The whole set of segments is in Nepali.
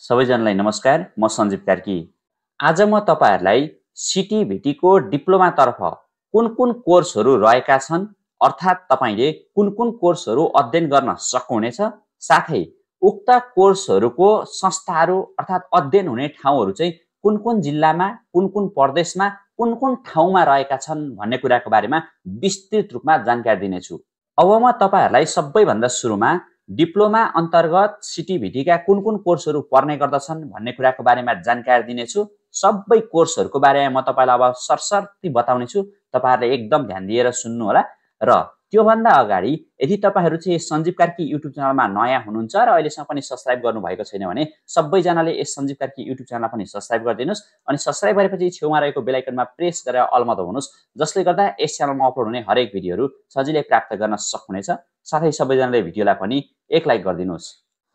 सबैजनालाई नमस्कार। म सञ्जीव कार्की। आज म तपाईहरुलाई सिटिभिटी को डिप्लोमा तर्फ कुन कोर्सहरु रहेका छन् अर्थात् तपाईले कुन कोर्सहरु अध्ययन गर्न सक्नुहुनेछ, साथै उक्त कोर्सहरुको संस्थाहरु अर्थात् अध्ययन हुने ठाउँहरु चाहिँ कुन जिल्लामा, कुन प्रदेशमा, कुन ठाउँमा रहेका छन् भन्ने कुराको बारेमा विस्तृत रूपमा जानकारी दिनेछु। अब म तपाईहरुलाई सबैभन्दा सुरुमा डिप्लोमा अन्तर्गत सिटिभिटी का कुन कोर्सहरु पर्ने गर्दछन् भन्ने कुराको बारेमा जानकारी दिनेछु। सबै कोर्सहरुको बारेमा म तपाईलाई अब सरसर्ती बताउने छु। तपाईहरुले एकदम ध्यान दिएर सुन्नु होला। र त्योभन्दा अगाडि यदि तपाईहरु चाहिँ सञ्जीव कार्की युट्युब च्यानलमा नयाँ हुनुहुन्छ र अहिलेसम्म पनि सब्स्क्राइब गर्नु भएको छैन भने सबैजनाले यस सञ्जीव कार्की युट्युब च्यानललाई पनि सब्स्क्राइब गरिदिनुस् अनि सब्स्क्राइब गरेपछि छेउमा रहेको बेल आइकनमा प्रेस गरेर अलमा दबाउनुस्, जसले गर्दा यस च्यानलमा अपलोड हुने हरेक भिडियोहरु सजिलै प्राप्त गर्न सक्नुहुनेछ। साथै सबैजनाले भिडियोलाई पनि एक लाइक गरिदिनुस्।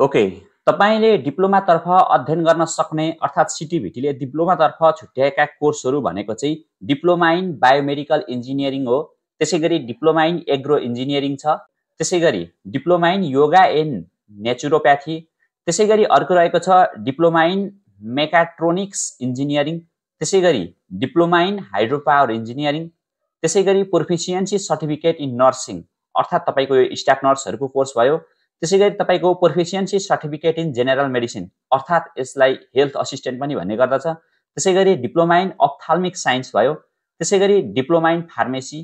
ओके, तपाईले डिप्लोमा तर्फ अध्ययन गर्न सक्ने अर्थात् सिटिभिटीले डिप्लोमा तर्फ छुट्याएका कोर्सहरु भनेको चाहिँ डिप्लोमा इन बायोमेडिकल इन्जिनियरिङ हो। त्यसैगरी डिप्लोमा इन एग्रो इन्जिनियरिङ छ। त्यसैगरी diploma in yoga and naturopathy. त्यसैगरी अर्को रहेको छ डिप्लोमा इन मेकाट्रोनिक्स इन्जिनियरिङ। त्यसैगरी डिप्लोमा इन हाइड्रोपावर इन्जिनियरिङ। त्यसैगरी प्रोफिसिएन्सी सर्टिफिकेट इन नर्सिङ अर्थात् तपाईको यो स्टाफ नर्सहरुको कोर्स भयो। त्यसैगरी तपाईको प्रोफिसिएन्सी सर्टिफिकेट इन जेनरल मेडिसिन अर्थात् यसलाई हेल्थ असिस्टेन्ट पनि भन्ने गर्दछ। त्यसैगरी डिप्लोमा इन अप्थाल्मिक साइन्स भयो। त्यसैगरी डिप्लोमा इन फार्मेसी,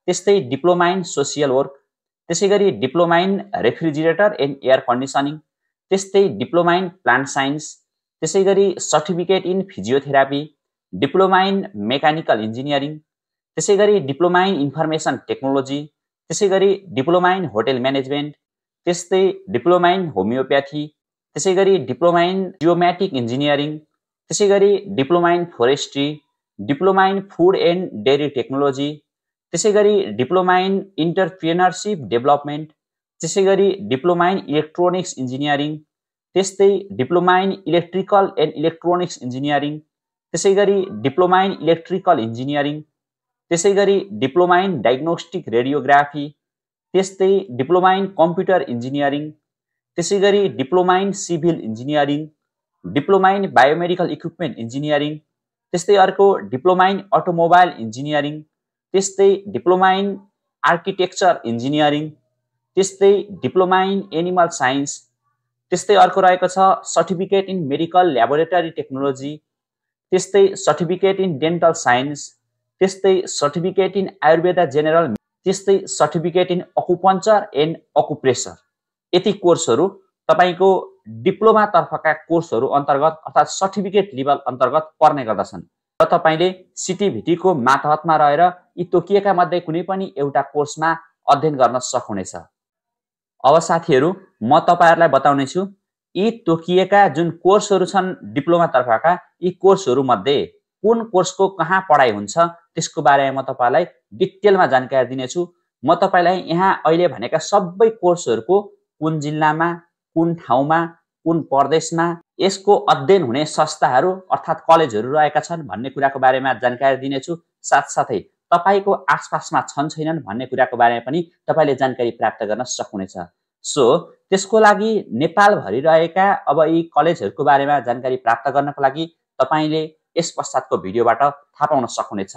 त्यस्तै डिप्लोमा इन सोसियल वर्क, त्यसैगरी diploma in refrigerator and air conditioning, त्यस्तै डिप्लोमा इन प्लान्ट साइन्स, त्यसैगरी certificate in physiotherapy, diploma in mechanical engineering, त्यसैगरी डिप्लोमा इन इन्फर्मेसन टेक्नोलोजी, त्यसैगरी डिप्लोमा इन होटल म्यानेजमेन्ट, त्यस्तै डिप्लोमा इन होमियोप्याथी, त्यसैगरी डिप्लोमा इन जियोमेटिक इन्जिनियरिङ, त्यसैगरी diploma in forestry, diploma in food and dairy technology, त्यसैगरी डिप्लोमा इन इन्टरप्रेन्योरशिप डेभलपमेन्ट, त्यसैगरी डिप्लोमा इन इलेक्ट्रोनिक्स इन्जिनियरिङ, त्यस्तै diploma in electrical and electronics engineering, त्यसैगरी डिप्लोमा इन इलेक्ट्रिकल इन्जिनियरिङ, त्यसैगरी डिप्लोमा इन डायग्नोस्टिक रेडियोग्राफी, त्यस्तै डिप्लोमा इन कम्प्युटर इन्जिनियरिङ, त्यसैगरी diploma in civil engineering, diploma in biomedical equipment engineering, त्यस्तै अर्को डिप्लोमा इन अटोमोबाइल इन्जिनियरिङ, त्यस्तै डिप्लोमा इन आर्किटेक्चर इन्जिनियरिङ, त्यस्तै डिप्लोमा इन एनिमल साइन्स, त्यस्तै अर्को रहेको छ certificate in medical laboratory technology, त्यस्तै सर्टिफिकेट इन डेन्टल साइन्स, त्यस्तै सर्टिफिकेट इन आयुर्वेदा जेनरल, त्यस्तै certificate in acupuncture and acupressure. यति कोर्सहरु तपाईको डिप्लोमा तर्फका कोर्सहरु अन्तर्गत अर्थात् सर्टिफिकेट लेभल अन्तर्गत पर्ने गर्दछन् र तपाईले सिटिभिटी को मातहतमा रहेर यी तोकिएका मध्ये कुनै पनि एउटा कोर्समा अध्ययन गर्न सक्नुहुनेछ। अब साथीहरु, म तपाईहरुलाई बताउने छु यी तोकिएका जुन कोर्सहरु छन् डिप्लोमा तर्फका, यी कोर्सहरु मध्ये कुन कोर्सको कहाँ पढाइ हुन्छ त्यसको बारेमा म तपाईलाई डिटेलमा जानकारी दिनेछु। म तपाईलाई यहाँ अहिले भनेका सबै कोर्सहरुको कुन जिल्लामा, कुन ठाउँमा, कुन प्रदेशमा यसको अध्ययन हुने संस्थाहरु अर्थात् कलेजहरु रहेका छन् भन्ने कुराको बारेमा जानकारी दिनेछु। साथसाथै तपाईको आसपासमा छन् छैनन् भन्ने कुराको बारेमा पनि तपाईले जानकारी प्राप्त गर्न सक्नुहुनेछ। सो त्यसको लागि नेपाल भरि रहेका अब यी कलेजहरुको बारेमा जानकारी प्राप्त गर्नको लागि तपाईले यस पश्चातको भिडियोबाट थाहा पाउन सक्नुहुनेछ।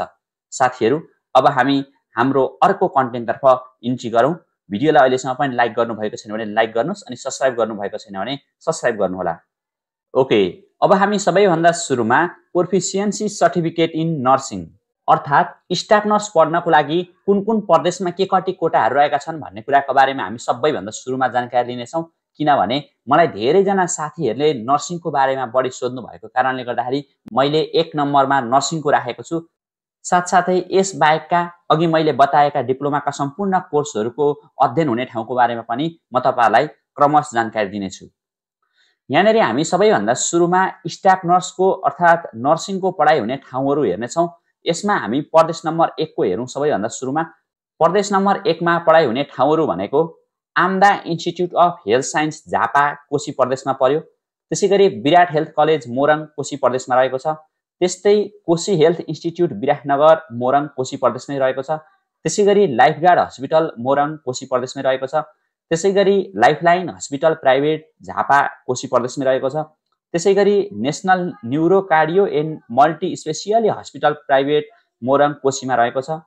साथीहरु, अब हामी हाम्रो अर्को कन्टेन्टतर्फ इन्ट्री गरौँ। भिडियोलाई अहिलेसम्म पनि लाइक गर्नुभएको छैन भने लाइक गर्नुस् अनि सब्स्क्राइब गर्नुभएको छैन भने सब्स्क्राइब गर्नुहोला। ओके, अब हामी सबैभन्दा सुरुमा प्रोफिसिएन्सी सर्टिफिकेट इन नर्सिङ अर्थात् स्टाफ नर्स पढ्नको लागि कुन प्रदेशमा के कति कोटाहरु रहेका छन् भन्ने कुराको बारेमा हामी सबैभन्दा सुरुमा जानकारी लिनेछौँ। किनभने मलाई धेरैजना साथीहरुले नर्सिङको बारेमा बढी सोध्नु भएको कारणले गर्दाखेरि मैले एक नम्बरमा नर्सिङको राखेको छु। साथसाथै यस बाहेकका अघि मैले बताएका डिप्लोमाका सम्पूर्ण कोर्सहरुको अध्ययन हुने ठाउँको बारेमा पनि म तपाईहरुलाई क्रमशः जानकारी दिनेछु। यहाँनेरि हामी सबैभन्दा सुरुमा स्टाफ नर्सको अर्थात् नर्सिङको पढाइ हुने ठाउँहरु हेर्नेछौँ। यसमा हामी प्रदेश नम्बर 1 को हेरौँ। सबैभन्दा सुरुमा प्रदेश नम्बर 1 मा पढाइ हुने ठाउँहरु भनेको आम्दा institute of health science Jhapa Koshi प्रदेशमा पर्यो। त्यसैगरी विराट हेल्थ कलेज मोरङ कोशी प्रदेशमा रहेको छ। त्यस्तै कोशी हेल्थ इन्स्टिट्युट विराटनगर मोरङ कोशी प्रदेशमै रहेको छ। त्यसैगरी लाइफगार्ड हस्पिटल मोरङ कोशी प्रदेशमै रहेको छ। त्यसैगरी lifeline hospital private Jhapa Koshi प्रदेशमै रहेको छ। त्यसैगरी national neuro cardio and multi speciality hospital private Morang कोशीमा रहेको छ।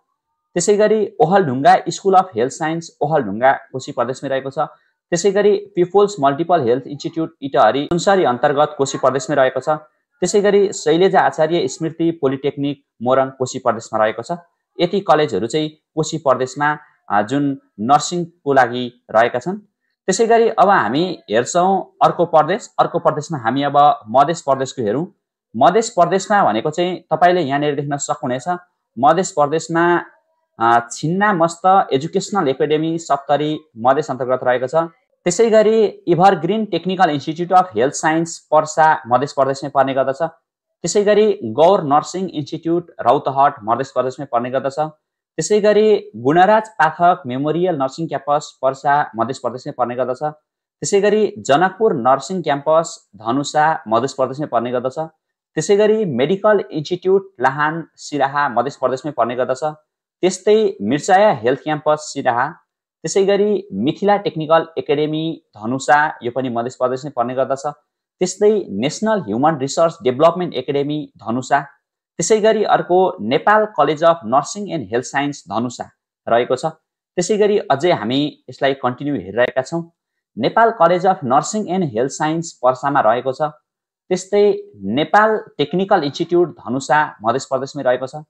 त्यसैगरी Okhaldhunga school of health science Okhaldhunga Koshi प्रदेशमै रहेको छ। त्यसैगरी peoples multiple health institute Itahari Sunsari अन्तर्गत कोशी प्रदेशमै रहेको छ। त्यसैगरी शैलजा आचार्य स्मृति पोलिटेक्निक मोरङ कोशी प्रदेशमा रहेको छ। यति कलेजहरू चाहिँ कोशी प्रदेशमा जुन नर्सिङको लागि रहेका छन्। त्यसैगरी अब हामी हेर्छौँ अर्को प्रदेशमा हामी अब मध्य प्रदेशको हेरौँ। मध्य प्रदेशमा भनेको चाहिँ तपाईँले यहाँनिर देख्न सक्नुहुनेछ। मध्य प्रदेशमा छिन्नामस्त एजुकेसनल एकाडेमी सप्तरी मधेस अन्तर्गत रहेको छ। त्यसैगरी evergreen technical institute of health science Parsa मध्य प्रदेशमै पर्ने गर्दछ। त्यसैगरी गौर नर्सिङ इन्स्टिट्युट रौतहट मध्य प्रदेशमै पर्ने गर्दछ। त्यसैगरी Gunraj Pathak memorial nursing campus Parsa मध्य प्रदेशमै पर्ने गर्दछ। त्यसैगरी जनकपुर नर्सिङ क्याम्पस धनुषा मध्य प्रदेशमै पर्ने गर्दछ। त्यसैगरी मेडिकल इन्स्टिट्युट लाहान सिराहा मध्य प्रदेशमै पर्ने गर्दछ। त्यस्तै मिर्चाया हेल्थ क्याम्पस सिराहा। त्यसैगरी मिथिला टेक्निकल एकाडेमी धनुषा यो पनि मध्य प्रदेशमै पर्ने गर्दछ। त्यस्तै national human research development academy Dhanusha. त्यसैगरी अर्को Nepal college of nursing and health science Dhanusha रहेको छ। त्यसैगरी अझै हामी यसलाई कन्टिन्यू हेरिरहेका छौँ। Nepal college of nursing and health science पर्सामा रहेको छ। त्यस्तै नेपाल टेक्निकल इन्स्टिट्युट धनुषा मध्य प्रदेशमै रहेको छ।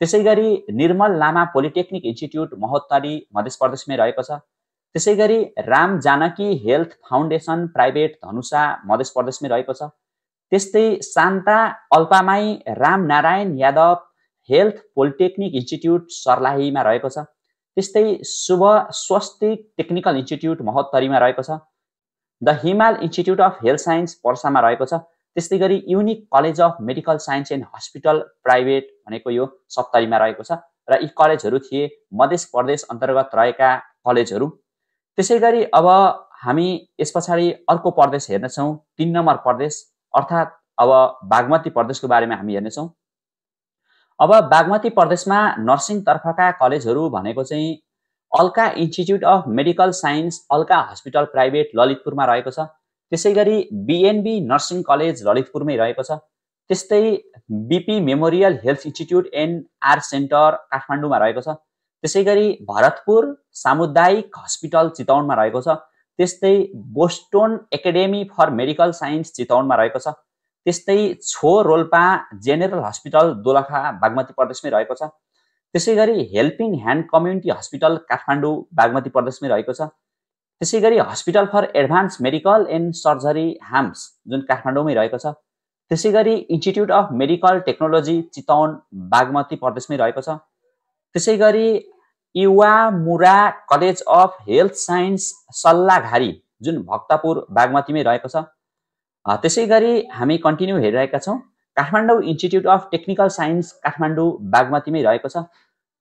त्यसैगरी निर्मल लामा पोलिटेक्निक इन्स्टिट्युट महोत्तरी मध्य प्रदेशमै रहेको छ। त्यसैगरी Ram Janaki health foundation private Dhanusha मध्य प्रदेशमै रहेको छ। त्यस्तै Shanta Alpamai Ram Narayan Yadav health polytechnic institute सर्लाहीमा रहेको छ। त्यस्तै शुभ स्वस्तिक टेक्निकल इन्स्टिट्युट महोत्तरीमा रहेको छ। The Himal institute of health science पर्सामा रहेको छ। त्यस्तै गरी unique college of medical science and hospital private भनेको यो सप्तरीमा रहेको छ र यी कलेजहरू थिए मध्य प्रदेश अन्तर्गत रहेका कलेजहरू। त्यसैगरी अब हामी यस पछाडि अर्को प्रदेश हेर्नेछौँ, 3 नम्बर प्रदेश अर्थात् अब बागमती प्रदेशको बारेमा हामी हेर्नेछौँ। अब बागमती प्रदेशमा नर्सिङ तर्फका कलेजहरू भनेको चाहिँ Alka institute of medical science Alka hospital private ललितपुरमा रहेको छ। त्यसैगरी बिएनबी नर्सिङ कलेज ललितपुरमै रहेको छ। त्यस्तै BP memorial health institute and R centre काठमाडौँमा रहेको छ। त्यसैगरी भरतपुर सामुदायिक हस्पिटल चितवनमा रहेको छ। त्यस्तै boston academy for medical science चितवनमा रहेको छ। त्यस्तै छो रोल्पा जेनरल हस्पिटल दोलखा बागमती प्रदेशमै रहेको छ। त्यसैगरी helping hand community hospital Kathmandu Bagmati प्रदेशमै रहेको छ। त्यसैगरी hospital for advance medical and surgery HAMS जुन काठमाडौँमै रहेको छ। त्यसैगरी institute of medical technology Chitwan Bagmati प्रदेशमै रहेको छ। त्यसैगरी Iwamura college of health science Sallaghari जुन भक्तपुर बागमतीमै रहेको छ। त्यसैगरी हामी कन्टिन्यू हेरिरहेका छौँ। Kathmandu institute of technical science Kathmandu बागमतीमै रहेको छ।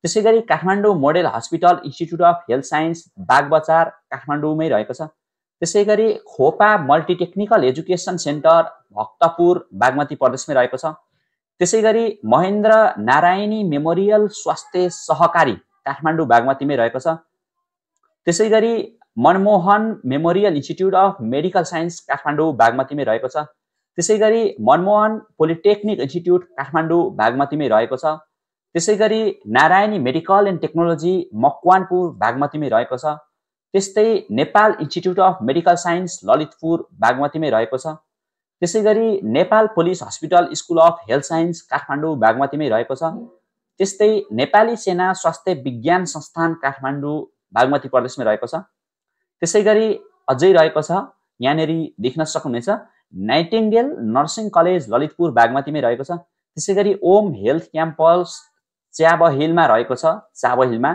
त्यसैगरी Kathmandu model hospital institute of health science Bagbazar काठमाडौँमै रहेको छ। त्यसैगरी Khwopa multitechnical education centre Bhaktapur Bagmati प्रदेशमै रहेको छ। त्यसैगरी महेन्द्र नारायणी मेमोरियल स्वास्थ्य सहकारी काठमाडौँ बागमतीमै रहेको छ। त्यसैगरी Manmohan memorial institute of medical science Kathmandu बागमतीमै रहेको छ। त्यसैगरी मनमोहन पोलिटेक्निक इन्स्टिट्युट काठमाडौँ बागमतीमै रहेको छ। त्यसैगरी Narayani medical and technology Makwanpur बागमतीमै रहेको छ। त्यस्तै Nepal institute of medical science Lalitpur बागमतीमै रहेको छ। त्यसैगरी Nepal police hospital school of health science Kathmandu बागमतीमै रहेको छ। त्यस्तै नेपाली सेना स्वास्थ्य विज्ञान संस्थान काठमाडौँ बागमती प्रदेशमै रहेको छ। त्यसैगरी अझै रहेको छ, यहाँनिर देख्न सक्नुहुनेछ नाइटिङ्गेल नर्सिङ कलेज ललितपुर बागमतीमै रहेको छ। त्यसैगरी ओम हेल्थ क्याम्पस च्याबहिलमा रहेको छ, च्याबहिलमा।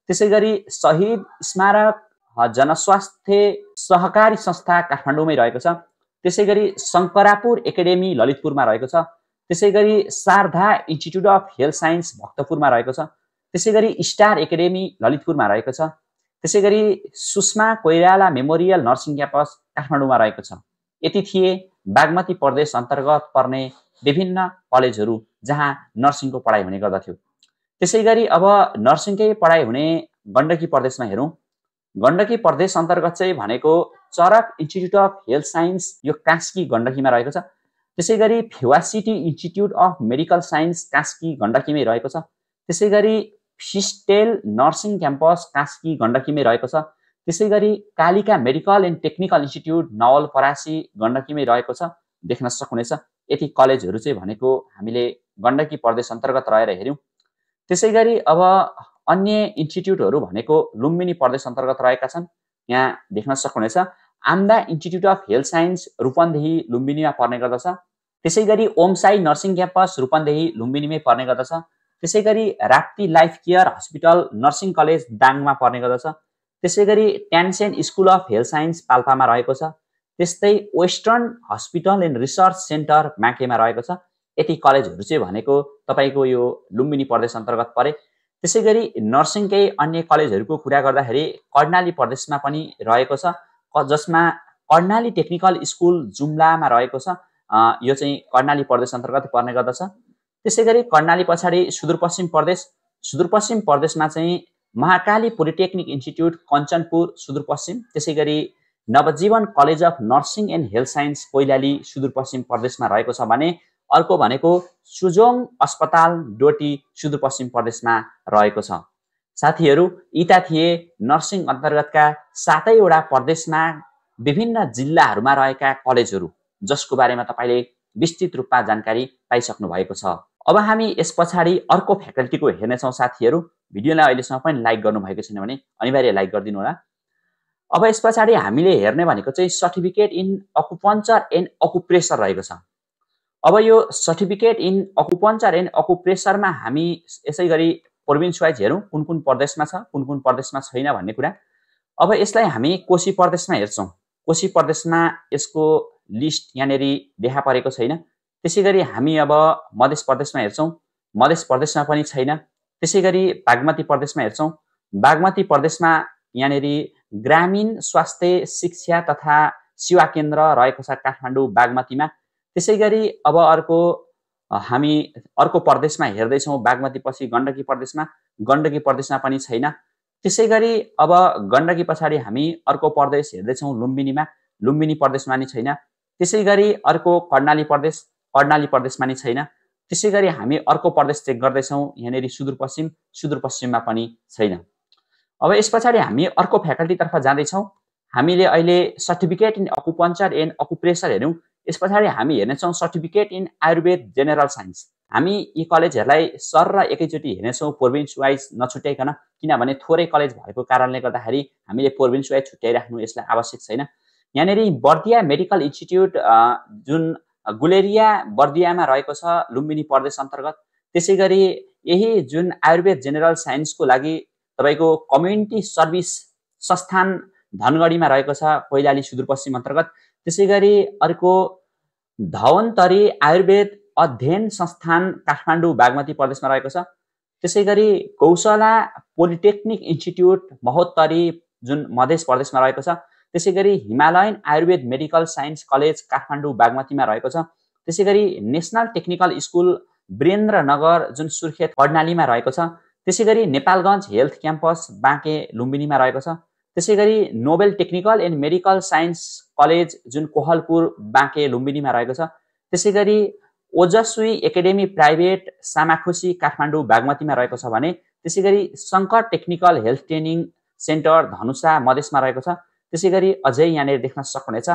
त्यसैगरी शहीद स्मारक जनस्वास्थ्य सहकारी संस्था काठमाडौँमै रहेको छ। त्यसैगरी शङ्करापुर एकाडेमी ललितपुरमा रहेको छ। त्यसैगरी Sharda institute of health science भक्तपुरमा रहेको छ। त्यसैगरी स्टार एकाडेमी ललितपुरमा रहेको छ। त्यसैगरी Sushma Koirala memorial nursing campus काठमाडौँमा रहेको छ। यति थिए बागमती प्रदेश अन्तर्गत पर्ने विभिन्न कलेजहरू जहाँ नर्सिङको पढाइ हुने गर्दथ्यो। त्यसैगरी अब नर्सिङकै पढाइ हुने गण्डकी प्रदेशमा हेरौँ। गण्डकी प्रदेश अन्तर्गत चाहिँ भनेको Charak institute of health science यो कास्की गण्डकीमा रहेको छ। त्यसै गरी Fewa city institute of medical science Kaski गण्डकीमै रहेको छ। त्यसै गरी फिस्टेल नर्सिङ क्याम्पस कास्की गण्डकीमै रहेको छ। त्यसै गरी Kalika medical and technical institute Nawalparasi गण्डकीमै रहेको छ, देख्न सक्नुहुनेछ। यति कलेजहरू चाहिँ भनेको हामीले गण्डकी प्रदेश अन्तर्गत रहेर हेऱ्यौँ। त्यसै गरी अब अन्य इन्स्टिट्युटहरू भनेको लुम्बिनी प्रदेश अन्तर्गत रहेका छन्। यहाँ देख्न सक्नुहुनेछ Amda institute of health science Rupandehi लुम्बिनीमा पर्ने गर्दछ। त्यसै गरी ओमसाई नर्सिङ क्याम्पस रूपन्देही लुम्बिनीमै पर्ने गर्दछ। त्यसै गरी Rapti life care hospital nursing college दाङमा पर्ने गर्दछ। त्यसै गरी Tansen school of health science पाल्पामा रहेको छ। त्यस्तै western hospital and research center माकेमा रहेको छ। यति कलेजहरू चाहिँ भनेको तपाईँको यो लुम्बिनी प्रदेश अन्तर्गत परे। त्यसै गरी नर्सिङकै अन्य कलेजहरूको कुरा गर्दाखेरि कर्णाली प्रदेशमा पनि रहेको छ, जसमा कर्णाली टेक्निकल स्कुल जुम्लामा रहेको छ। यो चाहिँ कर्णाली प्रदेश अन्तर्गत पर्ने गर्दछ। त्यसै गरी कर्णाली पछाडि सुदूरपश्चिम प्रदेशमा चाहिँ महाकाली पोलिटेक्निक इन्स्टिट्युट कञ्चनपुर सुदूरपश्चिम। त्यसै गरी नवजीवन college of nursing and health science Kailali Sudurpashchim प्रदेशमा रहेको छ भने अर्को भनेको सुजोङ अस्पताल डोटी सुदूरपश्चिम प्रदेशमा रहेको छ। साथीहरू, यी थिए नर्सिङ अन्तर्गतका 7वटा प्रदेशमा विभिन्न जिल्लाहरूमा रहेका कलेजहरू, जसको बारेमा तपाईँले विस्तृत रूपमा जानकारी पाइसक्नु भएको छ। अब हामी यस पछाडि अर्को फ्याकल्टीको हेर्नेछौँ। साथीहरू, भिडियोलाई अहिलेसम्म पनि लाइक गर्नुभएको छैन भने अनिवार्य लाइक गरिदिनु होला। अब यस पछाडि हामीले हेर्ने भनेको चाहिँ certificate in acupuncture and acupressure रहेको छ। अब यो सर्टिफिकेट इन अकुपञ्चर एन्ड अकुप्रेसरमा हामी यसै गरी प्रोभिन्स वाइज हेरौँ कुन कुन प्रदेशमा छ, कुन कुन प्रदेशमा छैन भन्ने कुरा। अब यसलाई हामी कोशी प्रदेशमा हेर्छौँ। कोशी प्रदेशमा यसको लिस्ट यहाँनिर देखा परेको छैन। त्यसै गरी हामी अब मध्य प्रदेशमा हेर्छौँ, मध्य प्रदेशमा पनि छैन। त्यसै गरी बागमती प्रदेशमा हेर्छौँ, बागमती प्रदेशमा यहाँनिर ग्रामीण स्वास्थ्य शिक्षा तथा सेवा केन्द्र रहेको छ काठमाडौँ बागमतीमा। त्यसै गरी अब हामी अर्को प्रदेशमा हेर्दैछौँ, बागमती पछि गण्डकी प्रदेशमा पनि छैन। त्यसै गरी अब गण्डकी पछाडि हामी अर्को प्रदेश हेर्दैछौँ लुम्बिनी प्रदेशमा नि छैन। त्यसै गरी अर्को कर्णाली प्रदेशमा नि छैन। त्यसै गरी हामी अर्को प्रदेश चेक गर्दैछौँ, यहाँनिर सुदूरपश्चिममा पनि छैन। अब यस पछाडि हामी अर्को फ्याकल्टीतर्फ जाँदैछौँ। हामीले अहिले certificate in acupuncture and acupressure हेऱ्यौँ। यस पछाडि हामी हेर्नेछौँ certificate in Ayurveda general science. हामी यी कलेजहरूलाई सर र एकैचोटि हेर्नेछौँ प्रोभिन्स वाइज नछुट्याइकन, किनभने थोरै कलेज भएको कारणले गर्दाखेरि हामीले प्रोभिन्स वाइज छुट्याइराख्नु यसलाई आवश्यक छैन। यहाँनिर बर्दिया मेडिकल इन्स्टिट्युट जुन गुलेरिया बर्दियामा रहेको छ लुम्बिनी प्रदेश अन्तर्गत। त्यसै गरी यही जुन आयुर्वेद जेनरल साइन्सको लागि तपाईँको कम्युनिटी सर्भिस संस्थान धनगढीमा रहेको छ कोइलाली सुदूरपश्चिम अन्तर्गत। त्यसै गरी अर्को धवन्तरी आयुर्वेद अध्ययन संस्थान काठमाडौँ बागमती प्रदेशमा रहेको छ। त्यसै गरी कौशला पोलिटेक्निक इन्स्टिट्युट महोत्तरी जुन मध्य प्रदेशमा रहेको छ। त्यसै गरी Himalayan Ayurveda medical science college Kathmandu बागमतीमा रहेको छ। त्यसै गरी नेसनल टेक्निकल स्कुल वीरेन्द्रनगर जुन सुर्खेत कर्णालीमा रहेको छ। त्यसै गरी नेपालगञ्ज हेल्थ क्याम्पस बाँके लुम्बिनीमा रहेको छ। त्यसै गरी nobel technical and medical science college जुन कोहलपुर बाँके लुम्बिनीमा रहेको छ। त्यसै गरी ओजस्वी एकाडेमी प्राइभेट सामाखुसी काठमाडौँ बागमतीमा रहेको छ भने त्यसै गरी Shankar technical health training centre Dhanusha मधेसमा रहेको छ। त्यसै गरी अझै यहाँनिर देख्न सक्नुहुनेछ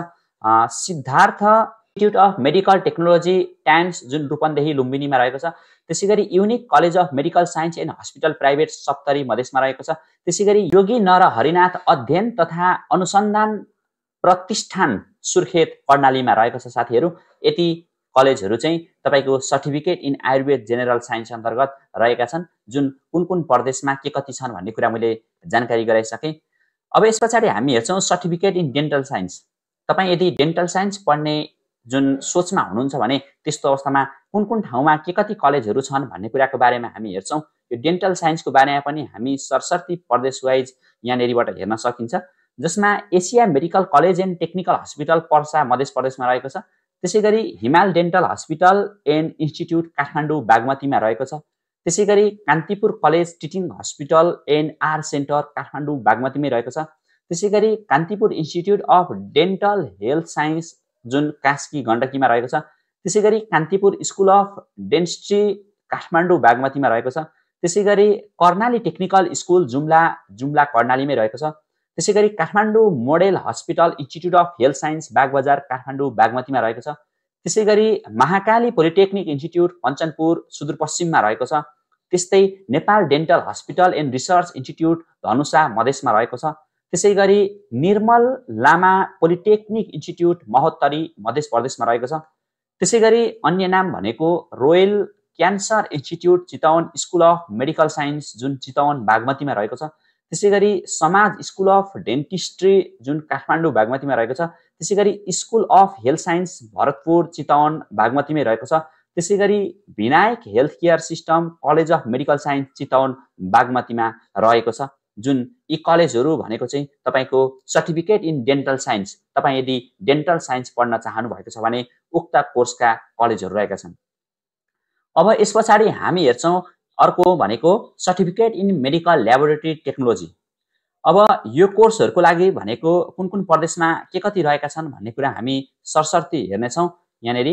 Siddhartha institute of medical technology ट्यान्स जुन रूपन्देही लुम्बिनीमा रहेको छ। त्यसै गरी unique college of medical science and hospital private Saptari मधेसमा रहेको छ। त्यसै गरी योगी नर हरिनाथ अध्ययन तथा अनुसन्धान प्रतिष्ठान सुर्खेत कर्णालीमा रहेको छ। साथीहरू, यति कलेजहरू चाहिँ तपाईँको certificate in Ayurveda general science अन्तर्गत रहेका छन्, जुन कुन कुन प्रदेशमा के कति छन् भन्ने कुरा मैले जानकारी गराइसकेँ। अब यस पछाडि हामी हेर्छौँ सर्टिफिकेट इन डेन्टल साइन्स। तपाईँ यदि डेन्टल साइन्स पढ्ने जुन सोचमा हुनुहुन्छ भने त्यस्तो अवस्थामा कुन कुन ठाउँमा के कति कलेजहरू छन् भन्ने कुराको बारेमा हामी हेर्छौँ। यो डेन्टल साइन्सको बारेमा पनि हामी सरसर्ती प्रदेश वाइज यहाँनिरबाट हेर्न सकिन्छ, जसमा Asia medical college and technical hospital Parsa मध्य प्रदेशमा रहेको छ। त्यसै गरी Himal dental hospital and institute Kathmandu बागमतीमा रहेको छ। त्यसै गरी Kantipur college teaching hospital and R center Kathmandu बागमतीमै रहेको छ। त्यसैगरी Kantipur institute of dental health science जुन कास्की गण्डकीमा रहेको छ, त्यसैगरी Kantipur school of dentistry Kathmandu बागमतीमा रहेको छ, त्यसैगरी कर्णाली टेक्निकल स्कुल जुम्ला कर्णालीमै रहेको छ, त्यसैगरी Kathmandu model hospital institute of health science Bagbazar Kathmandu बागमतीमा रहेको छ, त्यसैगरी महाकाली पोलिटेक्निक इन्स्टिट्युट पञ्चनपुर सुदूरपश्चिममा रहेको छ, त्यस्तै Nepal dental hospital and research institute Dhanusha मधेसमा रहेको छ, त्यसैगरी निर्मल लामा पोलिटेक्निक इन्स्टिट्युट महोत्तरी मध्य प्रदेशमा रहेको छ, त्यसैगरी अन्य नाम भनेको royal cancer institute Chitwan school of medical science जुन चितवन बागमतीमा रहेको छ, त्यसैगरी समाज स्कुल अफ डेन्टिस्ट्री जुन काठमाडौँ बागमतीमा रहेको छ, त्यसैगरी school of health science Bharatpur Chitwan बागमतीमै रहेको छ, त्यसैगरी Vinayak health care system college of medical science Chitwan बागमतीमा रहेको छ। जुन यी कलेजहरू भनेको चाहिँ तपाईको सर्टिफिकेट इन डेन्टल साइन्स, तपाईँ यदि डेन्टल साइन्स पढ्न चाहनु भएको छ भने उक्त कोर्सका कलेजहरू रहेका छन्। अब यस पछाडि हामी हेर्छौँ अर्को भनेको certificate in medical laboratory technology. अब यो कोर्सहरूको लागि भनेको कुन कुन प्रदेशमा के कति रहेका छन् भन्ने कुरा हामी सरसर्ती हेर्नेछौँ। यहाँनिर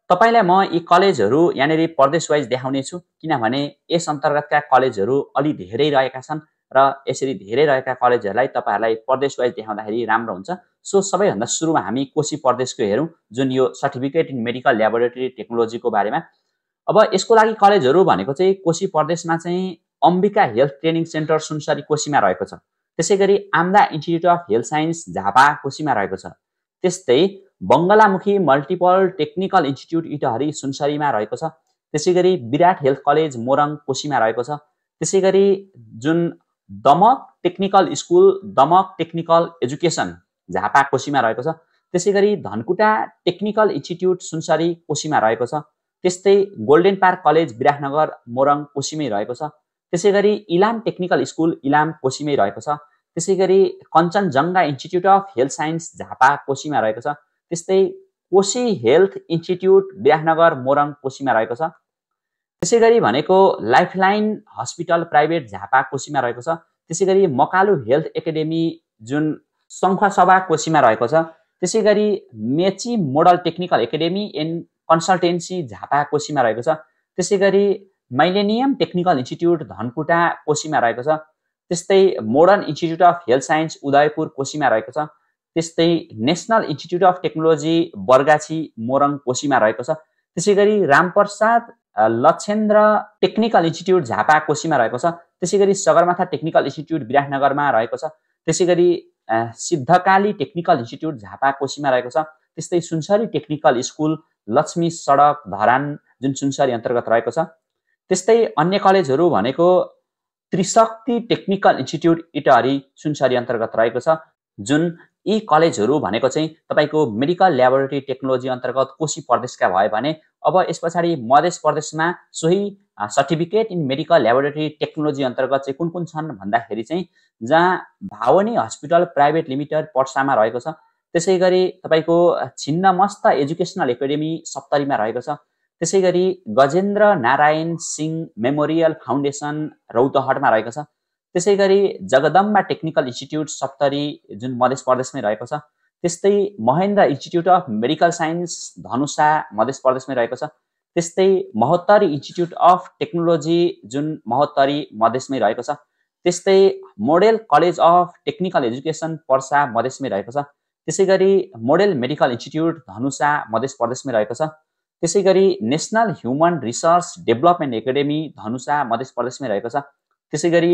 तपाईलाई म यी कलेजहरू यहाँनिर प्रदेश वाइज देखाउने छु, किनभने यस अन्तर्गतका कलेजहरू अलि धेरै रहेका छन् र यसरी धेरै रहेका कलेजहरूलाई तपाईहरूलाई प्रदेश वाइज देखाउँदाखेरि राम्रो हुन्छ। सो सबैभन्दा सुरुमा हामी कोशी प्रदेशको हेरौँ, जुन यो सर्टिफिकेट इन मेडिकल ल्याबोरेटरी टेक्नोलोजीको बारेमा। अब यसको लागि कलेजहरू भनेको चाहिँ कोशी प्रदेशमा चाहिँ Ambika health training centre Sunsari कोशीमा रहेको छ, त्यसैगरी आम्दा institute of health science Jhapa कोशीमा रहेको छ, त्यस्तै Bangalamukhi multiple technical institute Itahari सुनसरीमा रहेको छ, त्यसैगरी विराट हेल्थ कलेज मोरङ कोशीमा रहेको छ, त्यसैगरी जुन Damak technical school Damak technical education Jhapa कोशीमा रहेको छ, त्यसैगरी धनकुटा टेक्निकल इन्स्टिट्युट सुनसरी कोशीमा रहेको छ, त्यस्तै golden park college Biratnagar Morang कोशीमै रहेको छ, त्यसैगरी इलाम टेक्निकल स्कुल इलाम कोशीमै रहेको छ, त्यसैगरी Kanchenjunga institute of health science Jhapa कोशीमा रहेको छ, त्यस्तै कोशी हेल्थ इन्स्टिट्युट विराटनगर मोरङ कोशीमा रहेको छ, त्यसैगरी भनेको लाइफलाइन हस्पिटल प्राइभेट झापा कोशीमा रहेको छ, त्यसैगरी मकालु हेल्थ एकाडेमी जुन शङ्खसभा कोशीमा रहेको छ, त्यसैगरी Mechi model technical academy and consultancy Jhapa कोशीमा रहेको छ, त्यसैगरी माइलेनियम टेक्निकल इन्स्टिट्युट धनकुटा कोशीमा रहेको छ, त्यस्तै modern institute of health science Udayapur कोशीमा रहेको छ, त्यस्तै national institute of technology Bargachhi Morang कोशीमा रहेको छ, त्यसैगरी रामप्रसाद लक्षेन्द्र टेक्निकल इन्स्टिट्युट झापा कोशीमा रहेको छ, त्यसैगरी सगरमाथा टेक्निकल इन्स्टिट्युट विराटनगरमा रहेको छ, त्यसैगरी सिद्धकाली टेक्निकल इन्स्टिट्युट झापा कोशीमा रहेको छ, त्यस्तै सुनसरी टेक्निकल स्कुल लक्ष्मी सडक धरान जुन सुनसरी अन्तर्गत रहेको छ, त्यस्तै अन्य कलेजहरू भनेको त्रिशक्ति टेक्निकल इन्स्टिट्युट इटहरी सुनसरी अन्तर्गत रहेको छ। जुन यी कलेजहरू भनेको चाहिँ तपाईको मेडिकल ल्याबोरेटरी टेक्नोलोजी अन्तर्गत कोशी प्रदेशका भयो भने अब यस पछाडि मध्य प्रदेशमा सोही certificate in medical laboratory technology अन्तर्गत चाहिँ कुन कुन छन् भन्दाखेरि चाहिँ जहाँ भावनी हस्पिटल प्राइभेट लिमिटेड पर्सामा रहेको छ, त्यसैगरी तपाईको छिन्नमस्त एजुकेसनल एकाडेमी सप्तरीमा रहेको छ, त्यसैगरी गजेन्द्र नारायण सिंह मेमोरियल फाउन्डेसन रौतहटमा रहेको छ, त्यसैगरी जगदम्बा टेक्निकल इन्स्टिट्युट सप्तरी जुन मध्य प्रदेशमै रहेको छ, त्यस्तै Mahendra institute of medical science Dhanusha मध्य प्रदेशमै रहेको छ, त्यस्तै महोत्तरी इन्स्टिट्युट अफ टेक्नोलोजी जुन महोत्तरी मधेसमै रहेको छ, त्यस्तै model college of technical education Parsa मधेसमै रहेको छ, त्यसैगरी मोडेल मेडिकल इन्स्टिट्युट धनुषा मध्य प्रदेशमै रहेको छ, त्यसैगरी national human research development academy Dhanusha मध्य प्रदेशमै रहेको छ, त्यसैगरी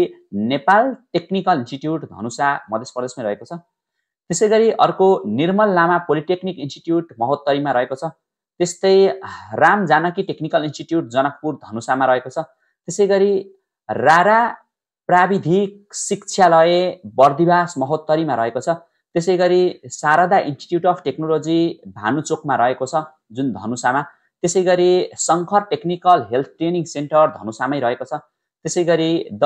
नेपाल टेक्निकल इन्स्टिट्युट धनुषा मध्य प्रदेशमै रहेको छ, त्यसैगरी अर्को निर्मल लामा पोलिटेक्निक इन्स्टिट्युट महोत्तरीमा रहेको छ, त्यस्तै राम जानकी टेक्निकल इन्स्टिट्युट जनकपुर धनुषामा रहेको छ, त्यसैगरी रारा प्राविधिक शिक्षालय बर्दिवास महोत्तरीमा रहेको छ, त्यसैगरी शारदा इन्स्टिट्युट अफ टेक्नोलोजी भानुचोकमा रहेको छ जुन धनुषामा, त्यसैगरी Shankar technical health training center धनुषामै रहेको छ, त्यसैगरी the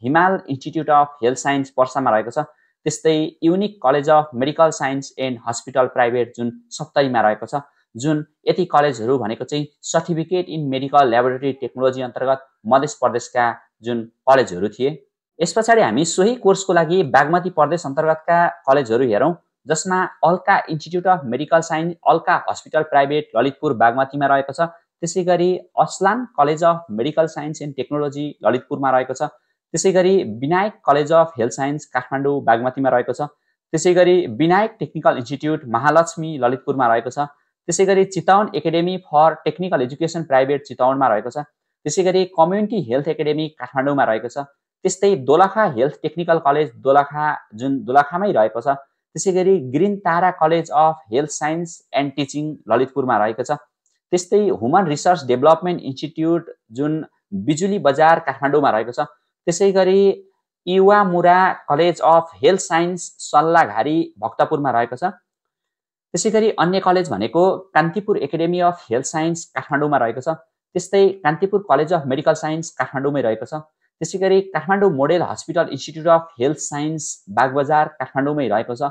Himal institute of health science पर्सामा रहेको छ, त्यस्तै unique college of medical science and hospital private जुन सप्तरीमा रहेको छ। जुन यति कलेजहरू भनेको चाहिँ certificate in medical laboratory technology अन्तर्गत मध्य प्रदेशका जुन कलेजहरू थिए। यस पछाडि हामी सोही कोर्सको लागि बागमती प्रदेश अन्तर्गतका कलेजहरू हेरौँ, जसमा Alka institute of medical science, Alka hospital private Lalitpur बागमतीमा रहेको छ। त्यसै गरी Aslan college of medical science and technology ललितपुरमा रहेको छ। त्यसै गरी Vinayak college of health science Kathmandu बागमतीमा रहेको छ। त्यसै गरी विनायक टेक्निकल इन्स्टिच्युट महालक्ष्मी ललितपुरमा रहेको छ। त्यसै गरी Chitwan academy for technical education private चितवनमा रहेको छ। त्यसै गरी कम्युनिटी हेल्थ एकाडेमी काठमाडौँमा रहेको छ। त्यस्तै Dolakha health technical college Dolakha जुन दोलखामै रहेको छ। त्यसै गरी green Tara college of health science and teaching ललितपुरमा रहेको छ। त्यस्तै ह्युमन रिसर्च डेभलपमेन्ट इन्स्टिट्युट जुन बिजुली बजार काठमाडौँमा रहेको छ। त्यसै गरी Iwamura college of health science Sallaghari भक्तपुरमा रहेको छ। त्यसै गरी अन्य कलेज भनेको Kantipur academy of health science काठमाडौँमा रहेको छ। त्यस्तै Kantipur college of medical science काठमाडौँमै रहेको छ। त्यसै गरी Kathmandu model hospital institute of health science Bagbazar काठमाडौँमै रहेको छ।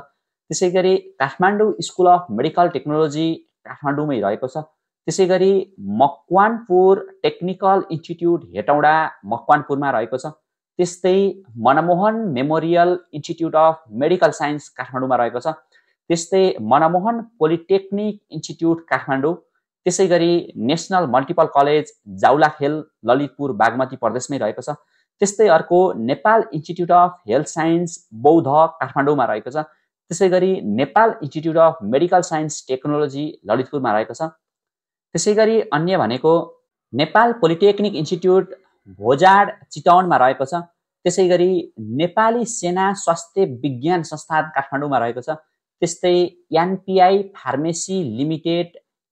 त्यसै गरी Kathmandu school of medical technology काठमाडौँमै रहेको छ। त्यसै गरी मकवानपुर टेक्निकल इन्स्टिच्युट हेटौँडा मकवानपुरमा रहेको छ। त्यस्तै Manmohan memorial institute of medical science काठमाडौँमा रहेको छ। त्यस्तै मनमोहन पोलिटेक्निक इन्स्टिच्युट काठमाडौँ। त्यसै गरी national multiple college Jawalakhel Lalitpur Bagmati प्रदेशमै रहेको छ। त्यस्तै अर्को Nepal institute of health science Boudha काठमाडौँमा रहेको छ। त्यसै गरी Nepal institute of medical science technology ललितपुरमा रहेको छ। त्यसै गरी अन्य भनेको नेपाल पोलिटेक्निक इन्स्टिच्युट भोजाड चितवनमा रहेको छ। त्यसै गरी नेपाली सेना स्वास्थ्य विज्ञान संस्थान काठमाडौँमा रहेको छ। त्यस्तै NPI pharmacy limited,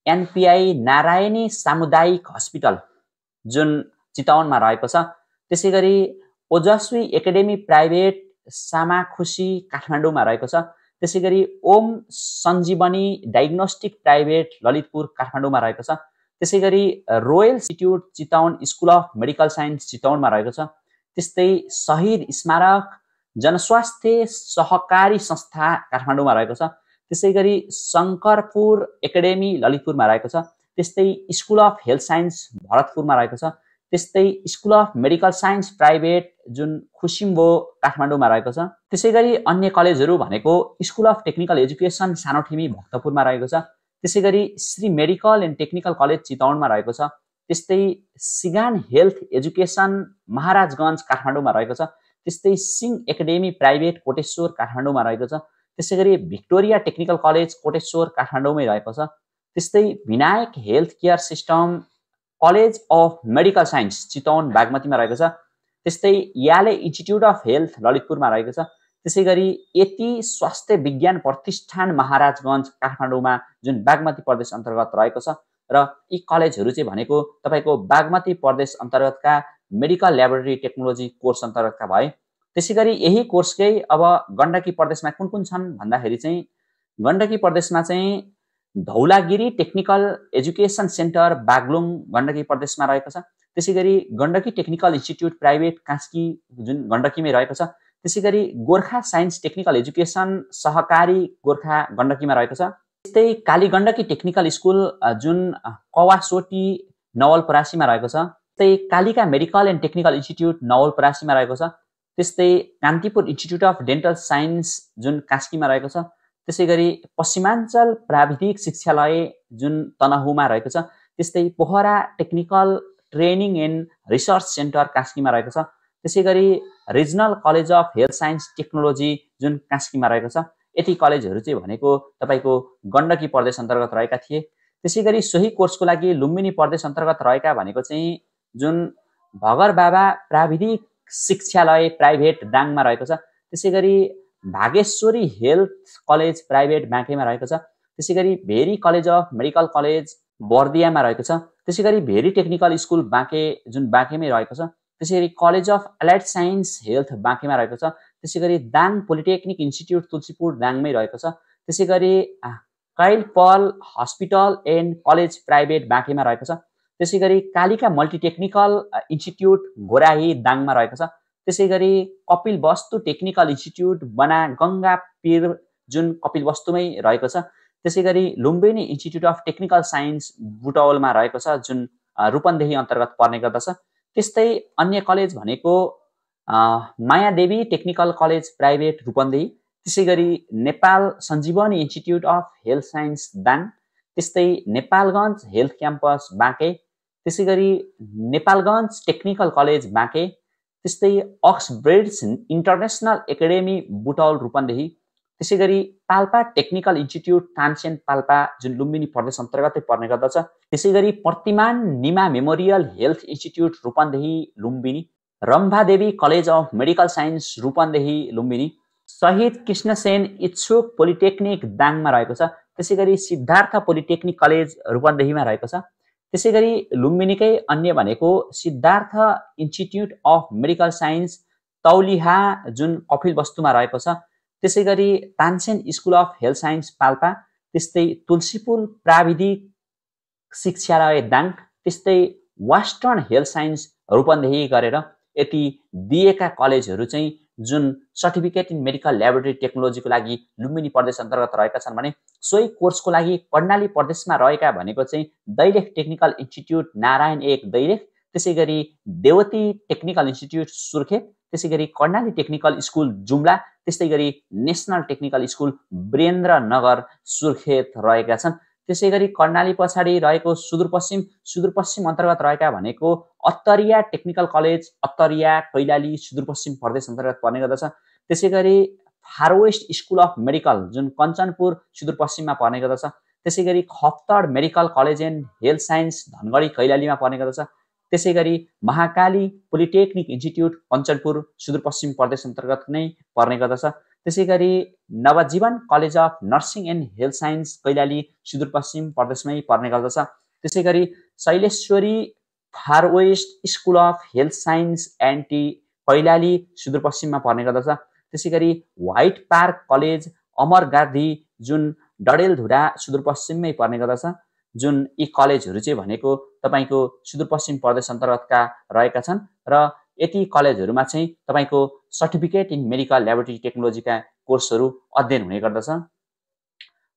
NPI Narayani सामुदायिक हस्पिटल जुन चितवनमा रहेको छ। त्यसै गरी ओजस्वी एकाडेमी प्राइभेट सामाखुसी काठमाडौँमा रहेको छ। त्यसै गरी ओम सञ्जीवनी डायग्नोस्टिक प्राइभेट ललितपुर काठमाडौँमा रहेको छ। त्यसै गरी royal institute Chitwan school of medical science चितवनमा रहेको छ। त्यस्तै शहीद स्मारक जनस्वास्थ्य सहकारी संस्था काठमाडौँमा रहेको छ। त्यसै गरी शङ्करपुर एकाडेमी ललितपुरमा रहेको छ। त्यस्तै स्कुल अफ हेल्थ साइन्स भरतपुरमा रहेको छ। त्यस्तै school of medical science private जुन खुसिम्बो काठमाडौँमा रहेको छ। त्यसै गरी अन्य कलेजहरू भनेको school of technical education Sanothimi भक्तपुरमा रहेको छ। त्यसै गरी Shri medical and technical college चितवनमा रहेको छ। त्यस्तै सिगान हेल्थ एजुकेसन महाराजगञ्ज काठमाडौँमा रहेको छ। त्यस्तै सिंह एकाडेमी प्राइभेट कोटेश्वर काठमाडौँमा रहेको छ। त्यसै गरी भिक्टोरिया टेक्निकल कलेज कोटेश्वर काठमाडौँमै रहेको छ। त्यस्तै Vinayak health care system college of medical science Chitwan बागमतीमा रहेको छ। त्यस्तै याले इन्स्टिच्युट अफ हेल्थ ललितपुरमा रहेको छ। त्यसै गरी यति स्वास्थ्य विज्ञान प्रतिष्ठान महाराजगञ्ज काठमाडौँमा जुन बागमती प्रदेश अन्तर्गत रहेको छ। र यी कलेजहरू चाहिँ भनेको तपाईँको बागमती प्रदेश अन्तर्गतका मेडिकल ल्याबोरेटरी टेक्नोलोजी कोर्स अन्तर्गतका भए। त्यसै गरी यही कोर्सकै अब गण्डकी प्रदेशमा कुन कुन छन् भन्दाखेरि चाहिँ गण्डकी प्रदेशमा चाहिँ Dhaulagiri technical education centre Baglung Gandaki प्रदेशमा रहेको छ। त्यसै गरी Gandaki technical institute private Kaski जुन गण्डकीमै रहेको छ। त्यसै गरी गोर्खा साइन्स टेक्निकल एजुकेसन सहकारी गोर्खा गण्डकीमा रहेको छ। त्यस्तै काली गण्डकी टेक्निकल स्कुल जुन कवासोटी नवलपरासीमा रहेको छ। त्यस्तै Kalika medical and technical institute नवलपरासीमा रहेको छ। त्यस्तै Kantipur institute of dental science जुन कास्कीमा रहेको छ। त्यसै गरी पश्चिमाञ्चल प्राविधिक शिक्षालय जुन तनहुमा रहेको छ। त्यस्तै Pokhara technical training and research centre कास्कीमा रहेको छ। त्यसै गरी regional college of health science technology जुन कास्कीमा रहेको छ। यति कलेजहरू चाहिँ भनेको तपाईँको गण्डकी प्रदेश अन्तर्गत रहेका थिए। त्यसै गरी सोही कोर्सको लागि लुम्बिनी प्रदेश अन्तर्गत रहेका भनेको चाहिँ जुन भगरबाबा प्राविधिक शिक्षालय प्राइभेट दाङमा रहेको छ। त्यसै गरी भागेश्वरी हेल्थ कलेज प्राइभेट बाँकेमा रहेको छ। त्यसै गरी Bheri college of medical college बर्दियामा रहेको छ। त्यसै गरी भेरी टेक्निकल स्कुल बाँके जुन बाँकेमै रहेको छ। त्यसै गरी college of allied science health बाँकेमा रहेको छ। त्यसै गरी दाङ पोलिटेक्निक इन्स्टिच्युट तुलसीपुर दाङमै रहेको छ। त्यसै गरी कैलपल हस्पिटल एन्ड कलेज प्राइभेट बाँकेमा रहेको छ। त्यसै गरी कालिका मल्टिटेक्निकल इन्स्टिच्युट घोराही दाङमा रहेको छ। त्यसै गरी कपिल वस्तु टेक्निकल इन्स्टिच्युट बना गङ्गा पीर जुन कपिल वस्तुमै रहेको छ। त्यसै गरी Lumbini institute of technical science बुटवलमा रहेको छ जुन रूपन्देही अन्तर्गत पर्ने गर्दछ। त्यस्तै अन्य कलेज भनेको Mayadevi technical college private Rupandehi, त्यसै गरी नेपाल सञ्जीवनी institute of health science Dang, त्यस्तै नेपालगञ्ज हेल्थ क्याम्पस बाँके, त्यसै गरी नेपालगञ्ज टेक्निकल कलेज बाँके, त्यस्तै Oxbridge international academy Butwal Rupandehi, त्यसै गरी पाल्पा टेक्निकल इन्स्टिट्युट तानसेन पाल्पा जुन लुम्बिनी प्रदेश अन्तर्गतै पर्ने गर्दछ, त्यसै गरी Pratiman Nima memorial health institute Rupandehi Lumbini, Rambhadevi college of medical science Rupandehi Lumbini, Shahid Krishnasen इच्छुक पोलिटेक्निक दाङमा रहेको छ, त्यसै गरी सिद्धार्थ पोलिटेक्निक कलेज रूपन्देहीमा रहेको छ, त्यसै गरी लुम्बिनीकै अन्य भनेको Siddhartha institute of medical science Taulihawa जुन कपिलवस्तुमा रहेको छ, त्यसै गरी Tansen school of health science Palpa, त्यस्तै तुलसीपुर प्राविधिक शिक्षालय दाङ, त्यस्तै वेस्टर्न हेल्थ साइन्स रूपन्देही गरेर यति दिएका कलेजहरू चाहिँ जुन सर्टिफिकेट इन मेडिकल ल्याबोरेटरी टेक्नोलोजीको लागि लुम्बिनी प्रदेश अन्तर्गत रहेका छन् भने सोही कोर्सको लागि कर्णाली प्रदेशमा रहेका भनेको चाहिँ दैलेख टेक्निकल इन्स्टिट्युट नारायण 1 दैलेख, त्यसै गरी देवती टेक्निकल इन्स्टिट्युट सुर्खेत, त्यसै गरी कर्णाली टेक्निकल स्कुल जुम्ला, त्यस्तै गरी national technical school Birendranagar Surkhet रहेका छन्। त्यसै गरी कर्णाली पछाडि रहेको सुदूरपश्चिम अन्तर्गत रहेका भनेको अत्तरिया टेक्निकल कलेज अत्तरिया कैलाली सुदूरपश्चिम प्रदेश अन्तर्गत पर्ने गर्दछ, त्यसै गरी far west school of medical जुन कञ्चनपुर सुदूरपश्चिममा पर्ने गर्दछ, त्यसै गरी Khaptad medical college and health science Dhangadhi कैलालीमा पर्ने गर्दछ, त्यसै गरी महाकाली पोलिटेक्निक इन्स्टिट्युट कञ्चनपुर सुदूरपश्चिम प्रदेश अन्तर्गत नै पर्ने गर्दछ, त्यसै गरी नवजीवन college of nursing and health science Kailali Sudurpashchim प्रदेशमै पर्ने गर्दछ, त्यसै गरी Shaileshwari far west school of health science एन्टी कैलाली सुदूरपश्चिममा पर्ने गर्दछ, त्यसै गरी व्हाइट पार्क कलेज अमरगाधी जुन डडेलधुरा सुदूरपश्चिममै पर्ने गर्दछ, जुन यी कलेजहरू चाहिँ भनेको तपाईको सुदूरपश्चिम प्रदेश अन्तर्गतका रहेका छन् र यति कलेजहरूमा चाहिँ तपाईको सर्टिफिकेट इन मेडिकल ल्याबोरेटरी टेक्नोलोजीका कोर्सहरू अध्ययन हुने गर्दछ।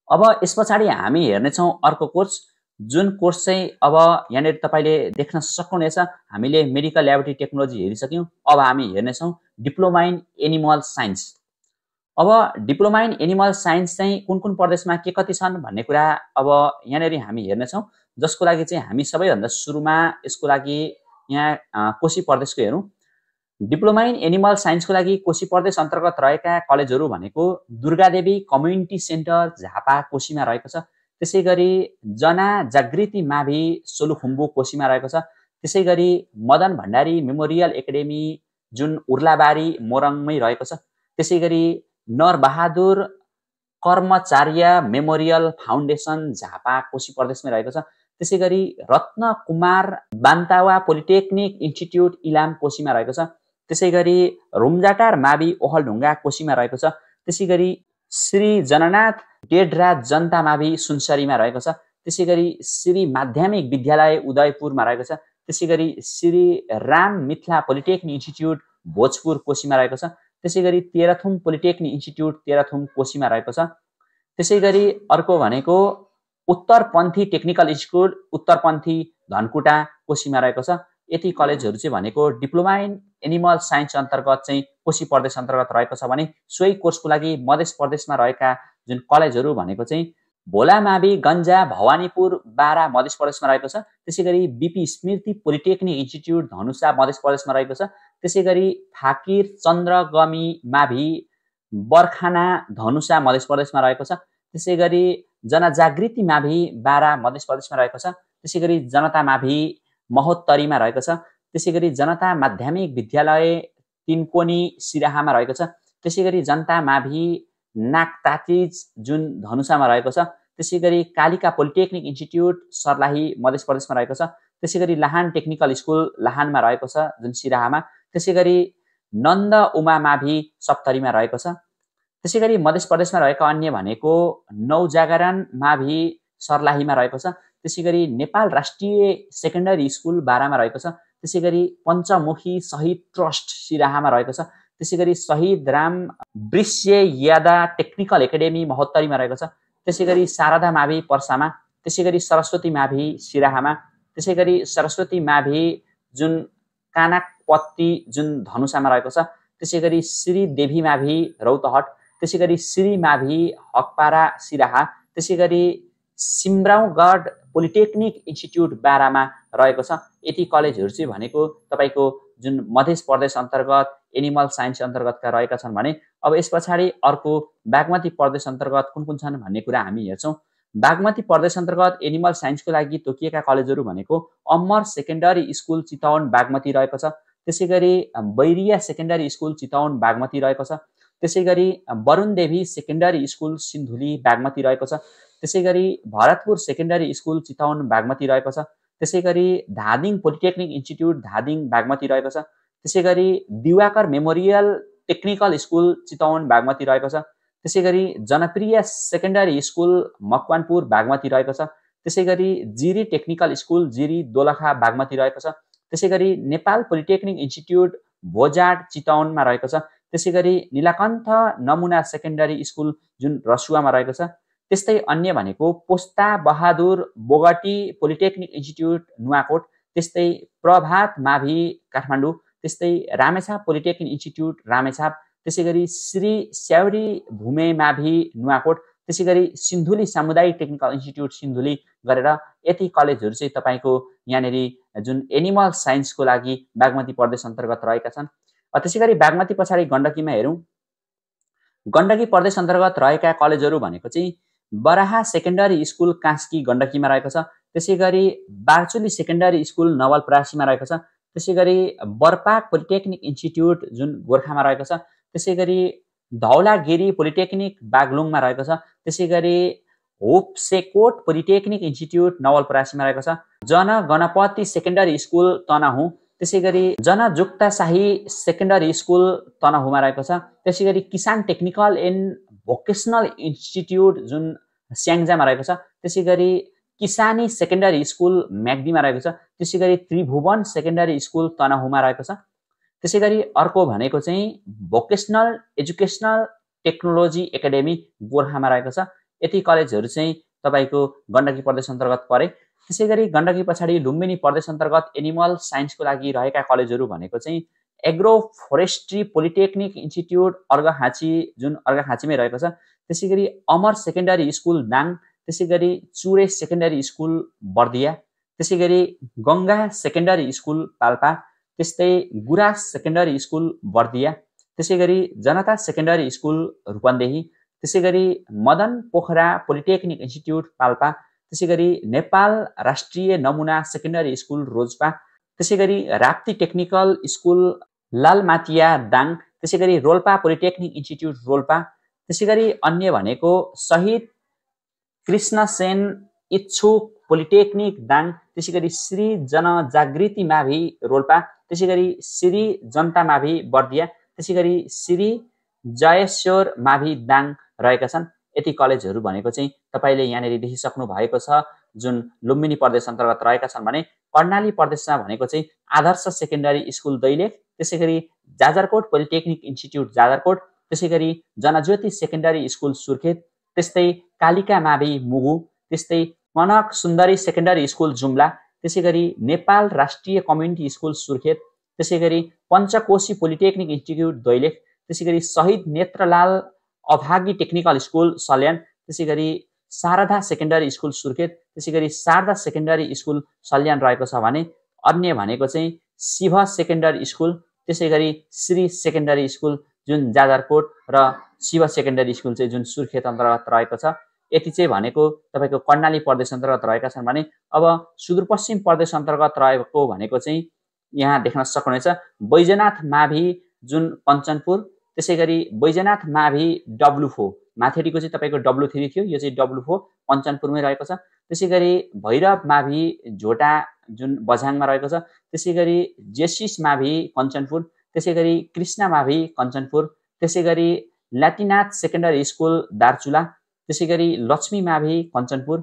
अब यस पछाडि हामी हेर्नेछौँ अर्को कोर्स, जुन कोर्स चाहिँ अब यहाँनिर तपाईले देख्न सक्नुहुनेछ। हामीले मेडिकल ल्याबोरेटरी टेक्नोलोजी हेरिसक्यौँ, अब हामी हेर्नेछौँ डिप्लोमा इन एनिमल साइन्स। अब डिप्लोमा इन एनिमल साइन्स चाहिँ कुन कुन प्रदेशमा के कति छन् भन्ने कुरा अब यहाँनिर हामी हेर्नेछौँ, जसको लागि चाहिँ हामी सबैभन्दा सुरुमा यसको लागि यहाँ कोशी प्रदेशको हेरौँ। डिप्लोमा इन एनिमल साइन्सको लागि कोशी प्रदेश अन्तर्गत रहेका कलेजहरू भनेको दुर्गादेवी कम्युनिटी सेन्टर झापा कोशीमा रहेको छ, त्यसै गरी जना जागृति मावि सोलुखुम्बु कोशीमा रहेको छ, त्यसै गरी मदन भण्डारी मेमोरियल एकाडेमी जुन उर्लाबारी मोरङमै रहेको छ, त्यसै गरी नरबहादुर कर्मचार्य मेमोरियल फाउन्डेसन झापा कोशी प्रदेशमै रहेको छ, त्यसै गरी रत्न कुमार बान्तावा पोलिटेक्निक इन्स्टिट्युट इलाम कोशीमा रहेको छ, त्यसै गरी रुम्जाटार मावि ओखलढुङ्गा कोशीमा रहेको छ, त्यसै गरी श्री जननाथ डेडराज जनता मावि सुनसरीमा रहेको छ, त्यसै गरी श्री माध्यमिक विद्यालय उदयपुरमा रहेको छ, त्यसै गरी श्री राम मिथिला पोलिटेक्निक इन्स्टिट्युट भोजपुर कोशीमा रहेको छ, त्यसै गरी तेह्रथुम पोलिटेक्निक इन्स्टिट्युट तेह्रथुम कोशीमा रहेको छ, त्यसै गरी अर्को भनेको उत्तरपन्थी टेक्निकल स्कुल उत्तरपन्थी धनकुटा कोशीमा रहेको छ। यति कलेजहरू चाहिँ भनेको डिप्लोमा इन एनिमल साइन्स अन्तर्गत चाहिँ कोशी प्रदेश अन्तर्गत रहेको छ भने सोही कोर्सको लागि मध्य प्रदेशमा रहेका जुन कलेजहरू भनेको चाहिँ भोला मावि गन्जा भवानीपुर बारा मध्य प्रदेशमा रहेको छ, त्यसै गरी बिपी स्मृति पोलिटेक्निक इन्स्टिट्युट धनुषा मध्य प्रदेशमा रहेको छ, त्यसै गरी फाकिर चन्द्रगमी मावि बर्खाना धनुषा मध्य प्रदेशमा रहेको छ, त्यसै गरी जनजागृति मावि बारा मध्य प्रदेशमा रहेको छ, त्यसै गरी जनता मावि महोत्तरीमा रहेको छ, त्यसै गरी जनता माध्यमिक विद्यालय तिनकोनी सिराहामा रहेको छ, त्यसै गरी जनता मावि नाकतातिज जुन धनुषामा रहेको छ, त्यसै गरी कालिका पोलिटेक्निक इन्स्टिट्युट सर्लाही मध्य प्रदेशमा रहेको छ, त्यसै गरी लाहान टेक्निकल स्कुल लाहानमा रहेको छ जुन सिराहामा, त्यसै गरी नन्द उमा मावि सप्तरीमा रहेको छ, त्यसै गरी मध्य प्रदेशमा रहेका अन्य भनेको नौजागरण मावि सर्लाहीमा रहेको छ, त्यसै गरी नेपाल राष्ट्रिय सेकेन्डरी स्कुल बारामा रहेको छ, त्यसै गरी पञ्चमुखी शहीद ट्रस्ट सिराहामा रहेको छ, त्यसै गरी शहीद राम वृष्य यादा टेक्निकल एकाडेमी महोत्तरीमा रहेको छ, त्यसै गरी शारदा मावि पर्सामा, त्यसै गरी सरस्वती मावि सिराहामा, त्यसै गरी सरस्वती मावि जुन कानाक पत्ती जुन धनुषामा रहेको छ, त्यसै गरी श्री देवी माभी रौतहट, त्यसै गरी श्री माभी हकपारा सिराहा, त्यसै गरी सिम्राउगढ पोलिटेक्निक इन्स्टिट्युट बारामा रहेको छ। यति कलेजहरू चाहिँ भनेको तपाईँको जुन मध्य प्रदेश अन्तर्गत एनिमल साइन्स अन्तर्गतका रहेका छन् भने अब यस पछाडि अर्को बागमती प्रदेश अन्तर्गत कुन कुन छन् भन्ने कुरा हामी हेर्छौँ। बागमती प्रदेश अन्तर्गत एनिमल साइन्सको लागि तोकिएका कलेजहरू भनेको अमर सेकेन्डरी स्कुल चितवन बागमती रहेको छ, त्यसै गरी बैरिया सेकेन्डरी स्कुल चितवन बागमती रहेको छ, त्यसै गरी वरुण देवी सेकेन्डरी स्कुल सिन्धुली बागमती रहेको छ, त्यसै गरी भरतपुर सेकेन्डरी स्कुल चितवन बागमती रहेको छ, त्यसै गरी धादिङ पोलिटेक्निक इन्स्टिट्युट धादिङ बागमती रहेको छ, त्यसै गरी Diwakar memorial technical school Chitwan Bagmati रहेको छ, त्यसै गरी जनप्रिय सेकेन्डरी स्कुल मकवानपुर बागमती रहेको छ, त्यसै गरी जिरी टेक्निकल स्कुल जिरी दोलखा बागमती रहेको छ, त्यसै गरी नेपाल पोलिटेक्निक इन्स्टिट्युट भोजाड चितवनमा रहेको छ, त्यसै गरी नीलकण्ठ नमुना सेकेन्डरी स्कुल जुन रसुवामा रहेको छ, त्यस्तै अन्य भनेको पोस्ता बहादुर बोगटी पोलिटेक्निक इन्स्टिट्युट नुवाकोट, त्यस्तै प्रभात माभी काठमाडौँ, त्यस्तै रामेछाप पोलिटेक्निक इन्स्टिट्युट रामेछाप, त्यसै गरी श्री स्याउरी भूमे माभी नुवाकोट, त्यसै गरी सिन्धुली सामुदायिक टेक्निकल इन्स्टिट्युट सिन्धुली गरेर यति कलेजहरू चाहिँ तपाईँको यहाँनिर जुन एनिमल साइन्सको लागि बागमती प्रदेश अन्तर्गत रहेका छन्। त्यसै गरी बागमती पछाडि गण्डकीमा हेरौँ। गण्डकी प्रदेश अन्तर्गत रहेका कलेजहरू भनेको चाहिँ बराहा सेकेन्डरी स्कुल कास्की गण्डकीमा रहेको छ, त्यसै गरी बार्चुली सेकेन्डरी स्कुल नवलपरासीमा रहेको छ, त्यसै गरी बर्पाक पोलिटेक्निक इन्स्टिट्युट जुन गोर्खामा रहेको छ, त्यसै गरी धौलागिरी पोलिटेक्निक बागलुङमा रहेको छ, त्यसै गरी होपसेकोट पोलिटेक्निक इन्स्टिट्युट नवलपरासीमा रहेको छ, जनगणपति सेकेन्डरी स्कुल तनहुँ, त्यसै गरी जनजुक्ता शाही सेकेन्डरी स्कुल तनहुँमा रहेको छ, त्यसै गरी किसान टेक्निकल एन्ड भोकेसनल इन्स्टिट्युट जुन स्याङ्जामा रहेको छ, त्यसै गरी किसानी सेकेन्डरी स्कुल म्याग्दीमा रहेको छ, त्यसै गरी त्रिभुवन सेकेन्डरी स्कुल तनहुँमा रहेको छ, त्यसै गरी अर्को भनेको चाहिँ भोकेसनल एजुकेसनल टेक्नोलोजी एकाडेमी गोर्खामा रहेको छ। यति कलेजहरू चाहिँ तपाईँको गण्डकी प्रदेश अन्तर्गत परे। त्यसै गरी गण्डकी पछाडि लुम्बिनी प्रदेश अन्तर्गत एनिमल साइन्सको लागि रहेका कलेजहरू भनेको चाहिँ agro forestry polytechnic institute Arghakhanchi जुन अर्घाखाँचीमै रहेको छ, त्यसै गरी अमर सेकेन्डरी स्कुल दाङ, त्यसै गरी चुरे सेकेन्डरी स्कुल बर्दिया, त्यसै गरी गङ्गा सेकेन्डरी स्कुल पाल्पा, त्यस्तै गुराँस सेकेन्डरी स्कुल बर्दिया, त्यसै गरी जनता सेकेन्डरी स्कुल रूपन्देही, त्यसै गरी मदन पोखरा पोलिटेक्निक इन्स्टिट्युट पाल्पा, त्यसै गरी नेपाल राष्ट्रिय नमुना सेकेन्डरी स्कुल रोजपा, त्यसै गरी राप्ती टेक्निकल स्कुल लालमाटिया दाङ, त्यसै गरी रोल्पा पोलिटेक्निक इन्स्टिट्युट रोल्पा, त्यसै गरी अन्य भनेको शहीद कृष्णसेन इच्छुक पोलिटेक्निक दाङ, त्यसै गरी श्री जनजागृति माभी रोल्पा, त्यसै गरी श्री जनता माभी बर्दिया, त्यसै गरी श्री जयेश्वर माभी दाङ रहेका छन्। यति कलेजहरू भनेको चाहिँ तपाईँले यहाँनिर देखिसक्नु भएको छ जुन लुम्बिनी प्रदेश अन्तर्गत रहेका छन् भने कर्णाली प्रदेशमा भनेको चाहिँ आदर्श सेकेन्डरी स्कुल दैलेख, त्यसै गरी जाजरकोट पोलिटेक्निक इन्स्टिट्युट जाजरकोट, त्यसै गरी जनज्योति सेकेन्डरी स्कुल सुर्खेत, त्यस्तै कालिका माभी मुगु, त्यस्तै कनक सुन्दरी सेकेन्डरी स्कुल जुम्ला, त्यसै गरी नेपाल राष्ट्रिय कम्युनिटी स्कुल सुर्खेत, त्यसै गरी पञ्चकोशी पोलिटेक्निक इन्स्टिट्युट दैलेख, त्यसै गरी शहीद नेत्रलाल अभागी टेक्निकल स्कुल सल्यान, त्यसै गरी शारदा सेकेन्डरी स्कुल सुर्खेत, त्यसै गरी शारदा सेकेन्डरी स्कुल सल्यान रहेको छ भने अन्य भनेको चाहिँ शिव सेकेन्डरी स्कुल, त्यसै गरी श्री सेकेन्डरी स्कुल जुन जाजरकोट र शिव सेकेन्डरी स्कुल चाहिँ जुन सुर्खेत अन्तर्गत रहेको छ। यति चाहिँ भनेको तपाईँको कर्णाली प्रदेश अन्तर्गत रहेका छन् भने अब सुदूरपश्चिम प्रदेश अन्तर्गत रहेको भनेको चाहिँ यहाँ देख्न सक्नुहुनेछ बैजनाथ माभी जुन कञ्चनपुर, त्यसै गरी बैजनाथ माभी W4 माथिको चाहिँ तपाईँको W3 थियो, यो चाहिँ W4 कञ्चनपुरमै रहेको छ, त्यसै गरी भैरव माभी झोटा जुन बझाङमा रहेको छ, त्यसै गरी जेसिस माभी कञ्चनपुर, त्यसै गरी कृष्ण माभी कञ्चनपुर, त्यसै गरी ल्याटिनाथ सेकेन्डरी स्कुल दार्चुला, त्यसै गरी लक्ष्मी माभी कञ्चनपुर,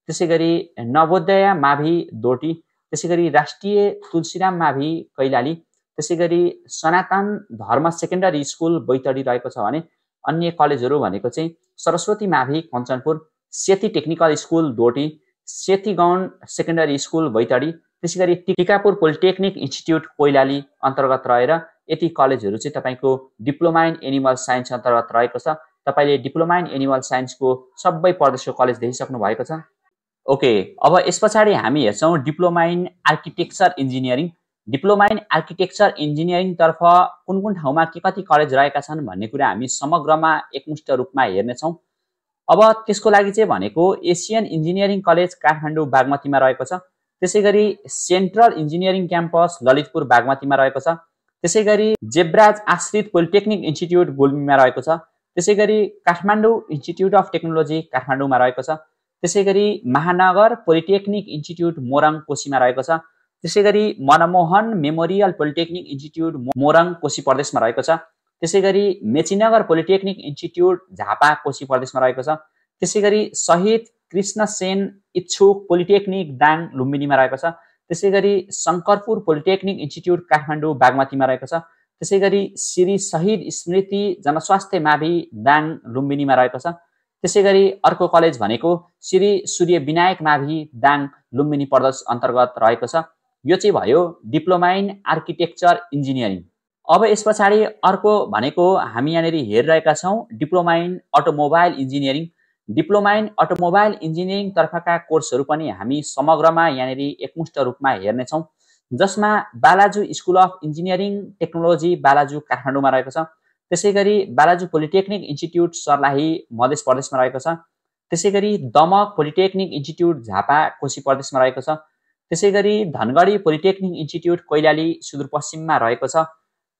त्यसै गरी नवोदय माभी दोटी, त्यसै गरी राष्ट्रिय तुलसीराम माभी कैलाली, त्यसै गरी सनातन धर्म सेकेन्डरी स्कुल बैतडी रहेको छ भने अन्य कलेजहरू भनेको चाहिँ सरस्वती माभी कञ्चनपुर, सेती टेक्निकल स्कुल दोटी, सेती गौन सेकेन्डरी स्कुल बैतडी, त्यसैगरी टिकापुर पोलिटेक्निक इन्स्टिट्युट कोइलाली अन्तर्गत रहेर यति कलेजहरू चाहिँ तपाईको डिप्लोमा इन एनिमल साइन्स अन्तर्गत रहेको छ। तपाईले डिप्लोमा इन एनिमल साइन्सको सबै प्रदेशको कलेज देखिसक्नु भएको छ। ओके, अब यस पछाडि हामी हेर्छौं diploma in architecture engineering. Diploma in architecture engineering तर्फ कुन कुन ठाउँमा के कति कलेज रहेका छन् भन्ने कुरा हामी समग्रमा एकमुष्ट रूपमा हेर्नेछौं। अब त्यसको लागि चाहिँ भनेको एसियन इन्जिनियरिङ कलेज काठमाडौँ बागमतीमा रहेको छ। त्यसैगरी सेन्ट्रल इन्जिनियरिङ क्याम्पस ललितपुर बागमतीमा रहेको छ। त्यसैगरी जेब्राज आश्रित पोलिटेक्निक इन्स्टिट्युट गुल्मीमा रहेको छ। त्यसैगरी काठमाडौँ इन्स्टिट्युट अफ टेक्नोलोजी काठमाडौँमा रहेको छ। त्यसैगरी महानगर पोलिटेक्निक इन्स्टिट्युट मोरङ कोशीमा रहेको छ। त्यसैगरी Manmohan memorial polytechnic institute Morang Koshi प्रदेशमा रहेको छ। त्यसैगरी मेचीनगर पोलिटेक्निक इन्स्टिट्युट झापा कोशी प्रदेशमा रहेको छ। त्यसैगरी शहीद कृष्णसेन इच्छुक पोलिटेक्निक दाङ लुम्बिनीमा रहेको छ। त्यसैगरी शङ्करपुर पोलिटेक्निक इन्स्टिट्युट काठमाडौँ बागमतीमा रहेको छ। त्यसैगरी श्री शहीद स्मृति जनस्वास्थ्य मावि दाङ लुम्बिनीमा रहेको छ। त्यसैगरी अर्को कलेज भनेको श्री सूर्य विनायक मावि दाङ लुम्बिनी प्रदेश अन्तर्गत रहेको छ। यो चाहिँ भयो डिप्लोमा इन आर्किटेक्चर इन्जिनियरिङ। अब यस पछाडि अर्को भनेको हामी यहाँनिर हेरिरहेका छौं diploma in automobile engineering. Diploma in automobile engineering तर्फका कोर्सहरू पनि हामी समग्रमा यहाँनिर एकमुष्ट रूपमा हेर्नेछौं, जसमा Balaju school of engineering technology Balaju काठमाडौँमा रहेको छ। त्यसैगरी बालाजु पोलिटेक्निक इन्स्टिट्युट सर्लाही मध्य प्रदेशमा रहेको छ। त्यसैगरी दमक पोलिटेक्निक इन्स्टिट्युट झापा कोशी प्रदेशमा रहेको छ। त्यसैगरी धनगढी पोलिटेक्निक इन्स्टिट्युट कैलाली सुदूरपश्चिममा रहेको छ।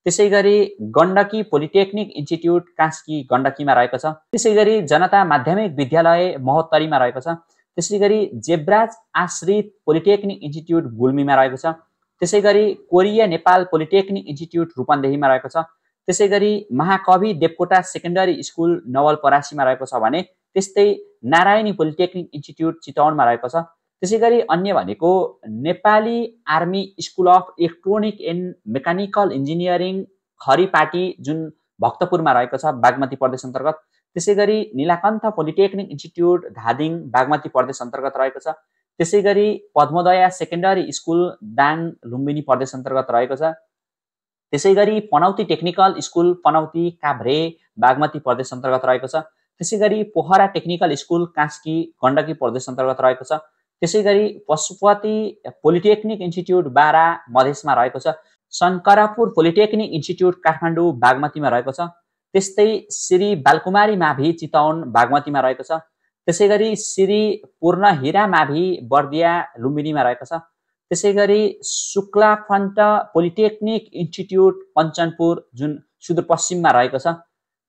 त्यसैगरी गण्डकी पोलिटेक्निक इन्स्टिट्युट कास्की गण्डकीमा रहेको छ। त्यसैगरी जनता माध्यमिक विद्यालय महोत्तरीमा रहेको छ। त्यसैगरी जेब्राज आश्रित पोलिटेक्निक इन्स्टिट्युट गुल्मीमा रहेको छ। त्यसैगरी कोरिया नेपाल पोलिटेक्निक इन्स्टिट्युट रूपन्देहीमा रहेको छ। त्यसैगरी महाकवि देवकोटा सेकेन्डरी स्कुल नवलपरासीमा रहेको छ भने त्यस्तै नारायणी पोलिटेक्निक इन्स्टिट्युट चितवनमा रहेको छ। त्यसैगरी अन्य भनेको Nepali army school of electronic and mechanical engineering Kharipati जुन भक्तपुरमा रहेको छ बागमती प्रदेश अन्तर्गत। त्यसैगरी नीलाकण्ठ पोलिटेक्निक इन्स्टिट्युट धादिङ बागमती प्रदेश अन्तर्गत रहेको छ। त्यसैगरी पद्मोदया सेकेन्डरी स्कुल दाङ लुम्बिनी प्रदेश अन्तर्गत रहेको छ। त्यसैगरी पनौती टेक्निकल स्कुल पनौती काभ्रे बागमती प्रदेश अन्तर्गत रहेको छ। त्यसैगरी पोखरा टेक्निकल स्कुल कास्की गण्डकी प्रदेश अन्तर्गत रहेको छ। त्यसैगरी पशुपति पोलिटेक्निक इन्स्टिट्युट बारा मधेसमा रहेको छ। शङ्करापुर पोलिटेक्निक इन्स्टिट्युट काठमाडौँ बागमतीमा रहेको छ। त्यस्तै श्री बालकुमारी मावि चितवन बागमतीमा रहेको छ। त्यसैगरी श्री पूर्ण हीरा मावि बर्दिया लुम्बिनीमा रहेको छ। त्यसैगरी शुक्लाफन्त पोलिटेक्निक इन्स्टिट्युट कञ्चनपुर जुन सुदूरपश्चिममा रहेको छ।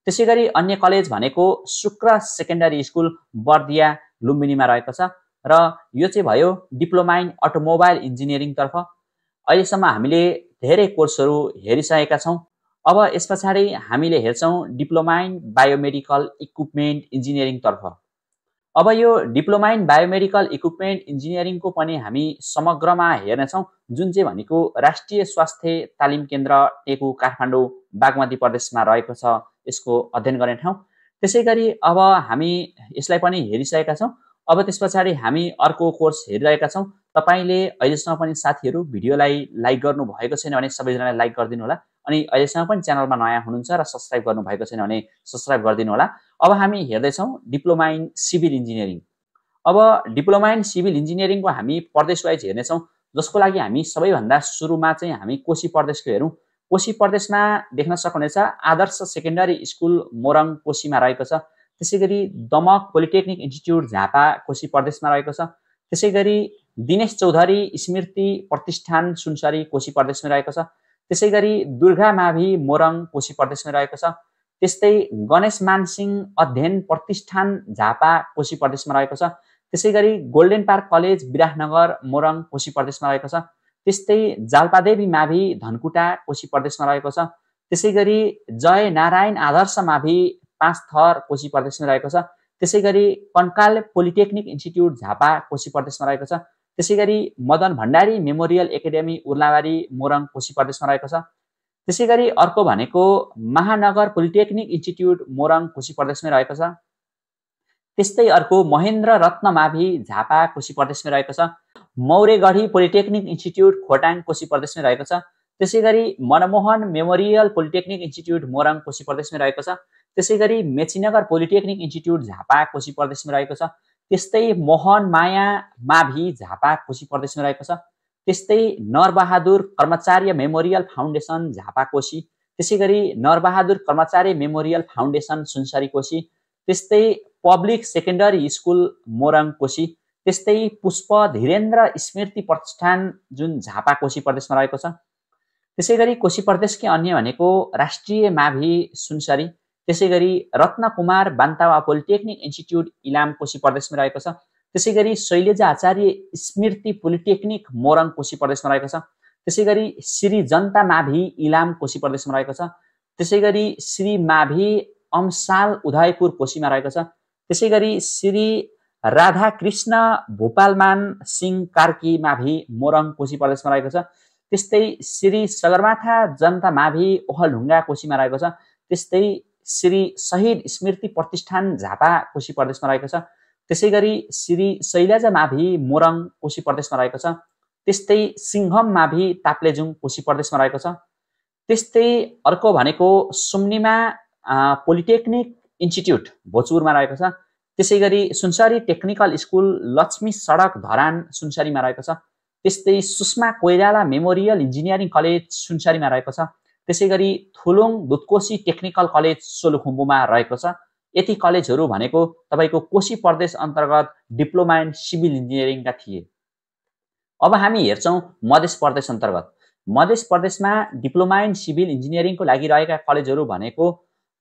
त्यसैगरी अन्य कलेज भनेको शुक्र सेकेन्डरी स्कुल बर्दिया लुम्बिनीमा रहेको छ। र यो चाहिँ भयो डिप्लोमा इन अटोमोबाइल इन्जिनियरिङ तर्फ। अहिलेसम्म हामीले धेरै कोर्सहरू हेरिसकेका छौं। अब यस पछाडि हामीले हेर्छौं diploma in biomedical equipment engineering तर्फ। अब यो डिप्लोमा इन बायोमेडिकल इक्विपमेन्ट इन्जिनियरिङको पनि हामी समग्रमा हेर्नेछौं, जुन चाहिँ भनेको राष्ट्रिय स्वास्थ्य तालिम केन्द्र टेकु काठमाडौँ बागमती प्रदेशमा रहेको छ यसको अध्ययन गर्ने ठाउँ। त्यसैगरी अब हामी यसलाई पनि हेरिसकेका छौं। अब त्यस पछाडि हामी अर्को कोर्स हेरिरहेका छौं। तपाईले अहिलेसम्म पनि साथीहरू भिडियोलाई लाइक गर्नु भएको छैन भने सबैजनाले लाइक गरिदिनु होला, अनि अहिलेसम्म पनि च्यानलमा नयाँ हुनुहुन्छ र सब्स्क्राइब गर्नु भएको छैन भने सब्स्क्राइब गरिदिनु होला। अब हामी हेर्दै छौं डिप्लोमा इन सिभिल इन्जिनियरिङ। अब डिप्लोमा इन सिभिल इन्जिनियरिङको हामी प्रदेश वाइज हेर्ने छौं, जसको लागि हामी सबैभन्दा सुरुमा चाहिँ हामी कोशी प्रदेशको हेरौं। कोशी प्रदेशमा देख्न सक्नुहुनेछ आदर्श सेकेन्डरी स्कुल मोरङ कोशीमा रहेको छ। त्यसैगरी दमक पोलिटेक्निक इन्स्टिट्युट झापा कोशी प्रदेशमा रहेको छ। त्यसैगरी दिनेश चौधरी स्मृति प्रतिष्ठान सुनसरी कोशी प्रदेशमा रहेको छ। त्यसैगरी दुर्गा मावि मोरङ कोशी प्रदेशमा रहेको छ। त्यस्तै गणेश मानसिंह अध्ययन प्रतिष्ठान झापा कोशी प्रदेशमा रहेको छ। त्यसैगरी golden park college Biratnagar Morang Koshi प्रदेशमा रहेको छ। त्यस्तै जाल्पादेवी मावि धनकुटा कोशी प्रदेशमा रहेको छ। त्यसैगरी जय नारायण आदर्श मावि पाँच थर कोशी प्रदेशमा रहेको छ। त्यसैगरी कन्काल पोलिटेक्निक इन्स्टिट्युट झापा कोशी प्रदेशमा रहेको छ। त्यसैगरी मदन भण्डारी मेमोरियल एकाडेमी उर्लाबारी मोरङ कोशी प्रदेशमा रहेको छ। त्यसैगरी अर्को भनेको महानगर पोलिटेक्निक इन्स्टिट्युट मोरङ कोशी प्रदेशमै रहेको छ। त्यस्तै अर्को महेन्द्र रत्न मावि झापा कोशी प्रदेशमा रहेको छ। मौरेगढी पोलिटेक्निक इन्स्टिट्युट खोटाङ कोशी प्रदेशमा रहेको छ। त्यसैगरी Manmohan memorial polytechnic institute Morang Koshi प्रदेशमा रहेको छ। त्यसैगरी मेचीनगर पोलिटेक्निक इन्स्टिट्युट झापा कोशी प्रदेशमा रहेको छ। त्यस्तै मोहन माया मावि झापा कोशी प्रदेशमा रहेको छ। त्यस्तै नरबहादुर कर्मचार्य मेमोरियल फाउन्डेसन झापा कोशी। त्यसैगरी नरबहादुर कर्मचार्य मेमोरियल फाउन्डेसन सुनसरी कोशी। त्यस्तै public secondary school Morang Koshi. त्यस्तै पुष्प धीरेन्द्र स्मृति प्रतिष्ठान जुन झापा कोशी प्रदेशमा रहेको छ। त्यसैगरी कोशी प्रदेशकै अन्य भनेको राष्ट्रिय मावि सुनसरी। त्यसैगरी रत्नकुमार बान्तावा पोलिटेक्निक इन्स्टिट्युट इलाम कोशी प्रदेशमा रहेको छ। त्यसैगरी शैलजा आचार्य स्मृति पोलिटेक्निक मोरङ कोशी प्रदेशमा रहेको छ। त्यसैगरी श्री जनता मावि इलाम कोशी प्रदेशमा रहेको छ। त्यसैगरी श्री मावि अमसाल उदयपुर कोशीमा रहेको छ। त्यसैगरी श्री राधाकृष्ण भोपालमान सिंह कार्की मावि मोरङ कोशी प्रदेशमा रहेको छ। त्यस्तै श्री सगरमाथा जनता मावि ओखलढुङ्गा कोशीमा रहेको छ। त्यस्तै श्री शहीद स्मृति प्रतिष्ठान झापा कोशी प्रदेशमा रहेको छ। त्यसैगरी श्री शैलजा मावि मोरङ कोशी प्रदेशमा रहेको छ। त्यस्तै सिंहम मावि ताप्लेजुङ कोशी प्रदेशमा रहेको छ। त्यस्तै अर्को भनेको सुम्निमा पोलिटेक्निक इन्स्टिट्युट भोजपुरमा रहेको छ। त्यसैगरी सुनसरी टेक्निकल स्कुल लक्ष्मी सडक धरान सुनसरीमा रहेको छ। त्यस्तै Sushma Koirala memorial engineering college सुनसरीमा रहेको छ। त्यसैगरी थुलुङ दुधकोशी टेक्निकल कलेज सोलुखुम्बुमा रहेको छ। यति कलेजहरू भनेको तपाईको कोशी प्रदेश अन्तर्गत डिप्लोमा इन सिभिल इन्जिनियरिङका थिए। अब हामी हेर्छौं मध्य प्रदेश अन्तर्गत। मध्य प्रदेशमा डिप्लोमा इन सिभिल इन्जिनियरिङको लागि रहेका कलेजहरू भनेको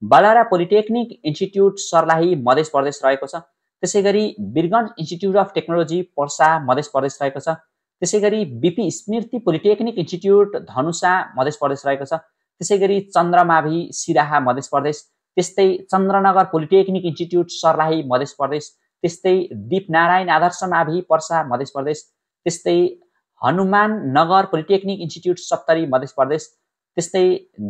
बालारा पोलिटेक्निक इन्स्टिट्युट सर्लाही मध्य प्रदेश रहेको छ। त्यसैगरी Birgunj institute of technology Parsa मध्य प्रदेश रहेको छ। त्यसैगरी बीपी स्मृति पोलिटेक्निक इन्स्टिट्युट धनुषा मध्य प्रदेश रहेको छ। त्यसैगरी चन्द्रमावि सिराहा मध्य प्रदेश। त्यस्तै चन्द्रनगर पोलिटेक्निक इन्स्टिट्युट सर्लाही मध्य प्रदेश। त्यस्तै दीपनारायण आदर्श मावि पर्सा मध्य प्रदेश। त्यस्तै हनुमान नगर पोलिटेक्निक इन्स्टिट्युट सप्तरी मध्य प्रदेश। त्यस्तै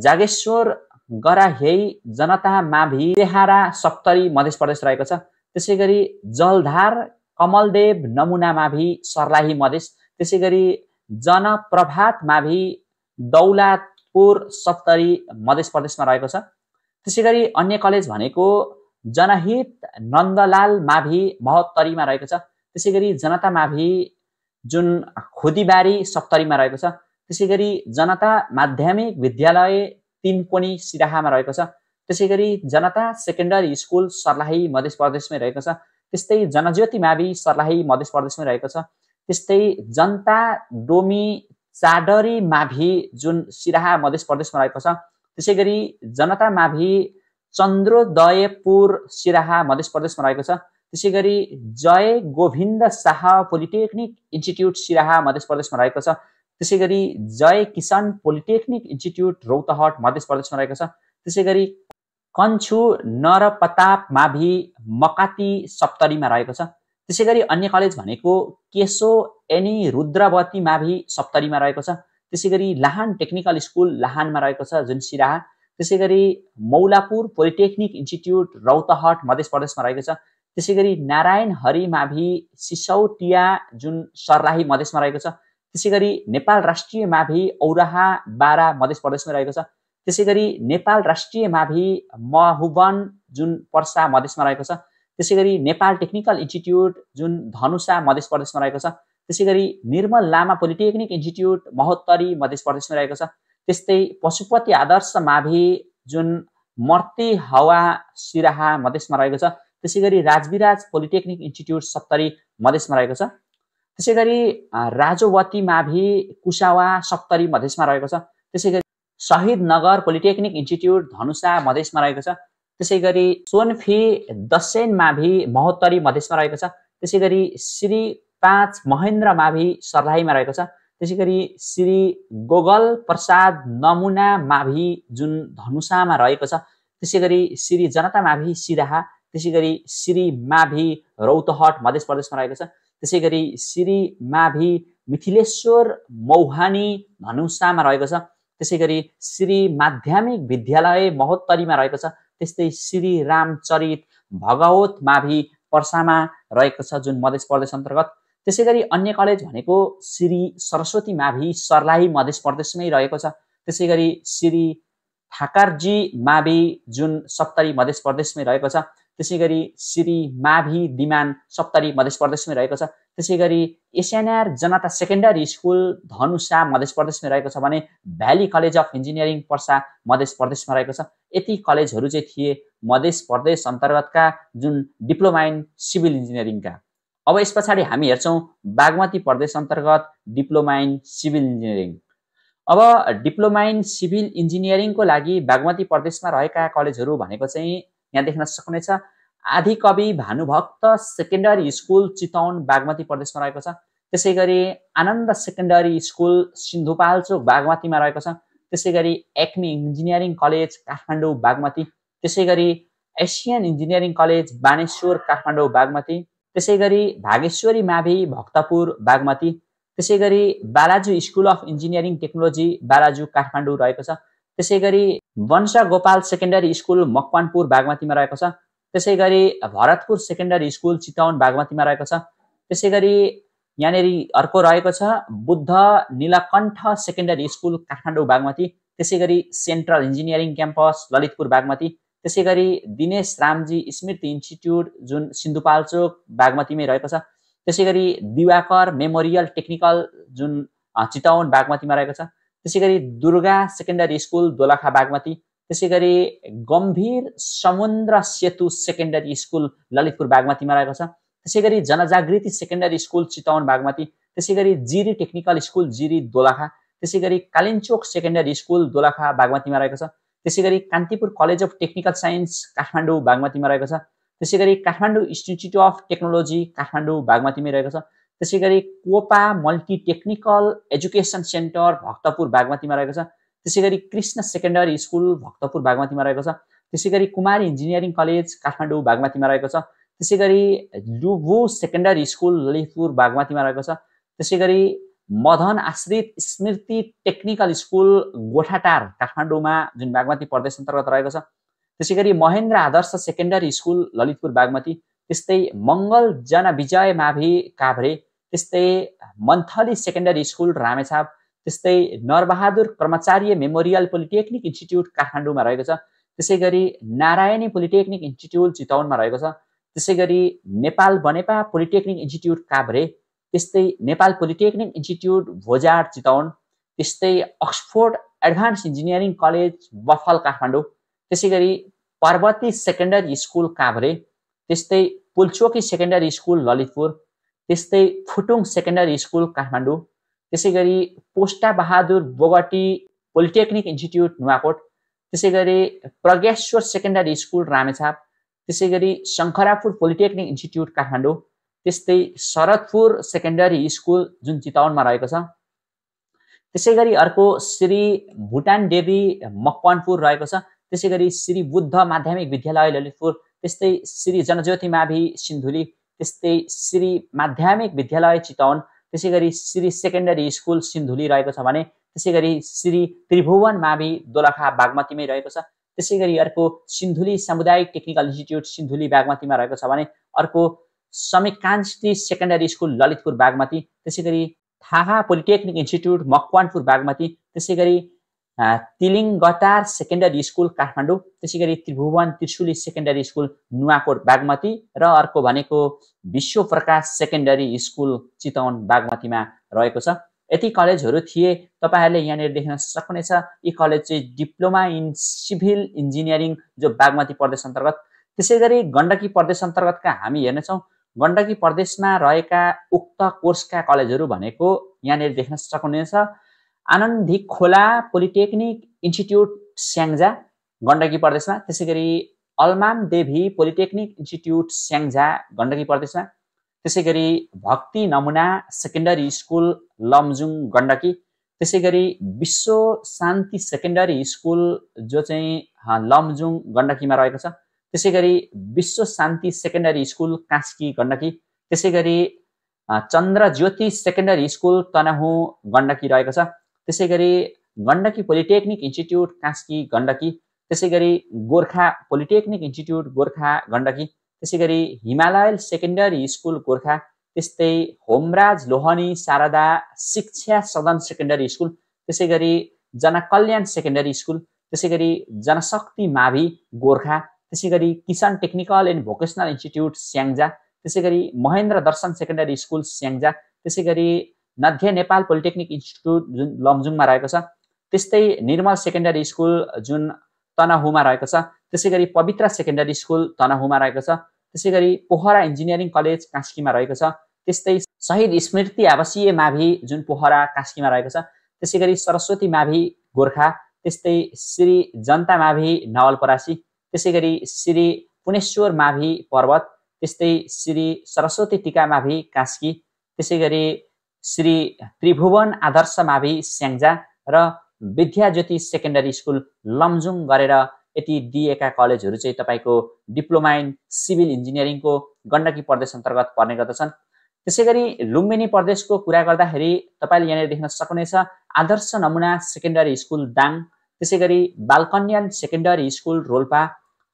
जागेश्वर गराहेई जनता मावि तेहारा सप्तरी मध्य प्रदेश रहेको छ। त्यसैगरी जलधार कमलदेव नमुना मावि सर्लाही मधेस। त्यसैगरी जनप्रभात मावि दौलतपुर सप्तरी मध्य प्रदेशमा रहेको छ। त्यसैगरी अन्य कलेज भनेको जनहित नन्दलाल मावि महोत्तरीमा रहेको छ। त्यसैगरी जनता मावि जुन खोदीबारी सप्तरीमा रहेको छ। त्यसैगरी जनता माध्यमिक विद्यालय तीनकोनी सिराहामा रहेको छ। त्यसैगरी जनता सेकेन्डरी स्कुल सर्लाही मध्य प्रदेशमै रहेको छ। त्यस्तै जनज्योति मावि सर्लाही मध्य प्रदेशमै रहेको छ। त्यस्तै जनता डोमी चाडरी मावि जुन सिराहा मध्य प्रदेशमा रहेको छ। त्यसैगरी जनता मावि चन्द्रोदयपुर सिराहा मध्य प्रदेशमा रहेको छ। त्यसैगरी जय गोविन्द शाह पोलिटेक्निक इन्स्टिट्युट सिराहा मध्य प्रदेशमा रहेको छ। त्यसैगरी जय किशन पोलिटेक्निक इन्स्टिट्युट रौतहट मध्य प्रदेशमा रहेको छ। त्यसैगरी कन्छु नरप्रताप मावि मकाती सप्तरीमा रहेको छ। त्यसैगरी अन्य कलेज भनेको केशो एनी रुद्रवती मावि सप्तरीमा रहेको छ। त्यसैगरी लाहान टेक्निकल स्कुल लाहानमा रहेको छ जुन सिराहा। त्यसैगरी मौलापुर पोलिटेक्निक इन्स्टिट्युट रौतहट मध्य प्रदेशमा रहेको छ। त्यसैगरी नारायण हरि मावि सिसौटिया जुन सर्लाही मधेसमा रहेको छ। त्यसैगरी नेपाल राष्ट्रिय मावि औराहा बारा मध्य प्रदेशमा रहेको छ। त्यसैगरी नेपाल राष्ट्रिय मावि महुवन जुन पर्सा मधेसमा रहेको छ। त्यसैगरी नेपाल टेक्निकल इन्स्टिट्युट जुन धनुषा मध्य प्रदेशमा रहेको छ। त्यसैगरी निर्मल लामा पोलिटेक्निक इन्स्टिट्युट महोत्तरी मध्य प्रदेशमा रहेको छ। त्यस्तै पशुपति आदर्श मावि जुन मर्ती हावा सिराहा मधेसमा रहेको छ। त्यसैगरी राजविराज पोलिटेक्निक इन्स्टिट्युट सप्तरी मधेसमा रहेको छ। त्यसैगरी राजोवती मावि कुसावा सप्तरी मधेसमा रहेको छ। त्यसैगरी शहीद नगर पोलिटेक्निक इन्स्टिट्युट धनुषा मधेसमा रहेको छ। त्यसैगरी सोनफी दसेन मावि महोत्तरी मधेसमा रहेको छ। त्यसैगरी श्री 5 महेन्द्र मावि सर्लाहीमा रहेको छ। त्यसैगरी श्री गोगल प्रसाद नमुना मावि जुन धनुषामा रहेको छ। त्यसैगरी श्री जनता मावि सिराहा। त्यसैगरी श्री मावि रौतहट मध्य प्रदेशमा रहेको छ। त्यसैगरी श्री मावि मिथिलेश्वर मौहानी धनुषामा रहेको छ। त्यसैगरी श्री माध्यमिक विद्यालय महोत्तरीमा रहेको छ। त्यस्तै श्री रामचरित भगवत मावि पर्सामा रहेको छ जुन मध्य प्रदेश अन्तर्गत। त्यसैगरी अन्य कलेज भनेको श्री सरस्वती मावि सर्लाही मध्य प्रदेशमै रहेको छ। त्यसैगरी श्री ठाकरजी मावि जुन सप्तरी मध्य प्रदेशमै रहेको छ। त्यसैगरी श्री मावि दिमान सप्तरी मध्य प्रदेशमै रहेको छ। त्यसैगरी SNR Janata secondary school Dhanusha मध्य प्रदेशमै रहेको छ भने valley college of engineering Parsa मध्य प्रदेशमा रहेको छ। यति कलेजहरू चाहिँ थिए मध्य प्रदेश अन्तर्गतका जुन डिप्लोमा इन सिभिल इन्जिनियरिङका। अब यस पछाडि हामी हेर्छौँ बागमती प्रदेश अन्तर्गत डिप्लोमा इन सिभिल इन्जिनियरिङ। अब डिप्लोमा इन सिभिल इन्जिनियरिङको लागि बागमती प्रदेशमा रहेका कलेजहरू भनेको चाहिँ यहाँ देख्न सक्नुहुनेछ आदिकवि भानुभक्त सेकेन्डरी स्कुल चितवन बागमती प्रदेशमा रहेको छ। त्यसैगरी आनन्द सेकेन्डरी स्कुल सिन्धुपाल्चोक बागमतीमा रहेको छ। त्यसैगरी Acme engineering college Kathmandu Bagmati. त्यसैगरी Asian engineering college Baneshwar Kathmandu Bagmati. त्यसैगरी भागेश्वरी मावि भक्तपुर बागमती। त्यसैगरी Balaju school of engineering technology Balaju Kathmandu रहेको छ। त्यसैगरी वंश गोपाल सेकेन्डरी स्कुल मकवानपुर बागमतीमा रहेको छ। त्यसैगरी भरतपुर सेकेन्डरी स्कुल चितवन बागमतीमा रहेको छ। त्यसैगरी यहाँनिर अर्को रहेको छ बुद्ध नीलकण्ठ सेकेन्डरी स्कुल काठमाडौँ बागमती। त्यसैगरी central engineering campus Lalitpur Bagmati. त्यसैगरी दिनेश रामजी स्मृति इन्स्टिट्युट जुन सिन्धुपाल्चोक बागमतीमै रहेको छ। त्यसैगरी दिवाकर मेमोरियल टेक्निकल जुन चितवन बागमतीमा रहेको छ। त्यसैगरी दुर्गा सेकेन्डरी स्कुल दोलखा बागमती। त्यसैगरी गम्भीर समुद्र सेतु सेकेन्डरी स्कुल ललितपुर बागमतीमा रहेको छ। त्यसैगरी जनजागृति सेकेन्डरी स्कुल चितवन बागमती। त्यसैगरी जिरी टेक्निकल स्कुल जिरी दोलखा। त्यसैगरी कालिन्चोक सेकेन्डरी स्कुल दोलखा बागमतीमा रहेको छ। त्यसैगरी Kantipur college of technical science Kathmandu बागमतीमा रहेको छ। त्यसैगरी Kathmandu institute of technology Kathmandu बागमतीमै रहेको छ। त्यसैगरी कोपा multi technical education centre Bhaktapur बागमतीमा रहेको छ। त्यसैगरी कृष्ण सेकेन्डरी स्कुल भक्तपुर बागमतीमा रहेको छ। त्यसैगरी कुमारी इन्जिनियरिङ कलेज काठमाडौँ बागमतीमा रहेको छ। त्यसैगरी लुभु सेकेन्डरी स्कुल ललितपुर बागमतीमा रहेको छ। त्यसैगरी मदन आश्रित स्मृति टेक्निकल स्कुल गोठाटार काठमाडौँमा जुन बागमती प्रदेश अन्तर्गत रहेको छ। त्यसैगरी महेन्द्र आदर्श सेकेन्डरी स्कुल ललितपुर बागमती। त्यस्तै मङ्गल जनविजय मावि काभ्रे। त्यस्तै मन्थली सेकेन्डरी स्कुल रामेछाप। त्यस्तै Narbahadur Karmachari memorial polytechnic institute काठमाडौँमा रहेको छ। त्यसैगरी नारायणी पोलिटेक्निक इन्स्टिट्युट चितवनमा रहेको छ। त्यसैगरी नेपाल बनेपा पोलिटेक्निक इन्स्टिट्युट काभ्रे। त्यस्तै नेपाल पोलिटेक्निक इन्स्टिट्युट भोजाड चितवन। त्यस्तै Oxford advance engineering college baffle Kathmandu. त्यसैगरी पर्वती सेकेन्डरी स्कुल काभ्रे। त्यस्तै पुल्चोकी सेकेन्डरी स्कुल ललितपुर। त्यस्तै फुटुङ सेकेन्डरी स्कुल काठमाडौँ। त्यसैगरी पोष्टा बहादुर बोगटी पोलिटेक्निक इन्स्टिट्युट नुवाकोट। त्यसैगरी प्रज्ञेश्वर सेकेन्डरी स्कुल रामेछाप। त्यसैगरी शङ्खरापुर पोलिटेक्निक इन्स्टिट्युट काठमाडौँ। त्यस्तै शरदपुर सेकेन्डरी स्कुल जुन चितवनमा रहेको छ। त्यसैगरी अर्को श्री भुटान देवी मकवानपुर रहेको छ। त्यसैगरी श्री बुद्ध माध्यमिक विद्यालय ललितपुर। त्यस्तै श्री जनज्योति मावि सिन्धुली। त्यस्तै श्री माध्यमिक विद्यालय चितवन। त्यसैगरी श्री सेकेन्डरी स्कुल सिन्धुली रहेको छ भने त्यसैगरी श्री त्रिभुवन मावि दोलखा बागमतीमै रहेको छ। त्यसैगरी अर्को सिन्धुली सामुदायिक टेक्निकल इन्स्टिट्युट सिन्धुली बागमतीमा रहेको छ भने अर्को समीकान्ति सेकेन्डरी स्कुल ललितपुर बागमती। त्यसैगरी थाहा पोलिटेक्निक इन्स्टिट्युट मकवानपुर बागमती। त्यसैगरी तिलिङगटार सेकेन्डरी स्कुल काठमाडौँ। त्यसैगरी त्रिभुवन त्रिशुली सेकेन्डरी स्कुल नुवाकोट बागमती र अर्को भनेको विश्व प्रकाश सेकेन्डरी स्कुल चितवन बागमतीमा रहेको छ। यति कलेजहरू थिए तपाईहरुले यहाँनिर देख्न सक्नुहुनेछ। यी कलेज चाहिँ डिप्लोमा इन सिभिल इन्जिनियरिङ जो बागमती प्रदेश अन्तर्गत। त्यसैगरी गण्डकी प्रदेश अन्तर्गतका हामी हेर्नेछौँ गण्डकी प्रदेशमा रहेका उक्त कोर्सका कलेजहरू भनेको यहाँनिर देख्न सक्नुहुनेछ आनन्दी खोला पोलिटेक्निक इन्स्टिट्युट स्याङ्जा गण्डकी प्रदेशमा। त्यसैगरी अलमान देवी पोलिटेक्निक इन्स्टिट्युट स्याङ्जा गण्डकी प्रदेशमा। त्यसैगरी भक्ति नमुना सेकेन्डरी स्कुल लमजुङ गण्डकी। त्यसैगरी विश्व शान्ति सेकेन्डरी स्कुल जो चाहिँ लमजुङ गण्डकीमा रहेको छ। त्यसैगरी विश्व शान्ति सेकेन्डरी स्कुल कास्की गण्डकी। त्यसैगरी चन्द्रज्योति सेकेन्डरी स्कुल तनहुँ गण्डकी रहेको छ। त्यसैगरी गण्डकी पोलिटेक्निक इन्स्टिट्युट कास्की गण्डकी। त्यसैगरी गोर्खा पोलिटेक्निक इन्स्टिट्युट गोर्खा गण्डकी। त्यसैगरी हिमालयन सेकेन्डरी स्कुल गोर्खा, त्यस्तै होमराज लोहनी शारदा शिक्षा सदन सेकेन्डरी स्कुल, त्यसैगरी जनकल्याण सेकेन्डरी स्कुल, त्यसैगरी जनशक्ति मावि गोर्खा, त्यसैगरी किसान technical and vocational institute Syangja, त्यसैगरी महेन्द्र दर्शन सेकेन्डरी स्कुल स्याङ्जा, त्यसैगरी नध्य नेपाल पोलिटेक्निक इन्स्टिट्युट जुन लमजुङमा रहेको छ, त्यस्तै निर्मल सेकेन्डरी स्कुल जुन तनहुमा रहेको छ, त्यसैगरी पवित्र सेकेन्डरी स्कुल तनहुमा रहेको छ, त्यसैगरी पोखरा इन्जिनियरिङ कलेज कास्कीमा रहेको छ, त्यस्तै शहीद स्मृति आवासीय मावि जुन पोखरा कास्कीमा रहेको छ, त्यसैगरी सरस्वती मावि गोर्खा, त्यस्तै श्री जनता मावि नवलपरासी, त्यसैगरी श्री पुणेश्वर मावि पर्वत, त्यस्तै श्री सरस्वती टीका मावि कास्की, त्यसैगरी श्री त्रिभुवन आदर्श मावि स्याङ्जा र विद्याज्योति सेकेन्डरी स्कुल लमजुङ गरेर यति दिएका कलेजहरू चाहिँ तपाईको डिप्लोमा इन सिभिल इन्जिनियरिङको गण्डकी प्रदेश अन्तर्गत पर्ने गर्दछन्। त्यसैगरी लुम्बिनी प्रदेशको कुरा गर्दाखेरि तपाईले यहाँनिर देख्न सक्नुहुनेछ आदर्श नमुना सेकेन्डरी स्कुल दाङ, त्यसैगरी बालकन्यान सेकेन्डरी स्कुल रोल्पा,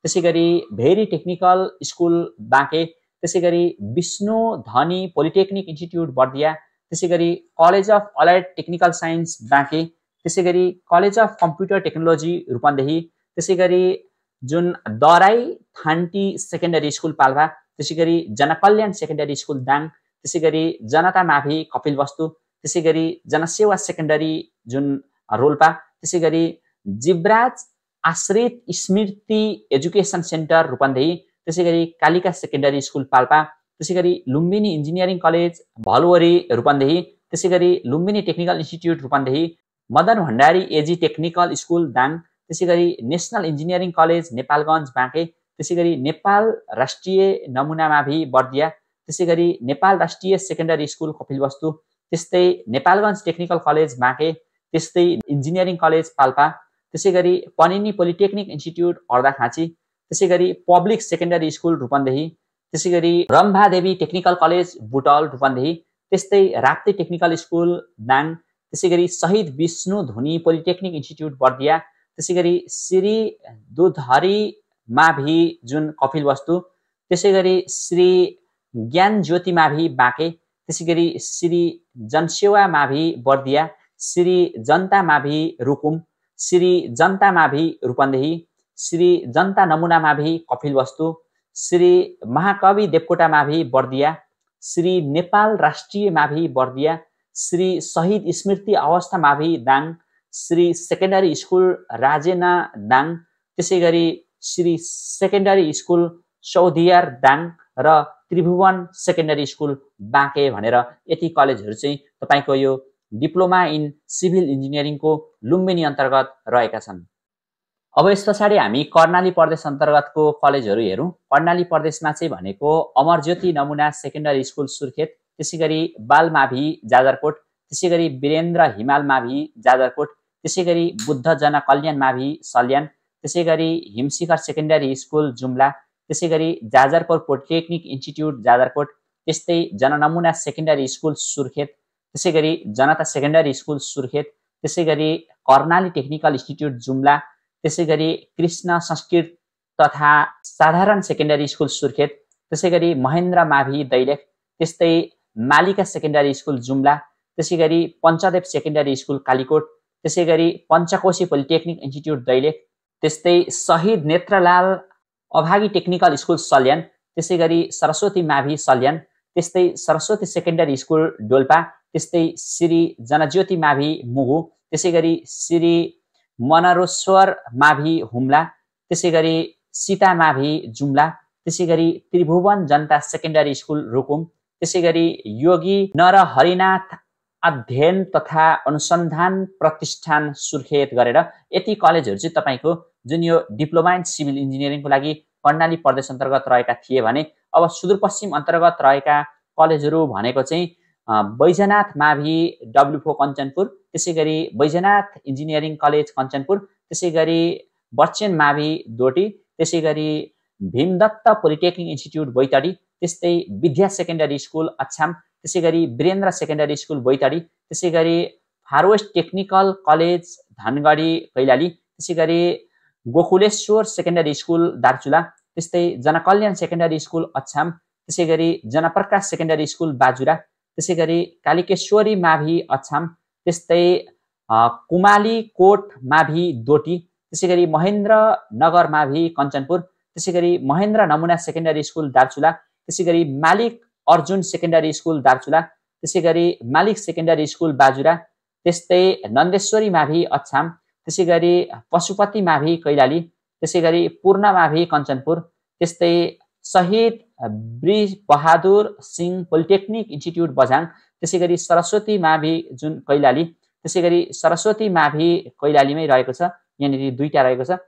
त्यसैगरी भेरी टेक्निकल स्कुल बाँके, त्यसैगरी विष्णु धनी पोलिटेक्निक इन्स्टिट्युट बर्दिया, त्यसैगरी college of allied technical science Banke, त्यसैगरी college of computer technology Rupandehi, त्यसैगरी जुन दराई थान्टी सेकेन्डरी स्कुल पाल्पा, त्यसैगरी जनकल्याण सेकेन्डरी स्कुल दाङ, त्यसैगरी जनता मावि कपिलवस्तु, त्यसैगरी जनसेवा सेकेन्डरी जुन रोल्पा, त्यसैगरी जीवराज आश्रित स्मृति एजुकेसन सेन्टर रूपन्देही, त्यसैगरी कालिका सेकेन्डरी स्कुल पाल्पा, त्यसैगरी लुम्बिनी इन्जिनियरिङ कलेज भलवरी रूपन्देही, त्यसैगरी लुम्बिनी टेक्निकल इन्स्टिट्युट रूपन्देही, मदन भण्डारी एजी टेक्निकल स्कुल दाङ, त्यसैगरी national engineering college Nepalgunj Banke, त्यसैगरी नेपाल राष्ट्रिय नमुना मावि बर्दिया, त्यसैगरी नेपाल राष्ट्रिय सेकेन्डरी स्कुल कपिलवस्तु, त्यस्तै नेपालगञ्ज टेक्निकल कलेज बाँके, त्यस्तै इन्जिनियरिङ कलेज पाल्पा, त्यसैगरी पनिनी पोलिटेक्निक इन्स्टिट्युट अर्दाखाँची, त्यसैगरी पब्लिक सेकेन्डरी स्कुल रूपन्देही, त्यसैगरी रम्भादेवी टेक्निकल कलेज बुटल रूपन्देही, त्यस्तै राप्ती टेक्निकल स्कुल दाङ, त्यसैगरी शहीद विष्णु धुनी पोलिटेक्निक इन्स्टिट्युट बर्दिया, त्यसैगरी श्री दुधहरी मावि जुन कपिलवस्तु, त्यसैगरी श्री ज्ञान ज्योति मावि बाँके, त्यसैगरी श्री जनसेवा मावि बर्दिया, श्री जनता मावि रुकुम, श्री जनता मावि रूपन्देही, श्री जनता नमुना मावि कपिलवस्तु, श्री महाकवि देवकोटा मावि बर्दिया, श्री नेपाल राष्ट्रिय मावि बर्दिया, श्री शहीद स्मृति अवस्था मावि दाङ, श्री सेकेन्डरी स्कुल राजेना दाङ, त्यसैगरी श्री सेकेन्डरी स्कुल सौधियार दाङ र त्रिभुवन सेकेन्डरी स्कुल बाँके भनेर यति कलेजहरू चाहिँ तपाईको यो डिप्लोमा इन सिभिल इन्जिनियरिङको लुम्बिनी अन्तर्गत रहेका छन्। अब यस पछाडि हामी कर्णाली प्रदेश अन्तर्गतको कलेजहरू हेरौँ। कर्णाली प्रदेशमा चाहिँ भनेको अमरज्योति नमुना सेकेन्डरी स्कुल सुर्खेत, त्यसैगरी बाल मावि जाजरकोट, त्यसैगरी वीरेन्द्र हिमाल मावि जाजरकोट, त्यसैगरी बुद्ध जनकल्याण मावि सल्यान, त्यसैगरी हिमशिखर सेकेन्डरी स्कुल जुम्ला, त्यसैगरी जाजरकोट पोलिटेक्निक इन्स्टिट्युट जाजरकोट, त्यस्तै जननमुना सेकेन्डरी स्कुल सुर्खेत, त्यसैगरी जनता सेकेन्डरी स्कुल सुर्खेत, त्यसैगरी कर्णाली टेक्निकल इन्स्टिट्युट जुम्ला, त्यसैगरी कृष्ण संस्कृत तथा साधारण सेकेन्डरी स्कुल सुर्खेत, त्यसैगरी महेन्द्र मावि दैलेख, त्यस्तै मालिका सेकेन्डरी स्कुल जुम्ला, त्यसैगरी पञ्चदेव सेकेन्डरी स्कुल कालीकोट, त्यसैगरी पञ्चकोशी पोलिटेक्निक इन्स्टिट्युट दैलेख, त्यस्तै शहीद नेत्रलाल अभागी टेक्निकल स्कुल सल्यान, त्यसैगरी सरस्वती मावि सल्यान, त्यस्तै सरस्वती सेकेन्डरी स्कुल डोल्पा, त्यस्तै श्री जनज्योति मावि मुगु, त्यसैगरी श्री मनरोश्वर मावि हुम्ला, त्यसैगरी सीता मावि जुम्ला, त्यसैगरी त्रिभुवन जनता सेकेन्डरी स्कुल रुकुम, त्यसैगरी योगी नरहरिनाथ अध्ययन तथा अनुसन्धान प्रतिष्ठान सुर्खेत गरेर यति कलेजहरू चाहिँ तपाईको जुन यो डिप्लोमा इन सिभिल इन्जिनियरिङको लागि कर्णाली प्रदेश अन्तर्गत रहेका थिए भने अब सुदूरपश्चिम अन्तर्गत रहेका कलेजहरू भनेको चाहिँ बैजनाथ मावि डब्ल्युफो कञ्चनपुर, त्यसैगरी बैजनाथ इन्जिनियरिङ कलेज कञ्चनपुर, त्यसैगरी बर्चेन मावि डोटी, त्यसैगरी भीमदत्त पोलिटेक्निक इन्स्टिट्युट बैतडी, त्यस्तै विद्या सेकेन्डरी स्कुल अछाम, त्यसैगरी वीरेन्द्र सेकेन्डरी स्कुल बैतडी, त्यसैगरी फारवेस्ट टेक्निकल कलेज धनगढी कैलाली, त्यसैगरी गोकुलेश्वर सेकेन्डरी स्कुल दार्चुला, त्यस्तै जनकल्याण सेकेन्डरी स्कुल अछाम, त्यसै गरी जनप्रकाश सेकेन्डरी स्कुल बाजुरा, त्यसै गरी कालिकेश्वरी माभी अछाम, त्यस्तै कुमाली कोट माभी दोटी, त्यसै गरी महेन्द्र नगर माभी कञ्चनपुर, त्यसै गरी महेन्द्र नमुना सेकेन्डरी स्कुल दार्चुला, त्यसै गरी मालिक अर्जुन सेकेन्डरी स्कुल दार्चुला, त्यसै गरी मालिक सेकेन्डरी स्कुल बाजुरा, त्यस्तै नन्देश्वरी माभी अछाम, त्यसै गरी पशुपति माभी कैलाली, त्यसै गरी पूर्ण माभी कञ्चनपुर, त्यस्तै शहीद bridge Bahadur Singh polytechnic institute Bajhang, त्यसै गरी सरस्वती माभी जुन कैलाली, त्यसै गरी सरस्वती माभी कैलालीमै रहेको छ, यहाँनिर दुईटा रहेको छ।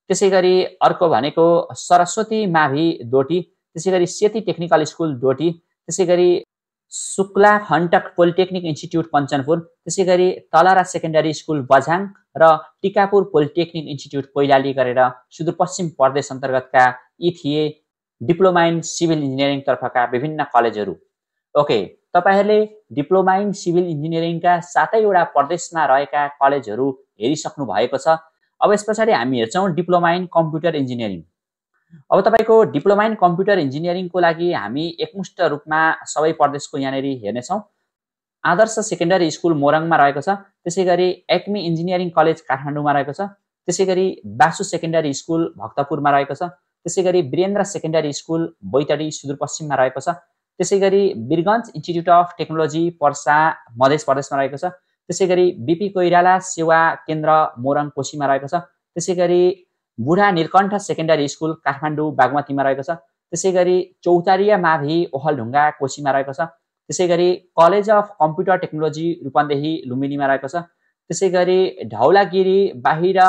त्यसै गरी अर्को भनेको सरस्वती माभी डोटी, त्यसै गरी सेती टेक्निकल स्कुल डोटी, त्यसै गरी शुक्ला हन्टक पोलिटेक्निक इन्स्टिट्युट कञ्चनपुर, त्यसै गरी तलरा सेकेन्डरी स्कुल बझाङ र टिकापुर पोलिटेक्निक इन्स्टिट्युट कैलाली गरेर सुदूरपश्चिम प्रदेश अन्तर्गतका यी थिए डिप्लोमा इन सिभिल इन्जिनियरिङ तर्फका विभिन्न कलेजहरू। ओके, तपाईहरूले डिप्लोमा इन सिभिल इन्जिनियरिङका 7वटा प्रदेशमा रहेका कलेजहरू हेरिसक्नु भएको छ। अब यस पछाडि हामी हेर्छौँ डिप्लोमा इन कम्प्युटर इन्जिनियरिङ। अब तपाईँको डिप्लोमा इन कम्प्युटर इन्जिनियरिङको लागि हामी एकमुष्ट रूपमा सबै प्रदेशको यहाँनिर हेर्नेछौँ। आदर्श सेकेन्डरी स्कुल मोरङमा रहेको छ, त्यसै गरी एक्मी इन्जिनियरिङ कलेज काठमाडौँमा रहेको छ, त्यसै गरी बासु सेकेन्डरी स्कुल भक्तपुरमा रहेको छ, त्यसै गरी वीरेन्द्र सेकेन्डरी स्कुल बैतडी सुदूरपश्चिममा रहेको छ, त्यसै गरी Birgunj institute of technology Parsa मध्य प्रदेशमा रहेको छ, त्यसै गरी बिपी कोइराला सेवा केन्द्र मोरङ कोशीमा रहेको छ, त्यसै गरी बुढा नीलकण्ठ सेकेन्डरी स्कुल काठमाडौँ बागमतीमा रहेको छ, त्यसै गरी चौतारिया माभी ओखलढुङ्गा कोशीमा रहेको छ, त्यसै गरी college of computer technology Rupandehi लुम्बिनीमा रहेको छ, त्यसै गरी ढौलागिरी बाहिर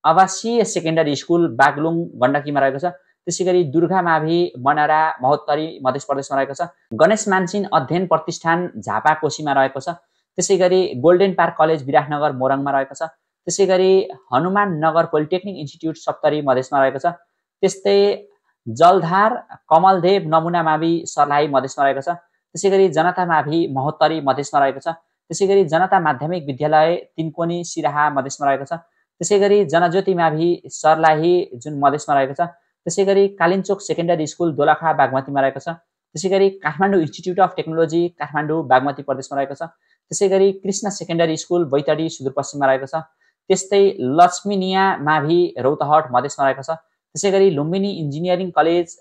आवासीय सेकेन्डरी स्कुल बागलुङ गण्डकीमा रहेको छ, त्यसै गरी दुर्गा माभी मनरा महोत्तरी मध्य प्रदेशमा रहेको छ, गणेश मानसिंह अध्ययन प्रतिष्ठान झापा कोशीमा रहेको छ, त्यसै गरी गोल्डेन पार्क कलेज विराटनगर मोरङमा रहेको छ, त्यसै गरी हनुमान नगर पोलिटेक्निक इन्स्टिट्युट सप्तरी मधेसमा रहेको छ, त्यस्तै जलधार कमलदेव नमुना मावि सर्लाही मधेसमा रहेको छ, त्यसै गरी जनता मावि महोत्तरी मधेसमा रहेको छ, त्यसै गरी जनता माध्यमिक विद्यालय तिनकोनी सिराहा मधेसमा रहेको छ, त्यसै गरी जनज्योति मावि सर्लाही जुन मधेसमा रहेको छ, त्यसै गरी कालिन्चोक सेकेन्डरी स्कुल दोलखा बागमतीमा रहेको छ, त्यसै गरी Kathmandu institute of technology Kathmandu Bagmati प्रदेशमा रहेको छ, त्यसै गरी कृष्ण सेकेन्डरी स्कुल बैतडी सुदूरपश्चिममा रहेको छ, त्यस्तै लक्ष्मीनिया मावि रौतहट मधेसमा रहेको छ, त्यसै गरी लुम्बिनी इन्जिनियरिङ कलेज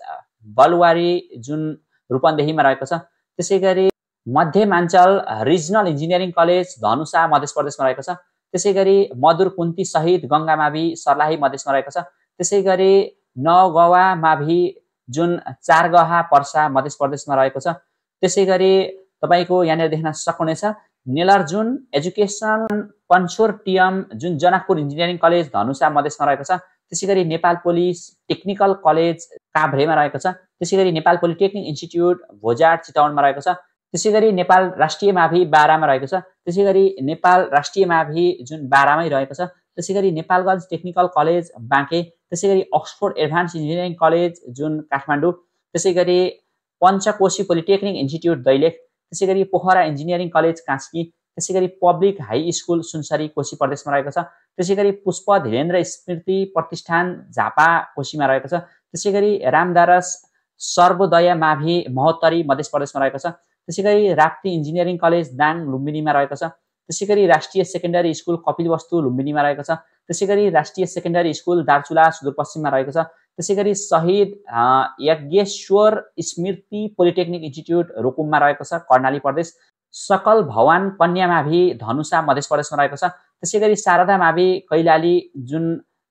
बलवारी जुन रूपन्देहीमा रहेको छ, त्यसै गरी मध्यमाञ्चल रिजनल इन्जिनियरिङ कलेज धनुषा मध्य प्रदेशमा रहेको छ, त्यसै गरी मधुर कुन्ती शहीद गङ्गा मावि सर्लाही मधेसमा रहेको छ, त्यसै गरी नगवा मावि जुन चारगहा पर्सा मध्य प्रदेशमा रहेको छ, त्यसै गरी तपाईको यहाँनिर देख्न सक्नुहुनेछ नेलर्जुन एजुकेसन कन्सोर्टियम जुन जनकपुर इन्जिनियरिङ कलेज धनुषा मधेसमा रहेको छ, त्यसै गरी नेपाल पुलिस टेक्निकल कलेज काभ्रेमा रहेको छ, त्यसै गरी नेपाल पोलिटेक्निक इन्स्टिट्युट भोजाड चितवनमा रहेको छ, त्यसै गरी नेपाल राष्ट्रिय मावि बारामा रहेको छ, त्यसै गरी नेपाल राष्ट्रिय मावि जुन बारामै रहेको छ, त्यसै गरी नेपालगञ्ज टेक्निकल कलेज बाँके, त्यसै गरी अक्सफोर्ड एडभान्स इन्जिनियरिङ कलेज जुन काठमाडौँ, त्यसै गरी पञ्चकोशी पोलिटेक्निक इन्स्टिट्युट दैलेख, त्यसै गरी पोखरा इन्जिनियरिङ कलेज कास्की, त्यसै गरी public high school Sunsari Koshi प्रदेशमा रहेको छ, त्यसै गरी पुष्प धीरेन्द्र स्मृति प्रतिष्ठान झापा कोशीमा रहेको छ, त्यसै गरी रामदारस सर्वोदय मावि महोत्तरी मध्य प्रदेशमा रहेको छ, त्यसै गरी राप्ती इन्जिनियरिङ कलेज दाङ लुम्बिनीमा रहेको छ, त्यसै गरी राष्ट्रिय सेकेन्डरी स्कुल कपिलवस्तु लुम्बिनीमा रहेको छ, त्यसै गरी राष्ट्रिय सेकेन्डरी स्कुल दार्चुला सुदूरपश्चिममा रहेको छ, त्यसै गरी शहीद यज्ञेश्वर स्मृति पोलिटेक्निक इन्स्टिट्युट रुकुममा रहेको छ कर्णाली प्रदेश, सकल भवान कन्या मावि धनुषा मध्य प्रदेशमा रहेको छ, त्यसै गरी शारदा मावि कैलाली जुन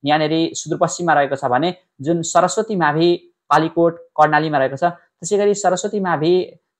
यहाँनिर सुदूरपश्चिममा रहेको छ भने जुन सरस्वती मावि कालीकोट कर्णालीमा रहेको छ, त्यसै गरी सरस्वती मावि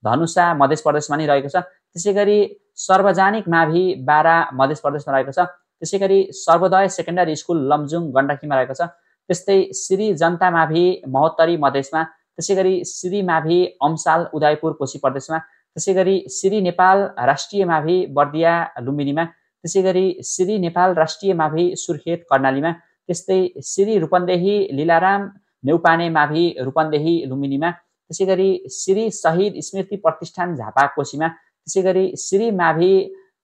धनुषा मध्य प्रदेशमा नै रहेको छ, त्यसै गरी सर्वजनिक मावि बारा मध्य प्रदेशमा रहेको छ, त्यसै गरी सर्वोदय सेकेन्डरी स्कुल लमजुङ गण्डकीमा रहेको छ, त्यस्तै श्री जनता मावि महोत्तरी मधेसमा, त्यसै गरी श्री मावि अम्साल उदयपुर कोशी प्रदेशमा, त्यसै गरी श्री नेपाल राष्ट्रिय मावि बर्दिया लुम्बिनीमा, त्यसै गरी श्री नेपाल राष्ट्रिय मावि सुर्खेत कर्णालीमा, त्यस्तै श्री रूपन्देही लीलाराम नेउपाने मावि रूपन्देही लुम्बिनीमा, त्यसै गरी श्री शहीद स्मृति प्रतिष्ठान झापा कोशीमा, त्यसै गरी श्री मावि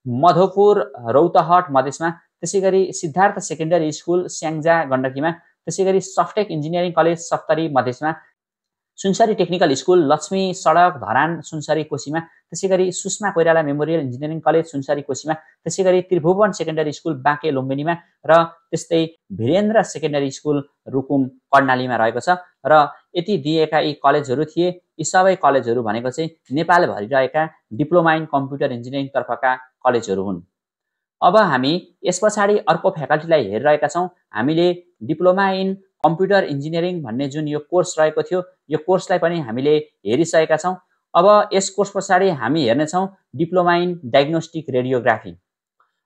मधोपुर रौतहट मधेसमा, त्यसै गरी सिद्धार्थ सेकेन्डरी स्कुल स्याङ्जा गण्डकीमा, त्यसैगरी सफ्टेक इन्जिनियरिङ कलेज सप्तरी मधेसमा, सुनसरी टेक्निकल स्कुल लक्ष्मी सडक धरान सुनसरी कोशीमा, त्यसैगरी Sushma Koirala memorial engineering college Sunsari कोशीमा, त्यसैगरी त्रिभुवन सेकेन्डरी स्कुल बाँके लुम्बिनीमा र त्यस्तै वीरेन्द्र सेकेन्डरी स्कुल रुकुम कर्णालीमा रहेको छ। र यति दिएका यी कलेजहरू थिए। यी सबै कलेजहरू भनेको चाहिँ नेपालभरि रहेका डिप्लोमा इन कम्प्युटर इन्जिनियरिङ तर्फका कलेजहरू हुन्। अब हामी यस पछाडि अर्को फ्याकल्टीलाई हेरिरहेका छौँ। हामीले डिप्लोमा इन कम्प्युटर इन्जिनियरिङ भन्ने जुन यो कोर्स रहेको थियो, यो कोर्सलाई पनि हामीले हेरिसकेका छौँ। अब यस कोर्स पछाडि हामी हेर्नेछौँ डिप्लोमा इन डायग्नोस्टिक रेडियोग्राफी।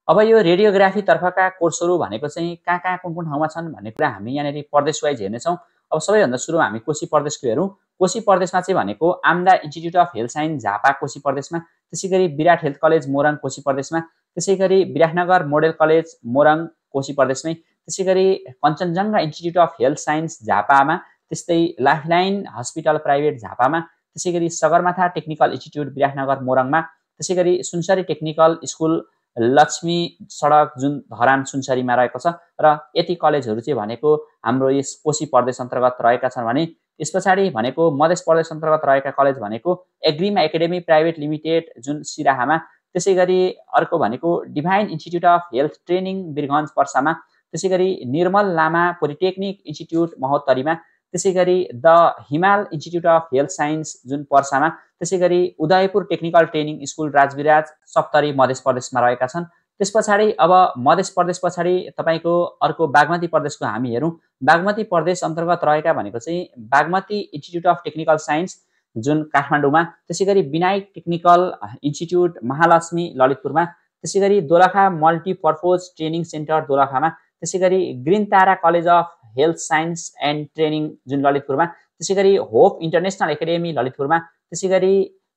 अब यो रेडियोग्राफी तर्फका कोर्सहरू भनेको चाहिँ कहाँ कुन ठाउँमा छन् भन्ने कुरा हामी यहाँनिर प्रदेश वाइज हेर्नेछौँ। अब सबैभन्दा सुरु हामी कोशी प्रदेशको हेरौँ। कोशी प्रदेशमा चाहिँ भनेको आम्दा institute of health science Jhapa Koshi प्रदेशमा, त्यसैगरी विराट हेल्थ कलेज मोरङ कोशी प्रदेशमा, त्यसैगरी विराटनगर मोडेल कलेज मोरङ कोशी प्रदेशमै, त्यसैगरी Kanchenjunga institute of health science झापामा, त्यस्तै लाइफलाइन हस्पिटल प्राइभेट झापामा, त्यसैगरी सगरमाथा टेक्निकल इन्स्टिट्युट विराटनगर मोरङमा, त्यसैगरी सुनसरी टेक्निकल स्कुल लक्ष्मी सडक जुन धरान सुनसरीमा रहेको छ। र यति कलेजहरू चाहिँ भनेको हाम्रो यस कोशी प्रदेश अन्तर्गत रहेका छन् भने यस पछाडि भनेको मध्य प्रदेश अन्तर्गत रहेका कलेज भनेको एग्रिमा एकाडेमी प्राइभेट लिमिटेड जुन सिराहामा, त्यसैगरी अर्को भनेको divine institute of health training Birgunj पर्सामा, त्यसैगरी निर्मल लामा पोलिटेक्निक इन्स्टिट्युट महोत्तरीमा, त्यसैगरी the Himal institute of health science जुन पर्सामा, त्यसैगरी Udayapur technical training school Rajbiraj Saptari मध्य प्रदेशमा रहेका छन्। त्यस पछाडि अब मध्य प्रदेश पछाडि तपाईँको अर्को बागमती प्रदेशको हामी हेरौँ। बागमती प्रदेश अन्तर्गत रहेका भनेको चाहिँ Bagmati institute of technical science जुन काठमाडौँमा, त्यसैगरी विनायक टेक्निकल इन्स्टिट्युट महालक्ष्मी ललितपुरमा, त्यसैगरी दोलखा मल्टिपर्पोज ट्रेनिङ सेन्टर दोलखामा, त्यसैगरी green Tara college of health science and training जुन ललितपुरमा, त्यसैगरी होप इन्टरनेसनल एकाडेमी ललितपुरमा, त्यसैगरी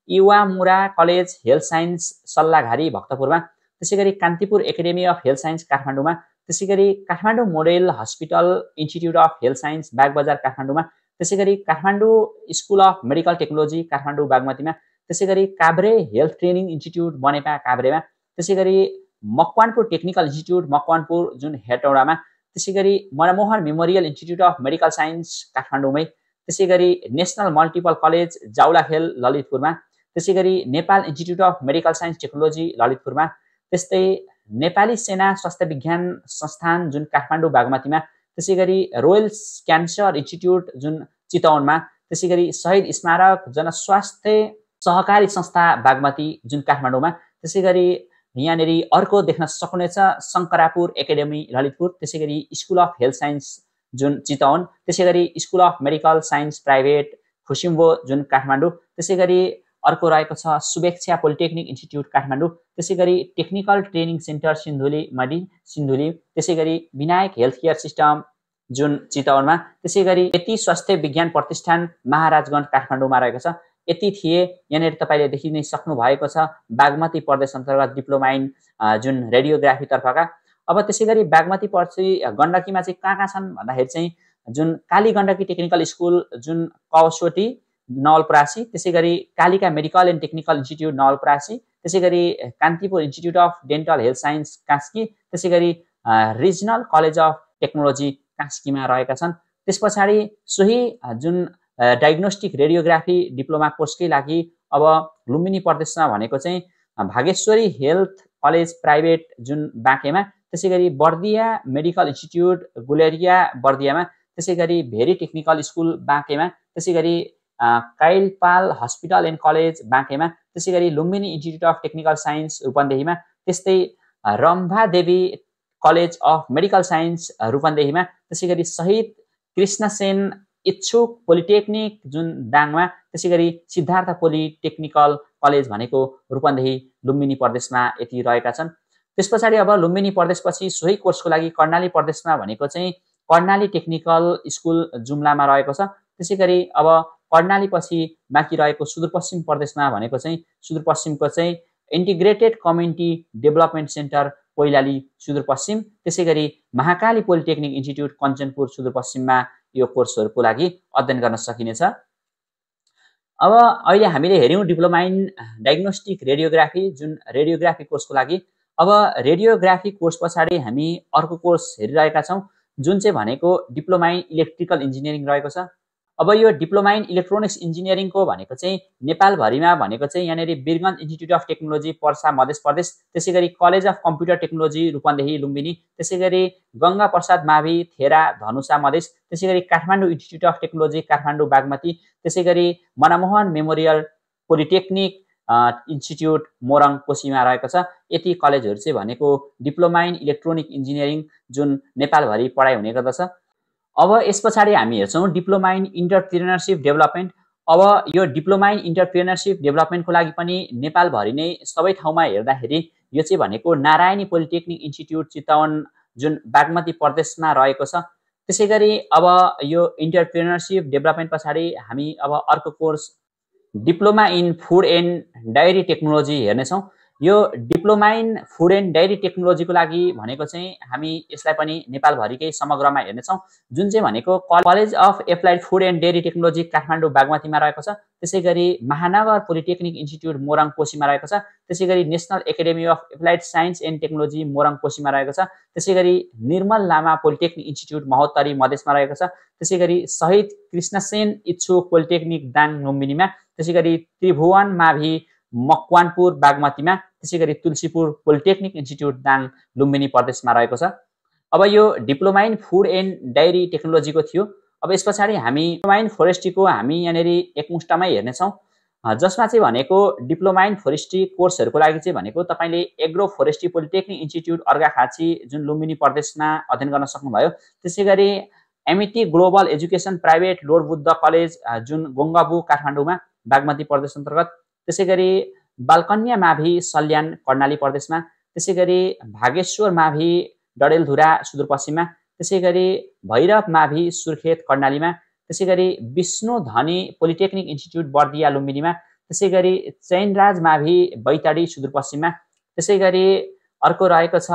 Iwamura college health science Sallaghari भक्तपुरमा, त्यसैगरी Kantipur academy of health science काठमाडौँमा, त्यसैगरी Kathmandu model hospital institute of health science Bagbazar काठमाडौँमा, त्यसैगरी Kathmandu school of medical technology Kathmandu बागमतीमा, त्यसैगरी Kavre health training institute Banepa काभ्रेमा, त्यसैगरी मकवानपुर टेक्निकल इन्स्टिट्युट मकवानपुर जुन हेटौडामा, त्यसैगरी Manmohan memorial institute of medical science काठमाडौँमै, त्यसैगरी नेसनल मल्टिपल कलेज जाउलाखेल ललितपुरमा, त्यसैगरी Nepal institute of medical science technology ललितपुरमा, त्यस्तै नेपाली सेना स्वास्थ्य विज्ञान संस्थान जुन काठमाडौँ बागमतीमा, त्यसैगरी रोयल क्यान्सर इन्स्टिट्युट जुन चितवनमा, त्यसैगरी शहीद स्मारक जनस्वास्थ्य सहकारी संस्था बागमती जुन काठमाडौँमा, त्यसैगरी यहाँनिर अर्को देख्न सक्नुहुनेछ शङ्करापुर एकाडेमी ललितपुर, त्यसैगरी स्कुल अफ हेल्थ साइन्स जुन चितवन, त्यसैगरी school of medical science private खुसिम्बो जुन काठमाडौँ, त्यसैगरी अर्को रहेको छ शुभेच्छा पोलिटेक्निक इन्स्टिट्युट काठमाडौँ, त्यसैगरी टेक्निकल ट्रेनिङ सेन्टर सिन्धुली मडी सिन्धुली, त्यसैगरी विनायक हेल्थ केयर सिस्टम जुन चितवनमा, त्यसैगरी यति स्वास्थ्य विज्ञान प्रतिष्ठान महाराजगञ्ज काठमाडौँमा रहेको छ। यति थिए। यहाँनिर तपाईँले देखि नै सक्नु भएको छ बागमती प्रदेश अन्तर्गत डिप्लोमा इन जुन रेडियोग्राफी तर्फका। अब त्यसैगरी बागमती पछि गण्डकीमा चाहिँ कहाँ छन् भन्दाखेरि चाहिँ जुन काली गण्डकी टेक्निकल स्कुल जुन कौसोटी नवलपरासी, त्यसैगरी Kalika medical and technical institute Nawalparasi, त्यसैगरी Kantipur institute of dental health science Kaski, त्यसैगरी रिजनल कलेज अफ टेक्नोलोजी कास्कीमा रहेका छन्। त्यस पछाडि सोही जुन डायग्नोस्टिक रेडियोग्राफी डिप्लोमा कोर्सकै लागि अब लुम्बिनी प्रदेशमा भनेको चाहिँ भागेश्वरी हेल्थ कलेज प्राइभेट जुन बाँकेमा, त्यसैगरी बर्दिया मेडिकल इन्स्टिट्युट गुलेरिया बर्दियामा, त्यसैगरी भेरी टेक्निकल स्कुल बाँकेमा, त्यसैगरी काइलपाल हस्पिटल एन्ड कलेज बाँकेमा, त्यसैगरी Lumbini institute of technical science रूपन्देहीमा, त्यस्तै Rambhadevi college of medical science रूपन्देहीमा, त्यसैगरी शहीद कृष्णसेन इच्छुक पोलिटेक्निक जुन दाङमा, त्यसैगरी सिद्धार्थ पोलिटेक्निकल कलेज भनेको रूपन्देही लुम्बिनी प्रदेशमा यति रहेका छन्। त्यस पछाडि अब लुम्बिनी प्रदेशपछि सोही कोर्सको लागि कर्णाली प्रदेशमा भनेको चाहिँ कर्णाली टेक्निकल स्कुल जुम्लामा रहेको छ। त्यसैगरी अब कर्णाली पछि बाँकी रहेको सुदूरपश्चिम प्रदेशमा भनेको चाहिँ सुदूरपश्चिमको चाहिँ integrated community development centre Koilali Sudurpashchim, त्यसैगरी महाकाली पोलिटेक्निक इन्स्टिट्युट कञ्चनपुर सुदूरपश्चिममा यो कोर्सहरूको लागि अध्ययन गर्न सकिनेछ। अब अहिले हामीले हेऱ्यौँ डिप्लोमा इन डायग्नोस्टिक रेडियोग्राफी जुन रेडियोग्राफी कोर्सको लागि। अब रेडियोग्राफी कोर्स पछाडि हामी अर्को कोर्स हेरिरहेका छौँ जुन चाहिँ भनेको डिप्लोमा इन इलेक्ट्रिकल इन्जिनियरिङ रहेको छ। अब यो डिप्लोमा इन इलेक्ट्रोनिक्स इन्जिनियरिङको भनेको चाहिँ नेपालभरिमा भनेको चाहिँ यहाँनिर Birgunj institute of technology Parsa मध्य प्रदेश, त्यसै गरी college of computer technology Rupandehi Lumbini, त्यसै गरी गङ्गा प्रसाद मावि थेरा धनुषा मधेस, त्यसै गरी Kathmandu institute of technology Kathmandu Bagmati, त्यसै गरी Manmohan memorial polytechnic institute Morang कोशीमा रहेको छ। यति कलेजहरू चाहिँ भनेको डिप्लोमा इन इलेक्ट्रोनिक इन्जिनियरिङ जुन नेपालभरि पढाइ हुने गर्दछ। अब यस पछाडि हामी हेर्छौँ डिप्लोमा इन इन्टरप्रेन्योरसिप डेभलपमेन्ट। अब यो डिप्लोमा इन इन्टरप्रेन्योरसिप डेभलपमेन्टको लागि पनि नेपालभरि नै सबै ठाउँमा हेर्दाखेरि यो चाहिँ भनेको नारायणी पोलिटेक्निक इन्स्टिट्युट चितवन जुन बागमती प्रदेशमा रहेको छ। त्यसै गरी अब यो इन्टरप्रेन्योरसिप डेभलपमेन्ट पछाडि हामी अब अर्को course diploma in food and diary technology हेर्नेछौँ। यो diploma in food and diary टेक्नोलोजीको लागि भनेको चाहिँ हामी यसलाई पनि नेपालभरिकै समग्रमा हेर्नेछौँ, जुन चाहिँ भनेको college of applied food and dairy technology Kathmandu बागमतीमा रहेको छ। त्यसै गरी महानगर पोलिटेक्निक इन्स्टिट्युट मोरङ कोशीमा रहेको छ। त्यसै गरी national academy of applied science and technology Morang कोशीमा रहेको छ। त्यसै गरी निर्मल लामा पोलिटेक्निक इन्स्टिट्युट महोत्तरी मधेसमा रहेको छ। त्यसै गरी शहीद कृष्णसेन इच्छुक पोलिटेक्निक दाङ लुम्बिनीमा, त्यसै गरी त्रिभुवन मावि मकवानपुर बागमतीमा, त्यसै गरी तुलसीपुर पोलिटेक्निक इन्स्टिट्युट दाङ लुम्बिनी प्रदेशमा रहेको छ। अब यो diploma in food and diary टेक्नोलोजीको थियो। अब यस पछाडि हामी डिप्लोमा इन फोरेस्ट्रीको हामी यहाँनिर एकमुष्टमै हेर्नेछौँ, जसमा चाहिँ भनेको डिप्लोमा इन फोरेस्ट्री कोर्सहरूको लागि चाहिँ भनेको तपाईँले agro forestry polytechnic institute Arghakhanchi जुन लुम्बिनी प्रदेशमा अध्ययन गर्न सक्नुभयो। त्यसै गरी MET global education private load Buddha college जुन गोङ्गाबु काठमाडौँमा बागमती प्रदेश अन्तर्गत, त्यसै गरी बालकन्या मावि सल्यान कर्णाली प्रदेशमा, त्यसै गरी भागेश्वर मावि डडेलधुरा सुदूरपश्चिममा, त्यसै गरी भैरव मावि सुर्खेत कर्णालीमा, त्यसै गरी विष्णु धनी पोलिटेक्निक इन्स्टिट्युट बर्दिया लुम्बिनीमा, त्यसै गरी चैनराज मावि बैतडी सुदूरपश्चिममा, त्यसै गरी अर्को रहेको छ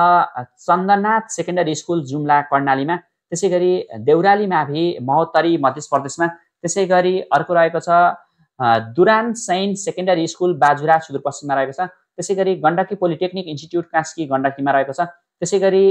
चन्दनाथ सेकेन्डरी स्कुल जुम्ला कर्णालीमा, त्यसै गरी देउराली मावि महोत्तरी मध्य प्रदेशमा, त्यसै गरी अर्को रहेको छ दुरान सैन सेकेन्डरी स्कुल बाजुरा सुदूरपश्चिममा रहेको छ। त्यसै गरी गण्डकी पोलिटेक्निक इन्स्टिट्युट कास्की गण्डकीमा रहेको छ। त्यसै गरी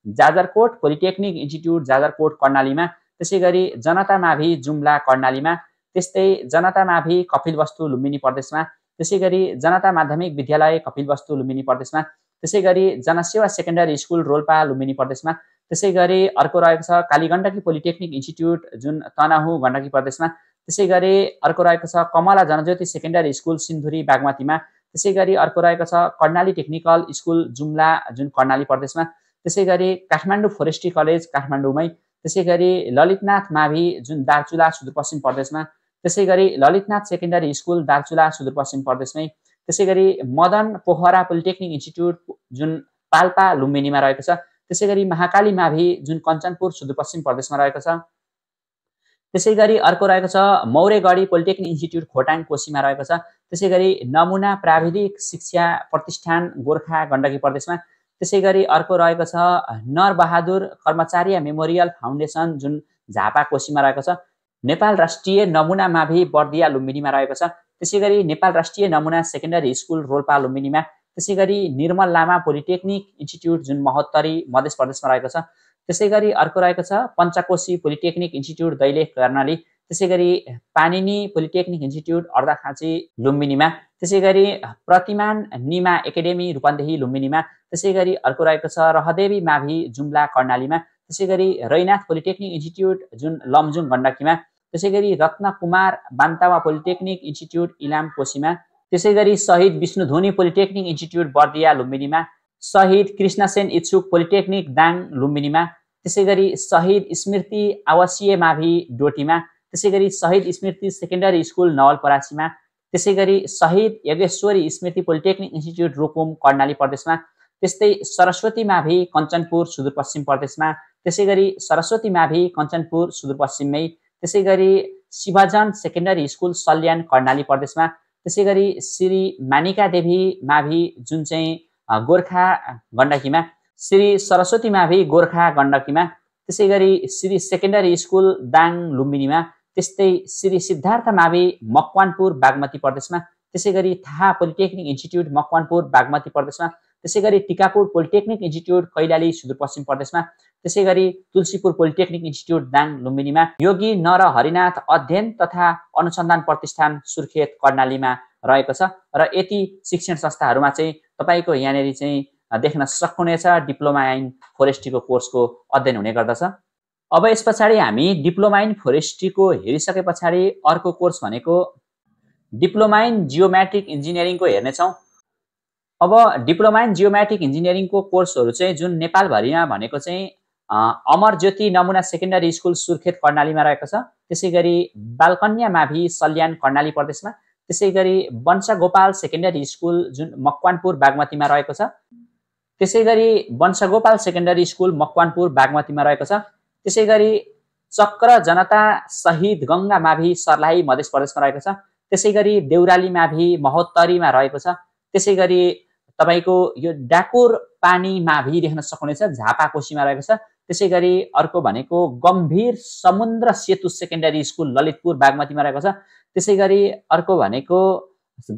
जाजरकोट पोलिटेक्निक इन्स्टिट्युट जाजरकोट कर्णालीमा, त्यसै गरी जनता मावि जुम्ला कर्णालीमा, त्यस्तै जनता मावि कपिलवस्तु लुम्बिनी प्रदेशमा, त्यसै गरी जनता माध्यमिक विद्यालय कपिलवस्तु लुम्बिनी प्रदेशमा, त्यसै गरी जनसेवा सेकेन्डरी स्कुल रोल्पा लुम्बिनी प्रदेशमा, त्यसै गरी अर्को रहेको छ कालीगण्डकी पोलिटेक्निक इन्स्टिट्युट जुन तनहुँ गण्डकी प्रदेशमा, त्यसै गरी अर्को रहेको छ कमला जनज्योति सेकेन्डरी स्कुल सिन्धुरी बागमतीमा, त्यसै गरी अर्को रहेको छ कर्णाली टेक्निकल स्कुल जुम्ला जुन कर्णाली प्रदेशमा, त्यसै गरी काठमाडौँ फोरेस्ट्री कलेज काठमाडौँमै, त्यसै गरी ललितनाथ मावि जुन दार्चुला सुदूरपश्चिम प्रदेशमा, त्यसै गरी ललितनाथ सेकेन्डरी स्कुल दार्चुला सुदूरपश्चिम प्रदेशमै, त्यसै गरी मदन पोखरा पोलिटेक्निक इन्स्टिट्युट जुन पाल्पा लुम्बिनीमा रहेको छ, त्यसै गरी महाकाली मावि जुन कञ्चनपुर सुदूरपश्चिम प्रदेशमा रहेको छ, त्यसै गरी अर्को रहेको छ मौरेगढी पोलिटेक्निक इन्स्टिट्युट खोटाङ कोशीमा रहेको छ, त्यसै गरी नमुना प्राविधिक शिक्षा प्रतिष्ठान गोर्खा गण्डकी प्रदेशमा, त्यसै गरी अर्को रहेको छ नरबहादुर कर्मचारी मेमोरियल फाउन्डेसन जुन झापा कोशीमा रहेको छ, नेपाल राष्ट्रिय नमुना मावि बर्दिया लुम्बिनीमा रहेको छ, त्यसै गरी नेपाल राष्ट्रिय नमुना सेकेन्डरी स्कुल रोल्पा लुम्बिनीमा, त्यसै गरी निर्मल लामा पोलिटेक्निक इन्स्टिट्युट जुन महोत्तरी मध्य प्रदेशमा रहेको छ, त्यसै गरी अर्को रहेको छ पञ्चकोशी पोलिटेक्निक इन्स्टिट्युट दैलेख कर्णाली, त्यसै गरी पानिनी पोलिटेक्निक इन्स्टिट्युट अर्घाखाँची लुम्बिनीमा, त्यसै गरी प्रतिमान निमा एकाडेमी रूपन्देही लुम्बिनीमा, त्यसै गरी अर्को रहेको छ रहदेवी मावि जुम्ला कर्णालीमा, त्यसै गरी रैनाथ पोलिटेक्निक इन्स्टिट्युट जुन लमजुङ गण्डकीमा, त्यसै गरी रत्नकुमार बान्तावा पोलिटेक्निक इन्स्टिट्युट इलाम कोशीमा, त्यसै गरी शहीद विष्णुधुनी पोलिटेक्निक इन्स्टिट्युट बर्दिया लुम्बिनीमा, शहीद कृष्णसेन इच्छुक पोलिटेक्निक दाङ लुम्बिनीमा, त्यसै गरी शहीद स्मृति आवासीय मावि डोटीमा, त्यसै गरी शहीद स्मृति सेकेन्डरी स्कुल नवलपरासीमा, त्यसै गरी शहीद यज्ञेश्वरी स्मृति पोलिटेक्निक इन्स्टिट्युट रुकुम कर्णाली प्रदेशमा, त्यस्तै सरस्वती मावि कञ्चनपुर सुदूरपश्चिम प्रदेशमा, त्यसै गरी सरस्वती मावि कञ्चनपुर सुदूरपश्चिममै, त्यसै गरी शिवजन सेकेन्डरी स्कुल सल्यान कर्णाली प्रदेशमा, त्यसै गरी श्री मानिका देवी मावि जुन चाहिँ गोर्खा गण्डकीमा, श्री सरस्वती मावि गोर्खा गण्डकीमा, त्यसै गरी श्री सेकेन्डरी स्कुल दाङ लुम्बिनीमा, त्यस्तै श्री सिद्धार्थ मावि मकवानपुर बागमती प्रदेशमा, त्यसै गरी थाहा पोलिटेक्निक इन्स्टिट्युट मकवानपुर बागमती प्रदेशमा, त्यसै गरी टिकापुर पोलिटेक्निक इन्स्टिट्युट कैलाली सुदूरपश्चिम प्रदेशमा, त्यसै गरी तुलसीपुर पोलिटेक्निक इन्स्टिट्युट दाङ लुम्बिनीमा, योगी नर हरिनाथ अध्ययन तथा अनुसन्धान प्रतिष्ठान सुर्खेत कर्णालीमा रहेको छ। र यति शिक्षण संस्थाहरूमा चाहिँ तपाईँको यहाँनिर चाहिँ देख्न सक्नुहुनेछ डिप्लोमा इन फोरेस्ट्रीको कोर्सको अध्ययन हुने गर्दछ। अब यस पछाडि हामी डिप्लोमा इन फोरेस्ट्रीको हेरिसके पछाडि अर्को कोर्स भनेको डिप्लोमा इन जियोमेट्रिक इन्जिनियरिङको हेर्नेछौँ। अब डिप्लोमा इन जियोमेट्रिक इन्जिनियरिङको कोर्सहरू चाहिँ जुन नेपालभरिमा भनेको चाहिँ अमर ज्योति नमुना सेकेन्डरी स्कुल सुर्खेत कर्णालीमा रहेको छ। त्यसै गरी बालकन्या माभि सल्यान कर्णाली प्रदेशमा, त्यसै गरी वंशगोपाल सेकेन्डरी स्कुल जुन मकवानपुर बागमतीमा रहेको छ, त्यसै गरी वंशगोपाल सेकेन्डरी स्कुल मकवानपुर बागमतीमा रहेको छ। त्यसै गरी चक्र जनता शहीद गङ्गा माभि सर्लाही मध्य प्रदेशमा रहेको छ। त्यसै गरी देउराली माभि महोत्तरीमा रहेको छ। त्यसै गरी तपाईको यो डाकोर पानी माभि देख्न सक्नुहुनेछ झापा कोशीमा रहेको छ। त्यसै गरी अर्को भनेको गम्भीर समुद्र सेतु सेकेन्डरी स्कुल ललितपुर बागमतीमा रहेको छ। त्यसै गरी अर्को भनेको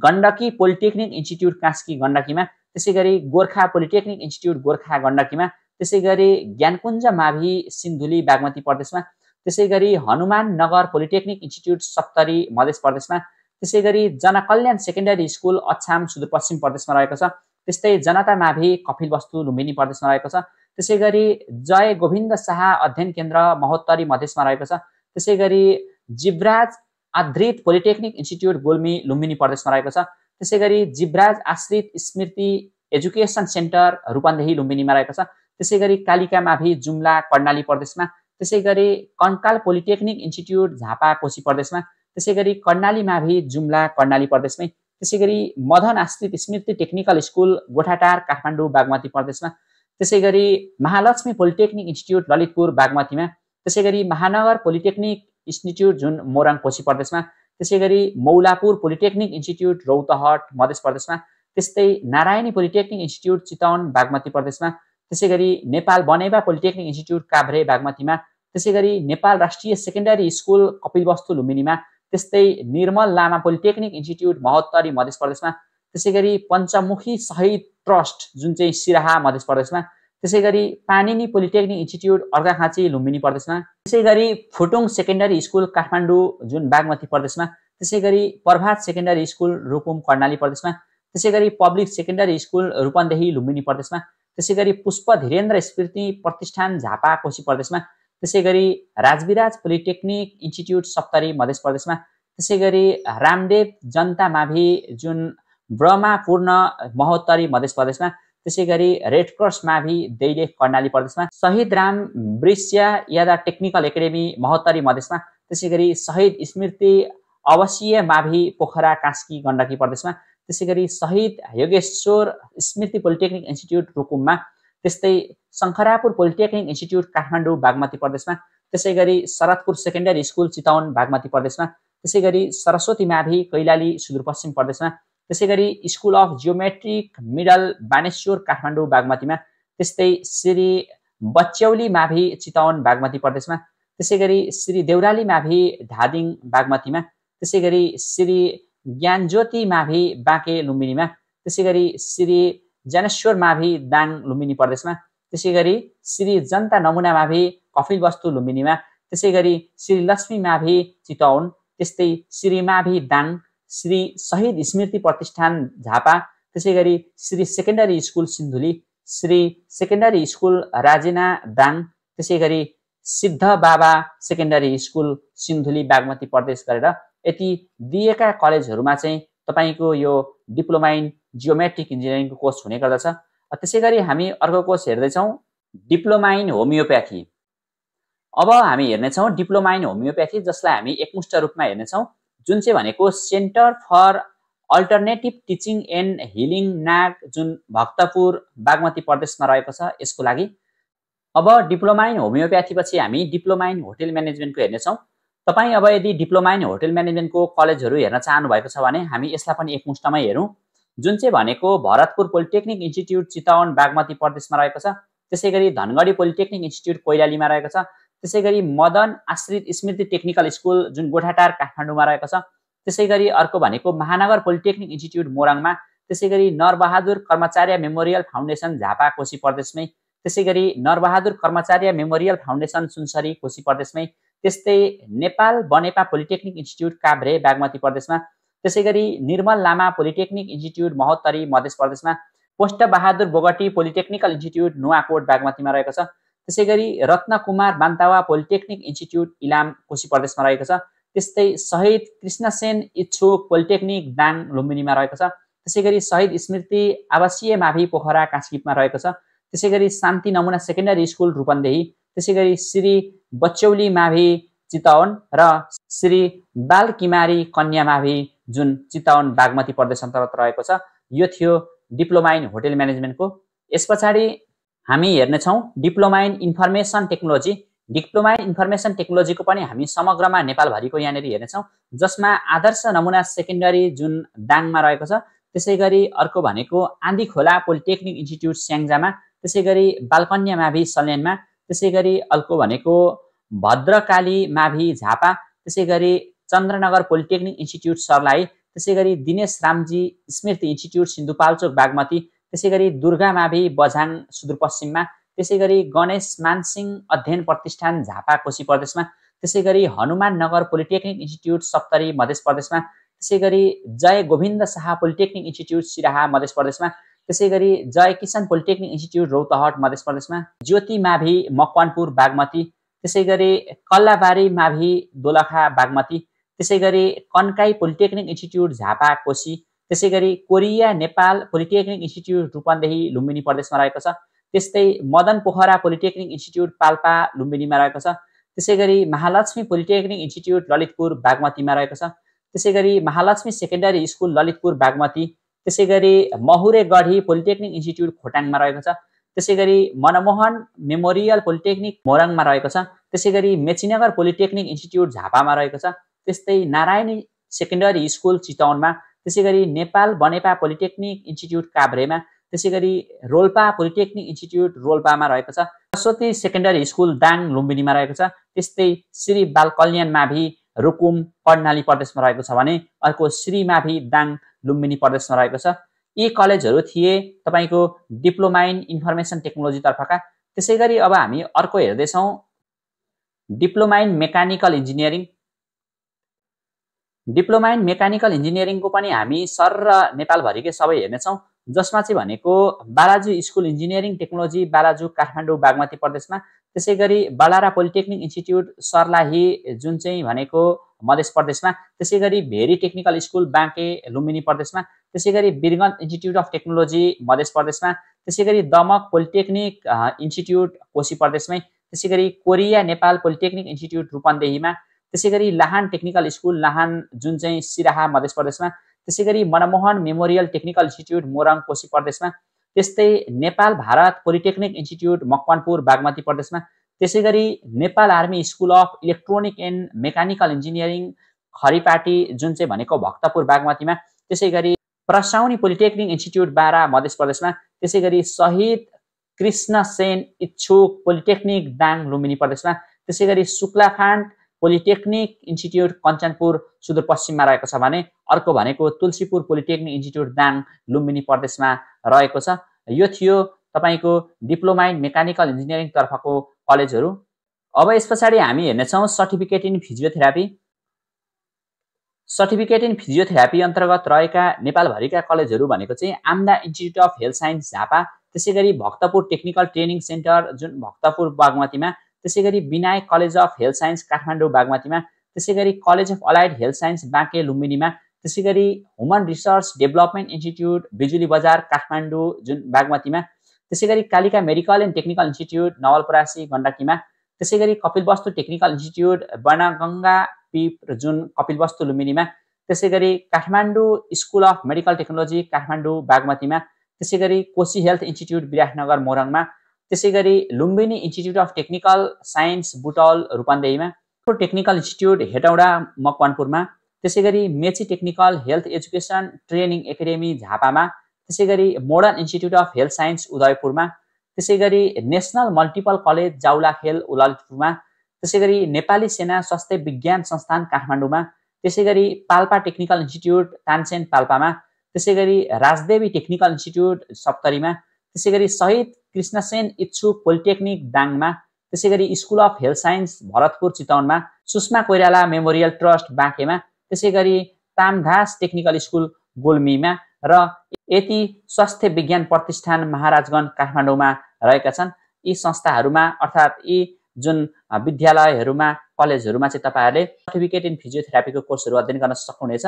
गण्डकी पोलिटेक्निक इन्स्टिट्युट कास्की गण्डकीमा, त्यसै गरी गोर्खा पोलिटेक्निक इन्स्टिट्युट गोर्खा गण्डकीमा, त्यसै गरी ज्ञानकुञ्ज माभि सिन्धुली बागमती प्रदेशमा, त्यसै गरी हनुमान नगर पोलिटेक्निक इन्स्टिट्युट सप्तरी मध्य प्रदेशमा, त्यसै गरी जनकल्याण सेकेन्डरी स्कुल अछाम सुदूरपश्चिम प्रदेशमा रहेको छ। त्यस्तै जनता माभि कपिलवस्तु लुम्बिनी प्रदेशमा रहेको छ। त्यसै गरी जय गोविन्द शाह अध्ययन केन्द्र महोत्तरी मधेसमा रहेको छ। त्यसै गरी जीवराज आश्रित पोलिटेक्निक इन्स्टिट्युट गुल्मी लुम्बिनी प्रदेशमा रहेको छ। त्यसै गरी जीवराज आश्रित स्मृति एजुकेसन सेन्टर रूपन्देही लुम्बिनीमा रहेको छ। त्यसै गरी कालिका माभि जुम्ला कर्णाली प्रदेशमा, त्यसै गरी कङ्काल पोलिटेक्निक इन्स्टिट्युट झापा कोशी प्रदेशमा, त्यसै गरी कर्णाली माभि जुम्ला कर्णाली प्रदेशमै, त्यसै गरी मदन आश्रित स्मृति टेक्निकल स्कुल गोठाटार काठमाडौँ बागमती प्रदेशमा, त्यसै गरी महालक्ष्मी पोलिटेक्निक इन्स्टिट्युट ललितपुर बागमतीमा, त्यसै गरी महानगर पोलिटेक्निक इन्स्टिट्युट जुन मोरङ कोशी प्रदेशमा, त्यसै गरी मौलापुर पोलिटेक्निक इन्स्टिट्युट रौतहट मध्य प्रदेशमा, त्यस्तै नारायणी पोलिटेक्निक इन्स्टिट्युट चितवन बागमती प्रदेशमा, त्यसै गरी नेपाल बनेपा पोलिटेक्निक इन्स्टिट्युट काभ्रे बागमतीमा, त्यसै गरी नेपाल राष्ट्रिय सेकेन्डरी स्कुल कपिलवस्तु लुम्बिनीमा, त्यस्तै निर्मल लामा पोलिटेक्निक इन्स्टिट्युट महोत्तरी मध्य प्रदेशमा, त्यसै गरी पञ्चमुखी शहीद ट्रस्ट जुन चाहिँ सिराहा मध्य प्रदेशमा, त्यसै गरी पानिनी पोलिटेक्निक इन्स्टिट्युट अर्घाखाँची लुम्बिनी प्रदेशमा, त्यसै गरी फुटुङ सेकेन्डरी स्कुल काठमाडौँ जुन बागमती प्रदेशमा, त्यसै गरी प्रभात सेकेन्डरी स्कुल रुकुम कर्णाली प्रदेशमा, त्यसै गरी public secondary school Rupandehi Lumbini प्रदेशमा, त्यसै गरी पुष्प धीरेन्द्र स्मृति प्रतिष्ठान झापा कोशी प्रदेशमा, त्यसै गरी राजविराज पोलिटेक्निक इन्स्टिट्युट सप्तरी मध्य प्रदेशमा, त्यसै गरी रामदेव जनता माभि जुन ब्रह्मापूर्ण महोत्तरी मध्य प्रदेशमा, त्यसै गरी रेड क्रस माभि दैलेख कर्णाली प्रदेशमा, शहीद राम वृष्य यादव टेक्निकल एकाडेमी महोत्तरी मधेसमा, त्यसै गरी शहीद स्मृति अवश्य माभि पोखरा कास्की गण्डकी प्रदेशमा, त्यसै गरी शहीद योगेश्वर स्मृति पोलिटेक्निक इन्स्टिट्युट रुकुममा, त्यस्तै शङ्खरापुर पोलिटेक्निक इन्स्टिट्युट काठमाडौँ बागमती प्रदेशमा, त्यसै गरी शरदपुर सेकेन्डरी स्कुल चितवन बागमती प्रदेशमा, त्यसै गरी सरस्वती माभि कैलाली सुदूरपश्चिम प्रदेशमा, त्यसै गरी school of geometric middle Baneshwar Kathmandu बागमतीमा, त्यस्तै श्री बच्यौली माभि चितवन बागमती प्रदेशमा, त्यसै गरी श्री देउराली माभि धादिङ बागमतीमा, त्यसै गरी श्री ज्ञानज्योति माभि बाँके लुम्बिनीमा, त्यसै गरी श्री ज्ञानेश्वर माभि दाङ लुम्बिनी प्रदेशमा, त्यसै गरी श्री जनता नमुना माभि कपिलवस्तु लुम्बिनीमा, त्यसै गरी श्री लक्ष्मी माभि चितवन, त्यस्तै श्री माभि दाङ, श्री शहीद स्मृति प्रतिष्ठान झापा, त्यसै गरी Shri secondary school Sindhuli, Shri secondary school Rajena Dang, त्यसै गरी सिद्ध बाबा सेकेन्डरी स्कुल सिन्धुली बागमती प्रदेश गरेर यति दिएका कलेजहरूमा चाहिँ तपाईको यो डिप्लोमा इन जियोमेट्रिक इन्जिनियरिङको कोर्स हुने गर्दछ। त्यसै गरी हामी अर्को कोर्स हेर्दैछौँ डिप्लोमा इन होमियोप्याथी। अब हामी हेर्नेछौँ डिप्लोमा इन होमियोप्याथी, जसलाई हामी एकमुष्ट रूपमा हेर्नेछौँ, जुन चाहिँ भनेको centre for alternative teaching and healing नाग जुन भक्तपुर बागमती प्रदेशमा रहेको छ यसको लागि। अब डिप्लोमा इन होमियोप्याथी पछि हामी डिप्लोमा इन होटेल म्यानेजमेन्टको हेर्नेछौँ। तपाईँ अब यदि डिप्लोमा इन होटेल म्यानेजमेन्टको कलेजहरू हेर्न चाहनु भएको छ भने हामी यसलाई पनि एकमुष्टमै हेरौँ, जुन चाहिँ भनेको भरतपुर पोलिटेक्निक इन्स्टिट्युट चितवन बागमती प्रदेशमा रहेको छ, त्यसै गरी धनगढी पोलिटेक्निक इन्स्टिट्युट कोइरालीमा रहेको छ, त्यसै गरी मदन आश्रित स्मृति टेक्निकल स्कुल जुन गोठाटार काठमाडौँमा रहेको छ, त्यसै गरी अर्को भनेको महानगर पोलिटेक्निक इन्स्टिट्युट मोरङमा, त्यसै गरी नरबहादुर कर्मचार्य मेमोरियल फाउन्डेसन झापा कोशी प्रदेशमै, त्यसैगरी नरबहादुर कर्मचारी मेमोरियल फाउन्डेसन सुनसरी कोशी प्रदेशमै, त्यस्तै नेपाल बनेपा पोलिटेक्निक इन्स्टिच्युट काभ्रे बागमती प्रदेशमा, त्यसैगरी निर्मल लामा पोलिटेक्निक इन्स्टिच्युट महोत्तरी मध्य प्रदेशमा, पोष्ट बहादुर बोगटी पोलिटेक्निकल इन्स्टिच्युट नुवाकोट बागमतीमा रहेको छ। त्यसैगरी रत्नकुमार बान्तावा पोलिटेक्निक इन्स्टिच्युट इलाम कोशी प्रदेशमा रहेको छ। त्यस्तै शहीद कृष्णसेन इच्छुक पोलिटेक्निक दाङ लुम्बिनीमा रहेको छ। त्यसैगरी शहीद स्मृति आवासीय मावि पोखरा कास्कीमा रहेको छ। त्यसैगरी शान्ति नमुना सेकेन्डरी स्कुल रूपन्देही, त्यसैगरी श्री बच्चौली मावि चितवन र श्री बालकिमारी कन्या मावि जुन चितवन बागमती प्रदेश अन्तर्गत रहेको छ। यो थियो डिप्लोमा इन होटेल म्यानेजमेन्टको। यस पछाडि हामी हेर्नेछौँ diploma in information technology. Diploma in information टेक्नोलोजीको पनि हामी समग्रमा नेपालभरिको यहाँनिर हेर्नेछौँ, जसमा आदर्श नमुना सेकेन्डरी जुन दाङमा रहेको छ, त्यसैगरी अर्को भनेको आँधी खोला पोलिटेक्निक इन्स्टिच्युट स्याङ्जामा, त्यसैगरी बालकन्या मावि सल्यानमा, त्यसैगरी अर्को भनेको भद्रकाली मावि झापा, त्यसैगरी चन्द्रनगर पोलिटेक्निक इन्स्टिच्युट सर्लाही, त्यसैगरी दिनेश रामजी स्मृति इन्स्टिच्युट सिन्धुपाल्चोक बागमती, त्यसैगरी दुर्गा मावि बझाङ सुदूरपश्चिममा, त्यसैगरी गणेश मानसिंह अध्ययन प्रतिष्ठान झापा कोशी प्रदेशमा, त्यसैगरी हनुमान नगर पोलिटेक्निक इन्स्टिच्युट सप्तरी मध्य प्रदेशमा, त्यसैगरी जय गोविन्द शाह पोलिटेक्निक इन्स्टिच्युट सिराहा मध्य प्रदेशमा, त्यसैगरी जय किशन पोलिटेक्निक इन्स्टिच्युट रौतहट मध्य प्रदेशमा, ज्योति मावि मकवानपुर बागमती, त्यसैगरी कल्लाबारी मावि दोलखा बागमती, त्यसैगरी कन्काई पोलिटेक्निक इन्स्टिच्युट झापा कोशी, त्यसैगरी Korea Nepal polytechnic institute Rupandehi Lumbini प्रदेशमा रहेको छ। त्यस्तै मदन पोखरा पोलिटेक्निक इन्स्टिच्युट पाल्पा लुम्बिनीमा रहेको छ। त्यसैगरी महालक्ष्मी पोलिटेक्निक इन्स्टिच्युट ललितपुर बागमतीमा रहेको छ। त्यसैगरी महालक्ष्मी सेकेन्डरी स्कुल ललितपुर बागमती, त्यसैगरी महुरेगढी पोलिटेक्निक इन्स्टिच्युट खोटाङमा रहेको छ। त्यसैगरी मनमोहन मेमोरियल पोलिटेक्निक मोरङमा रहेको छ। त्यसैगरी मेचीनगर पोलिटेक्निक इन्स्टिच्युट झापामा रहेको छ। त्यस्तै नारायणी सेकेन्डरी स्कुल चितवनमा, त्यसैगरी नेपाल बनेपा पोलिटेक्निक इन्स्टिच्युट काभ्रेमा, त्यसैगरी रोल्पा पोलिटेक्निक इन्स्टिच्युट रोल्पामा रहेको छ। सरस्वती सेकेन्डरी स्कुल दाङ लुम्बिनीमा रहेको छ। त्यस्तै श्री बाल कल्याण मावि रुकुम कर्णाली प्रदेशमा रहेको छ भने अर्को श्री मावि दाङ लुम्बिनी प्रदेशमा रहेको छ। यी कलेजहरू थिए तपाईँको डिप्लोमा इन इन्फर्मेसन टेक्नोलोजी तर्फका। त्यसैगरी अब हामी अर्को हेर्दैछौँ diploma in mechanical engineering. Diploma in mechanical इन्जिनियरिङको पनि हामी सर र नेपालभरिकै सबै हेर्नेछौँ, जसमा चाहिँ भनेको Balaju school engineering technology Balaju Kathmandu Bagmati प्रदेशमा, त्यसैगरी बालारा पोलिटेक्निक इन्स्टिच्युट सर्लाही जुन चाहिँ भनेको मध्य प्रदेशमा, त्यसैगरी भेरी टेक्निकल स्कुल बाँके लुम्बिनी प्रदेशमा, त्यसैगरी वीरगञ्ज इन्स्टिच्युट अफ टेक्नोलोजी मध्य प्रदेशमा, त्यसैगरी दमक पोलिटेक्निक इन्स्टिच्युट कोशी प्रदेशमै, त्यसैगरी कोरिया नेपाल पोलिटेक्निक इन्स्टिच्युट रूपन्देहीमा, त्यसैगरी लाहान टेक्निकल स्कुल लाहान जुन चाहिँ सिराहा मध्य प्रदेशमा, त्यसैगरी Manmohan memorial technical institute Morang Koshi प्रदेशमा, त्यस्तै नेपाल भारत पोलिटेक्निक इन्स्टिच्युट मकवानपुर बागमती प्रदेशमा, त्यसैगरी Nepal army school of electronic and mechanical engineering Kharipati जुन चाहिँ भनेको भक्तपुर बागमतीमा, त्यसैगरी प्रसाउनी पोलिटेक्निक इन्स्टिच्युट बारा मध्य प्रदेशमा, त्यसैगरी शहीद कृष्णसेन इच्छुक पोलिटेक्निक दाङ लुम्बिनी प्रदेशमा, त्यसैगरी शुक्लाफान्ट पोलिटेक्निक इन्स्टिच्युट कञ्चनपुर सुदूरपश्चिममा रहेको छ भने अर्को भनेको तुलसीपुर पोलिटेक्निक इन्स्टिच्युट दाङ लुम्बिनी प्रदेशमा रहेको छ। यो थियो तपाईँको डिप्लोमा इन मेकानिकल इन्जिनियरिङ तर्फको कलेजहरू। अब यस पछाडि हामी हेर्नेछौँ certificate in physiotherapy. Certificate in physiotherapy अन्तर्गत रहेका नेपालभरिका कलेजहरू भनेको चाहिँ Amda institute of health science Jhapa, त्यसैगरी भक्तपुर टेक्निकल ट्रेनिङ सेन्टर जुन भक्तपुर बागमतीमा, त्यसैगरी Vinayak college of health science Kathmandu बागमतीमा, त्यसैगरी college of allied health science Banke लुम्बिनीमा, त्यसैगरी ह्युमन रिसर्च डेभलपमेन्ट इन्स्टिच्युट बिजुली बजार काठमाडौँ जुन बागमतीमा, त्यसैगरी Kalika medical and technical institute Nawalparasi गण्डकीमा, त्यसैगरी कपिलवस्तु टेक्निकल इन्स्टिच्युट बनगङ्गा पिप जुन कपिलवस्तु लुम्बिनीमा, त्यसैगरी Kathmandu school of medical technology Kathmandu बागमतीमा, त्यसैगरी कोशी हेल्थ इन्स्टिच्युट विराटनगर मोरङमा, त्यसैगरी Lumbini institute of technical science Butwal रूपन्देहीमा, टेक्निकल इन्स्टिच्युट हेटौडा मकवानपुरमा, त्यसैगरी Mechi technical health education training academy झापामा, त्यसैगरी modern institute of health science उदयपुरमा, त्यसैगरी नेसनल मल्टिपल कलेज जाउलाखेल ललितपुरमा, त्यसैगरी नेपाली सेना स्वास्थ्य विज्ञान संस्थान काठमाडौँमा, त्यसैगरी पाल्पा टेक्निकल इन्स्टिच्युट तानसेन पाल्पामा, त्यसैगरी राजदेवी टेक्निकल इन्स्टिच्युट सप्तरीमा, त्यसैगरी शहीद कृष्णसेन इच्छुक पोलिटेक्निक दाङमा, त्यसैगरी school of health science Bharatpur चितवनमा, सुषमा कोइराला मेमोरियल ट्रस्ट बाँकेमा, त्यसैगरी तामघास टेक्निकल स्कुल गुल्मीमा र यति स्वास्थ्य विज्ञान प्रतिष्ठान महाराजगञ्ज काठमाडौँमा रहेका छन्। यी संस्थाहरूमा अर्थात् यी जुन विद्यालयहरूमा कलेजहरूमा चाहिँ तपाईहरुले सर्टिफिकेट इन फिजियोथेरापीको कोर्सहरू अध्ययन गर्न सक्नुहुनेछ।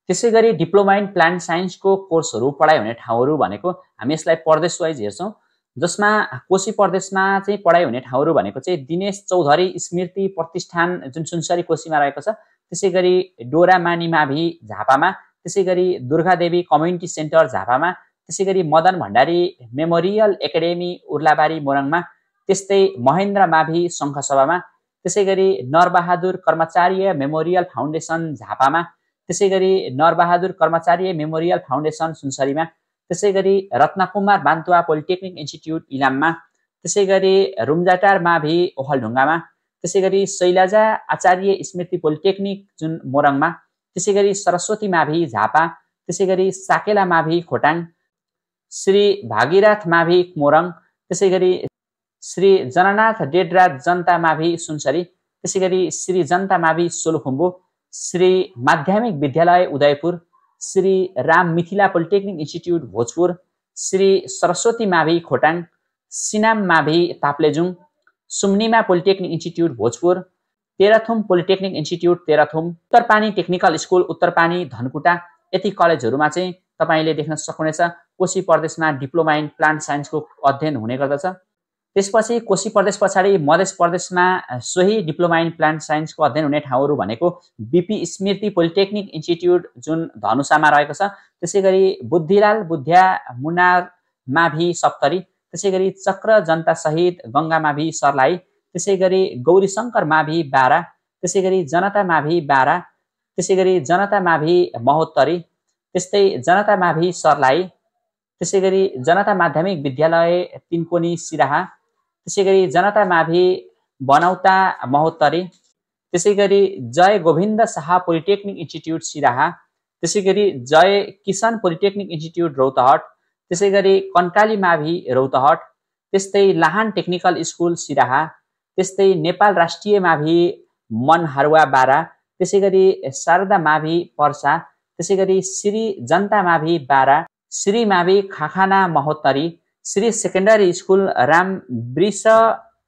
त्यसैगरी डिप्लोमा इन प्लान्ट साइन्सको कोर्सहरू पढाइ हुने ठाउँहरू भनेको हामी यसलाई प्रदेश वाइज हेर्छौं, जसमा कोशी प्रदेशमा चाहिँ पढाइ हुने ठाउँहरू भनेको चाहिँ दिनेश चौधरी स्मृति प्रतिष्ठान जुन सुनसरी कोशीमा रहेको छ, त्यसैगरी डोरा मानी माभी झापामा, त्यसैगरी दुर्गादेवी कम्युनिटी सेन्टर झापामा, त्यसैगरी मदन भण्डारी मेमोरियल एकाडेमी उर्लाबारी मोरङमा, त्यस्तै महेन्द्र माभी संघसभामा, त्यसैगरी नरबहादुर कर्मचारी मेमोरियल फाउन्डेसन झापामा, त्यसैगरी नरबहादुर कर्मचारी मेमोरियल फाउन्डेसन सुनसरीमा, त्यसैगरी रत्नकुमार बान्तुवा पोलिटेक्निक इन्स्टिट्युट इलाममा, त्यसैगरी रुम्जाटार माभी ओखलढुङ्गामा, त्यसैगरी शैलजा आचार्य स्मृति पोलिटेक्निक जुन मोरङमा, त्यसैगरी सरस्वती माभी झापा, त्यसैगरी साकेला माभी खोटाङ, श्री भागीरथ माभी मोरङ, त्यसैगरी श्री जननाथ डेडराज जनता माभी सुनसरी, त्यसैगरी श्री जनता माभी सोलुखुम्बु, श्री माध्यमिक विद्यालय उदयपुर, श्री राम मिथिला पोलिटेक्निक इन्स्टिट्युट भोजपुर, श्री सरस्वती माभी खोटाङ, सिनाम माभी Taplejung, Sumnima polytechnic institute Bhojpur, Terhathum polytechnic institute Terhathum, Uttarpani technical school Uttarpani Dhankuta, यति कलेजहरूमा चाहिँ तपाईले देख्न सक्नुहुनेछ कोशी प्रदेशमा डिप्लोमा इन प्लान्ट साइन्सको अध्ययन हुने गर्दछ। त्यसपछि कोशी प्रदेश पछाडि मधेस प्रदेशमा सोही डिप्लोमा इन प्लान्ट साइन्सको अध्ययन हुने ठाउँहरू भनेको बीपी स्मृति पोलिटेक्निक इन्स्टिट्युट जुन धनुषामा रहेको छ, त्यसैगरी बुद्धिलाल बुद्ध्या मुनार माभी सप्तरी, त्यसैगरी चक्र जनता शहीद गंगा माभी सर्लाही, त्यसैगरी गौरीशंकर माभी बारा, त्यसैगरी जनता माभी बारा, त्यसैगरी जनता माभी महोत्तरी, त्यस्तै जनता माभी सर्लाही, त्यसैगरी जनता माध्यमिक विद्यालय तिनकोनी सिराहा, त्यसैगरी जनता माभी बनौता महोत्तरी, त्यसैगरी जय गोविन्द शाह पोलिटेक्निक इन्स्टिट्युट सिराहा, त्यसैगरी जय किशन पोलिटेक्निक इन्स्टिट्युट रौतहट, त्यसैगरी कन्काली माभी रौतहट, त्यस्तै लाहान टेक्निकल स्कुल सिराहा, त्यस्तै नेपाल राष्ट्रिय माभी मनहारुवा बारा, त्यसैगरी शारदा माभी पर्सा, त्यसैगरी श्री जनता माभी बारा, श्री माभी खाखाना महोत्तरी, श्री सेकेन्डरी स्कुल राम वृष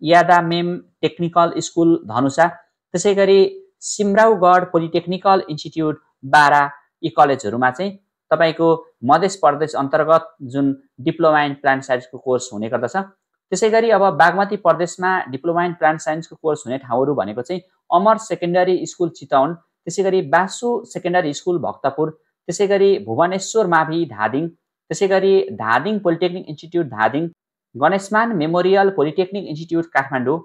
यादामेम टेक्निकल स्कुल धनुषा, त्यसैगरी सिमराउगढ पोलिटेक्निकल इन्स्टिट्युट बारा, यी कलेजहरूमा चाहिँ तपाईको मधेस प्रदेश अन्तर्गत जुन डिप्लोमा इन प्लान्ट साइन्सको कोर्स हुने गर्दछ। त्यसैगरी अब बागमती प्रदेशमा डिप्लोमा इन प्लान्ट साइन्सको कोर्स हुने ठाउँहरू भनेको चाहिँ अमर सेकेन्डरी स्कुल चितवन, त्यसैगरी बासु सेकेन्डरी स्कुल भक्तपुर, त्यसैगरी भुवनेश्वर माभी धादिङ, त्यसैगरी Dhading polytechnic institute Dhading, Ganeshman memorial polytechnic institute Kathmandu,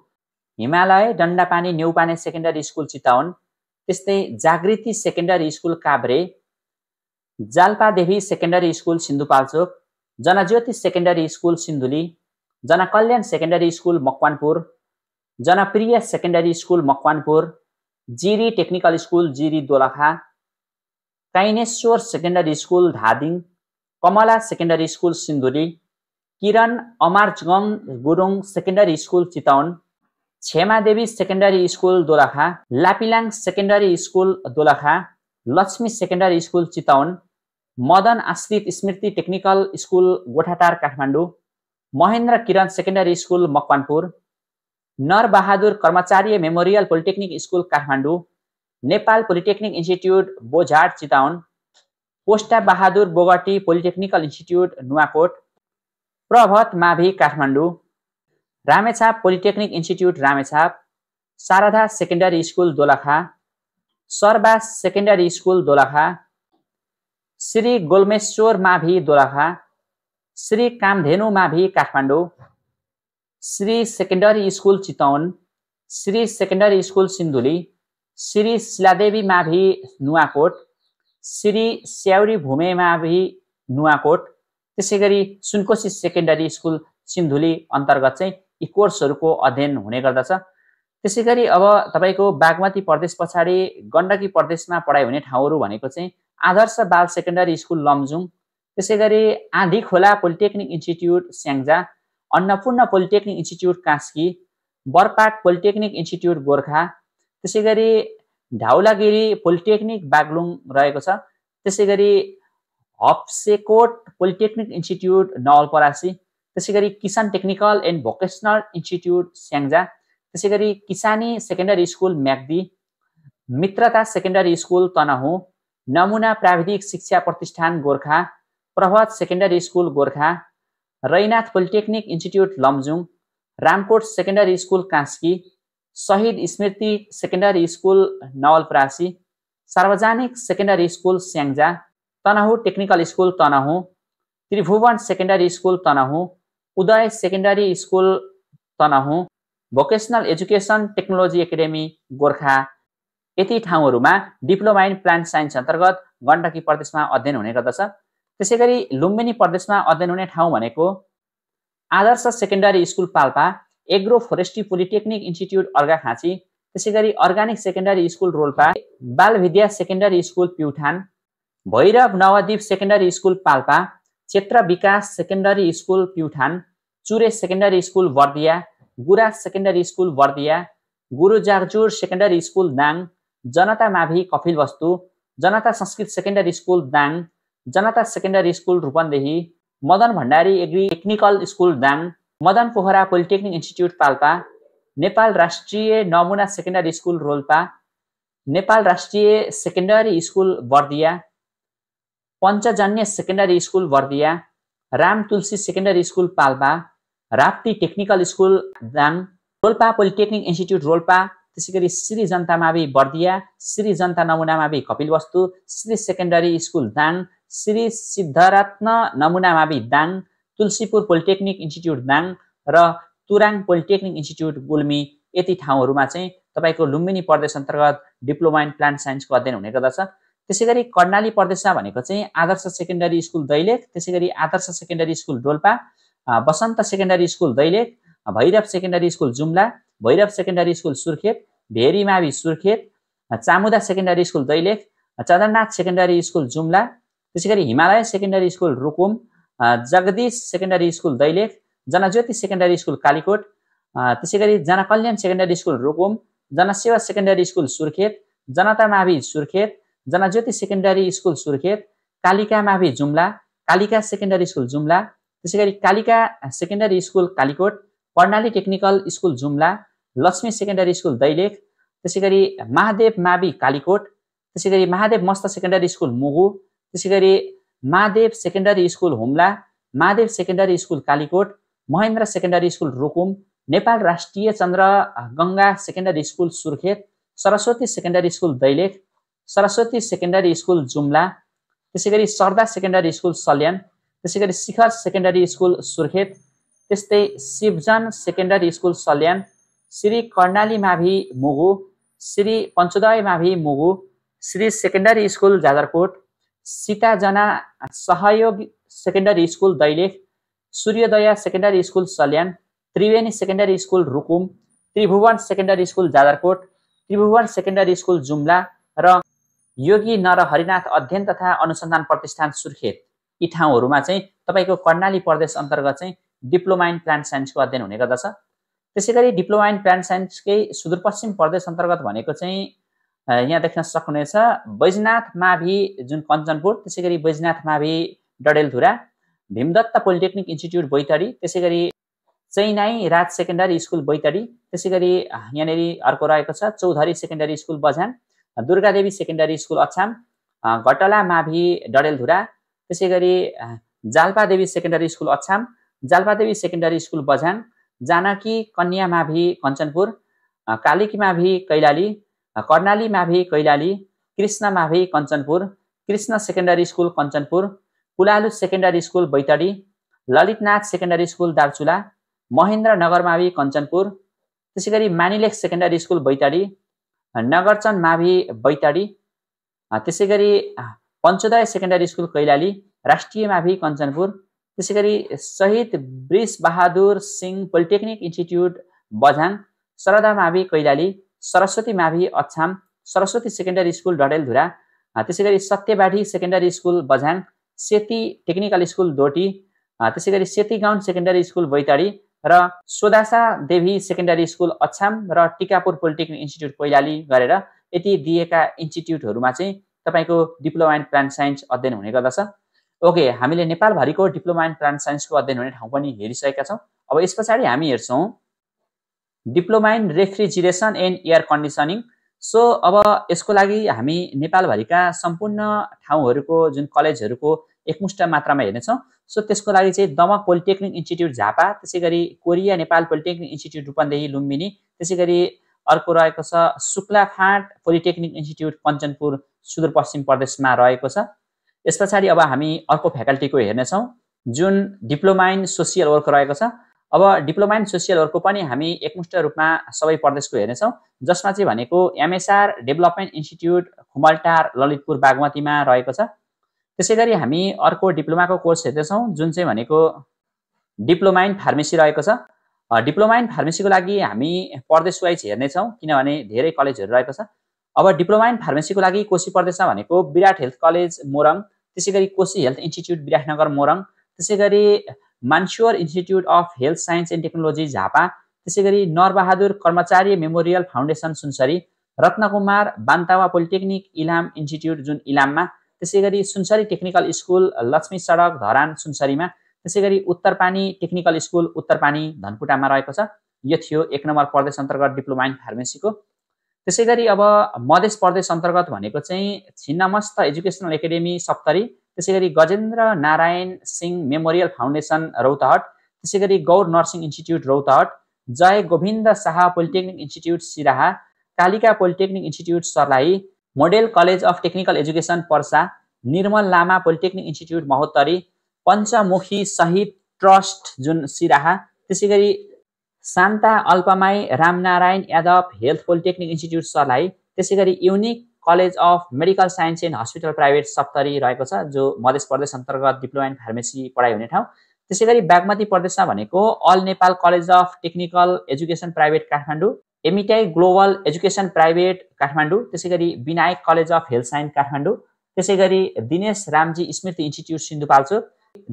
Himalaya Dandapani Neupane secondary school Chitwan, त्यस्तै Jagriti secondary school Kavre, Jalpadevi secondary school Sindhupalchok, Janajyoti secondary school Sindhuli, Janakalyan secondary school Makwanpur, Janapriya secondary school Makwanpur, Jiri technical school Jiri Dolakha, Kaineshwar secondary school Dhading, Kamala secondary school Sindhuli, Kiran Amarchagang Gurung secondary school Chitwan, Kshemadevi secondary school Dolakha, Lapilang secondary school Dolakha, Laxmi secondary school Chitwan, Madan Ashrit स्मृति technical school Gothatar Kathmandu, Mahendra Kiran secondary school Makwanpur, Narbahadur Karmachari memorial polytechnic school Kathmandu, Nepal polytechnic institute बोझाड Chitwan, Posta Bahadur Bogati polytechnical institute Nuwakot, Prabhat माभी Kathmandu, Ramechhap polytechnic institute Ramechhap, Sharada secondary school Dolakha, Sarbas secondary school Dolakha, Shri Golmeshwar माभी दोलखा, श्री कामधेनु माभी Kathmandu, Shri secondary school Chitwan, Shri secondary school Sindhuli, Shri Shiladevi माभी नुवाकोट, श्री स्याउरी भूमे माभी नुवाकोट, त्यसैगरी सुनकोशी सेकेन्डरी स्कुल सिन्धुली अन्तर्गत चाहिँ यी कोर्सहरूको अध्ययन हुने गर्दछ। त्यसैगरी अब तपाईको बागमती प्रदेश पछाडि गण्डकी प्रदेशमा पढाइ हुने ठाउँहरू भनेको चाहिँ आदर्श बाल सेकेन्डरी स्कुल लमजुङ, त्यसै गरी Andhi Khola polytechnic institute Syangja, Annapurna polytechnic institute Kaski, Barpat polytechnic institute Gorkha, त्यसै गरी ढाउलागिरी पोलिटेक्निक बागलुङ रहेको छ। त्यसै गरी हप्सेकोट पोलिटेक्निक इन्स्टिट्युट नवलपरासी, त्यसै गरी किसान technical and vocational institute Syangja, त्यसै गरी किसानी सेकेन्डरी स्कुल म्याग्दी, मित्रता सेकेन्डरी स्कुल तनहुँ, नमुना प्राविधिक शिक्षा प्रतिष्ठान Gorkha, Prabhat secondary school Gorkha, Rainath polytechnic institute Lamjung, Ramkot secondary school Kaski, Shahid स्मृति सेकेन्डरी स्कुल नवलपरासी, सार्वजनिक secondary school Syangja, Tanahun technical school Tanahun, Tribhuvan secondary school Tanahun, Uday secondary school Tanahun, vocational education technology academy Gorkha. यति ठाउँहरूमा डिप्लोमा इन प्लान्ट साइन्स अन्तर्गत गण्डकी प्रदेशमा अध्ययन हुने गर्दछ। त्यसै गरी लुम्बिनी प्रदेशमा अध्ययन हुने ठाउँ भनेको Adarsh secondary school Palpa, agro forestry polytechnic institute Arghakhanchi, त्यसै गरी organic secondary school Rolpa, Bal Vidya secondary school Pyuthan, Bhairav Nawadweep secondary school Palpa, क्षेत्र विकास secondary school Pyuthan, Chure secondary school Bardiya, Guras secondary school Bardiya, गुरु जागजुर सेकेन्डरी स्कुल दाङ, जनता माभि कपिलवस्तु, जनता संस्कृत secondary school Dang, Janata secondary school Rupandehi, Madan Bhandari agri technical school Dang, Madan Pokhara polytechnic institute Palpa, Nepal राष्ट्रिय नमुना सेकेन्डरी स्कुल रोल्पा, नेपाल राष्ट्रिय secondary school Bardiya, Panchajanya secondary school Bardiya, Ram Tulsi secondary school Palpa, Rapti technical school Dang, Rolpa polytechnic institute Rolpa, त्यसै गरी श्री जनता मावि बर्दिया, श्री जनता नमुना मावि कपिलवस्तु, श्री सेकेन्डरी स्कुल दाङ, श्री सिद्धरत्न नमुना मावि दाङ, तुलसीपुर पोलिटेक्निक इन्स्टिट्युट दाङ र तुराङ पोलिटेक्निक इन्स्टिट्युट गुल्मी। यति ठाउँहरूमा चाहिँ तपाईँको लुम्बिनी प्रदेश अन्तर्गत डिप्लोमा इन प्लान्ट साइन्सको अध्ययन हुने गर्दछ। त्यसै गरी कर्णाली प्रदेशमा भनेको चाहिँ आदर्श सेकेन्डरी स्कुल दैलेख, त्यसै गरी Adarsh secondary school Dolpa, Basant secondary school Dailekh, Bhairav secondary school Jumla, Bhairav secondary school Surkhet, Bheri मावि Surkhet, Chamuda secondary school Dailekh, Chandranath secondary school Jumla, त्यसै गरी Himalaya secondary school Rukum, Jagdish secondary school Dailekh, Janajyoti secondary school Kalikot, त्यसै गरी जनकल्याण सेकेन्डरी स्कुल रुकुम, जनसेवा सेकेन्डरी स्कुल सुर्खेत, जनता मावि सुर्खेत, जनज्योति सेकेन्डरी स्कुल सुर्खेत, कालिका मावि जुम्ला, कालिका सेकेन्डरी स्कुल जुम्ला, त्यसै गरी Kalika secondary school Kalikot, Karnali technical school Jumla, Lakshmi secondary school Dailekh, त्यसै गरी महादेव मावि कालीकोट, त्यसै गरी महादेव मस्त सेकेन्डरी स्कुल मुगु, त्यसै गरी Mahadev secondary school Humla, Mahadev secondary school Kalikot, Mahendra secondary school Rukum, Nepal राष्ट्रिय Chandra Ganga secondary school Surkhet, Saraswati secondary school Dailekh, Saraswati secondary school Jumla, त्यसै गरी सरदा सेकेन्डरी स्कुल सल्यान, त्यसै गरी शिखर सेकेन्डरी स्कुल सुर्खेत, त्यस्तै शिवजन सेकेन्डरी स्कुल सल्यान, श्री कर्णाली मावि मुगु, श्री पञ्चोदय मावि मुगु, श्री सेकेन्डरी स्कुल जाजरकोट, सीताजना सहयोग सेकेन्डरी स्कुल दैलेख, सूर्योदय secondary school Salyan, Triveni secondary school Rukum, Tribhuvan secondary school Jajarkot, Tribhuvan secondary school Jumla र योगी नर हरिनाथ अध्ययन तथा अनुसन्धान प्रतिष्ठान सुर्खेत। यी ठाउँहरूमा चाहिँ तपाईँको कर्णाली प्रदेश अन्तर्गत चाहिँ डिप्लोमा इन प्लान्ट साइन्सको अध्ययन हुने गर्दछ। त्यसै गरी डिप्लोमा इन प्लान्ट साइन्सकै सुदूरपश्चिम प्रदेश अन्तर्गत भनेको चाहिँ यहाँ देख्न सक्नुहुनेछ बैजनाथ मावि जुन कञ्चनपुर, त्यसै गरी बैजनाथ मावि डडेलधुरा, भीमदत्त पोलिटेक्निक इन्स्टिट्युट बैतडी, त्यसै गरी चैनाई राज सेकेन्डरी स्कुल बैतडी, त्यसै गरी यहाँनिर अर्को रहेको छ Chaudhary secondary school Bajhang, Durgadevi secondary school Achham, Ghatala मावि डडेलधुरा, त्यसै गरी Jalpadevi secondary school Achham, Jalpadevi secondary school Bajhang, Janaki Kanya मावि कञ्चनपुर, कालिकी मावि कैलाली, कर्णाली मावि कैलाली, कृष्ण मावि Kanchanpur, Krishna secondary school Kanchanpur, Pulalu secondary school Baitadi, Lalitnath secondary school Darchula, Mahendranagar मावि कञ्चनपुर, त्यसै गरी मानिलेख सेकेन्डरी स्कुल बैतडी, नगरचन मावि बैतडी, त्यसै गरी पञ्चोदय सेकेन्डरी स्कुल कैलाली, राष्ट्रिय मावि कञ्चनपुर, त्यसै गरी शहीद वृष बहादुर सिंह पोलिटेक्निक इन्स्टिट्युट बझाङ, सरदा मावि कैलाली, सरस्वती मावि अछाम, सरस्वती सेकेन्डरी स्कुल डडेलधुरा, त्यसै गरी Satyabadi secondary school Bajhang, Seti technical school Doti, त्यसै गरी सेती गाउँ सेकेन्डरी स्कुल बैतडी र सोदासा देवी सेकेन्डरी स्कुल अछाम र टिकापुर पोलिटेक्निक इन्स्टिट्युट कैलाली गरेर यति दिएका इन्स्टिट्युटहरूमा चाहिँ तपाईँको डिप्लोमा इन प्लान्ट साइन्स अध्ययन हुने गर्दछ। ओके, हामीले नेपालभरिको डिप्लोमा इन प्लान्ट साइन्सको अध्ययन हुने ठाउँ पनि हेरिसकेका छौँ। अब यस पछाडि हामी हेर्छौँ diploma in refrigeration and air conditioning. So अब यसको लागि हामी नेपालभरिका सम्पूर्ण ठाउँहरूको जुन कलेजहरूको एकमुष्ट मात्रामा हेर्नेछौँ। सो त्यसको लागि चाहिँ दमक पोलिटेक्निक इन्स्टिट्युट झापा, त्यसै गरी Korea Nepal polytechnic institute Rupandehi Lumbini, त्यसै गरी अर्को रहेको छ शुक्लाफाँट पोलिटेक्निक इन्स्टिट्युट कञ्चनपुर सुदूरपश्चिम प्रदेशमा रहेको छ। यस पछाडि अब हामी अर्को फ्याकल्टीको हेर्नेछौँ जुन डिप्लोमा इन सोसियल वर्क रहेको छ। अब डिप्लोमा इन सोसियल वर्कको पनि हामी एकमुष्ट रूपमा सबै प्रदेशको हेर्नेछौँ, जसमा चाहिँ भनेको MSR development institute Khumaltar Lalitpur बागमतीमा रहेको छ। त्यसै गरी हामी अर्को डिप्लोमाको कोर्स हेर्दैछौँ जुन चाहिँ भनेको डिप्लोमा इन फार्मेसी रहेको छ। डिप्लोमा इन फार्मेसीको लागि हामी प्रदेश वाइज हेर्नेछौँ किनभने धेरै कलेजहरू रहेको छ। अब डिप्लोमा इन फार्मेसीको लागि कोशी प्रदेशमा भनेको विराट हेल्थ कलेज मोरङ, त्यसै गरी कोशी हेल्थ इन्स्टिट्युट विराटनगर मोरङ, त्यसै गरी Mansyor institute of health science and technology Jhapa, त्यसै गरी Narbahadur Karmachari memorial foundation Sunsari, Ratnakumar Bantawa polytechnic Ilam institute जुन इलाममा, त्यसै गरी सुनसरी टेक्निकल स्कुल लक्ष्मी सडक धरान सुनसरीमा, त्यसै गरी उत्तरपानी टेक्निकल स्कुल उत्तरपानी धनकुटामा रहेको छ। यो थियो 1 नम्बर प्रदेश अन्तर्गत डिप्लोमा इन फार्मेसीको। त्यसै गरी अब मधेस प्रदेश अन्तर्गत भनेको चाहिँ छिन्नमस्त एजुकेसनल एकाडेमी सप्तरी, त्यसै गरी गजेन्द्र नारायण सिंह मेमोरियल फाउन्डेसन रौतहट, त्यसै गरी Gaur nursing institute Rautahat, Jay Govind Shah polytechnic institute Siraha, Kalika polytechnic institute Sarlahi, model college of technical education Parsa, Nirmal Lama polytechnic institute Mahottari, Panchamukhi Shahid trust जुन सिराहा, त्यसै गरी Shanta Alpamai Ramnarayan Yadav health polytechnic institute Sarlahi, त्यसै गरी unique college of medical science and hospital private Saptari रहेको छ जो मधेस प्रदेश अन्तर्गत डिप्लोमा इन फार्मेसी पढाइ हुने ठाउँ। त्यसै गरी बागमती प्रदेशमा भनेको all Nepal college of technical education private Kathmandu, Amity global education private Kathmandu, त्यसै गरी Vinayak college of health science Kathmandu, त्यसै गरी दिनेश रामजी स्मृति institute Sindhupalchok,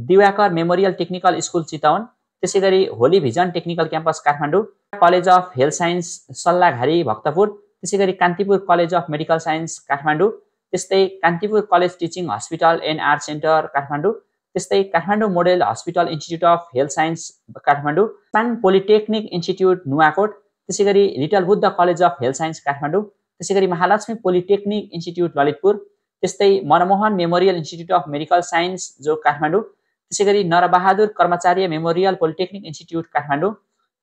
Diwakar memorial technical school Chitwan, त्यसै गरी holy vision technical campus Kathmandu, college of health science Sallaghari Bhaktapur, त्यसै गरी Kantipur college of medical science Kathmandu, त्यस्तै Kantipur college teaching hospital and art centre Kathmandu, त्यस्तै Kathmandu model hospital institute of health science Kathmandu, Pang polytechnic institute Nuwakot, त्यसै गरी little Buddha college of health science Kathmandu, त्यसै गरी महालक्ष्मी पोलिटेक्निक इन्स्टिट्युट ललितपुर, त्यस्तै Manmohan memorial institute of medical science जो काठमाडौँ, त्यसै गरी Narbahadur Karmachari memorial polytechnic institute Kathmandu,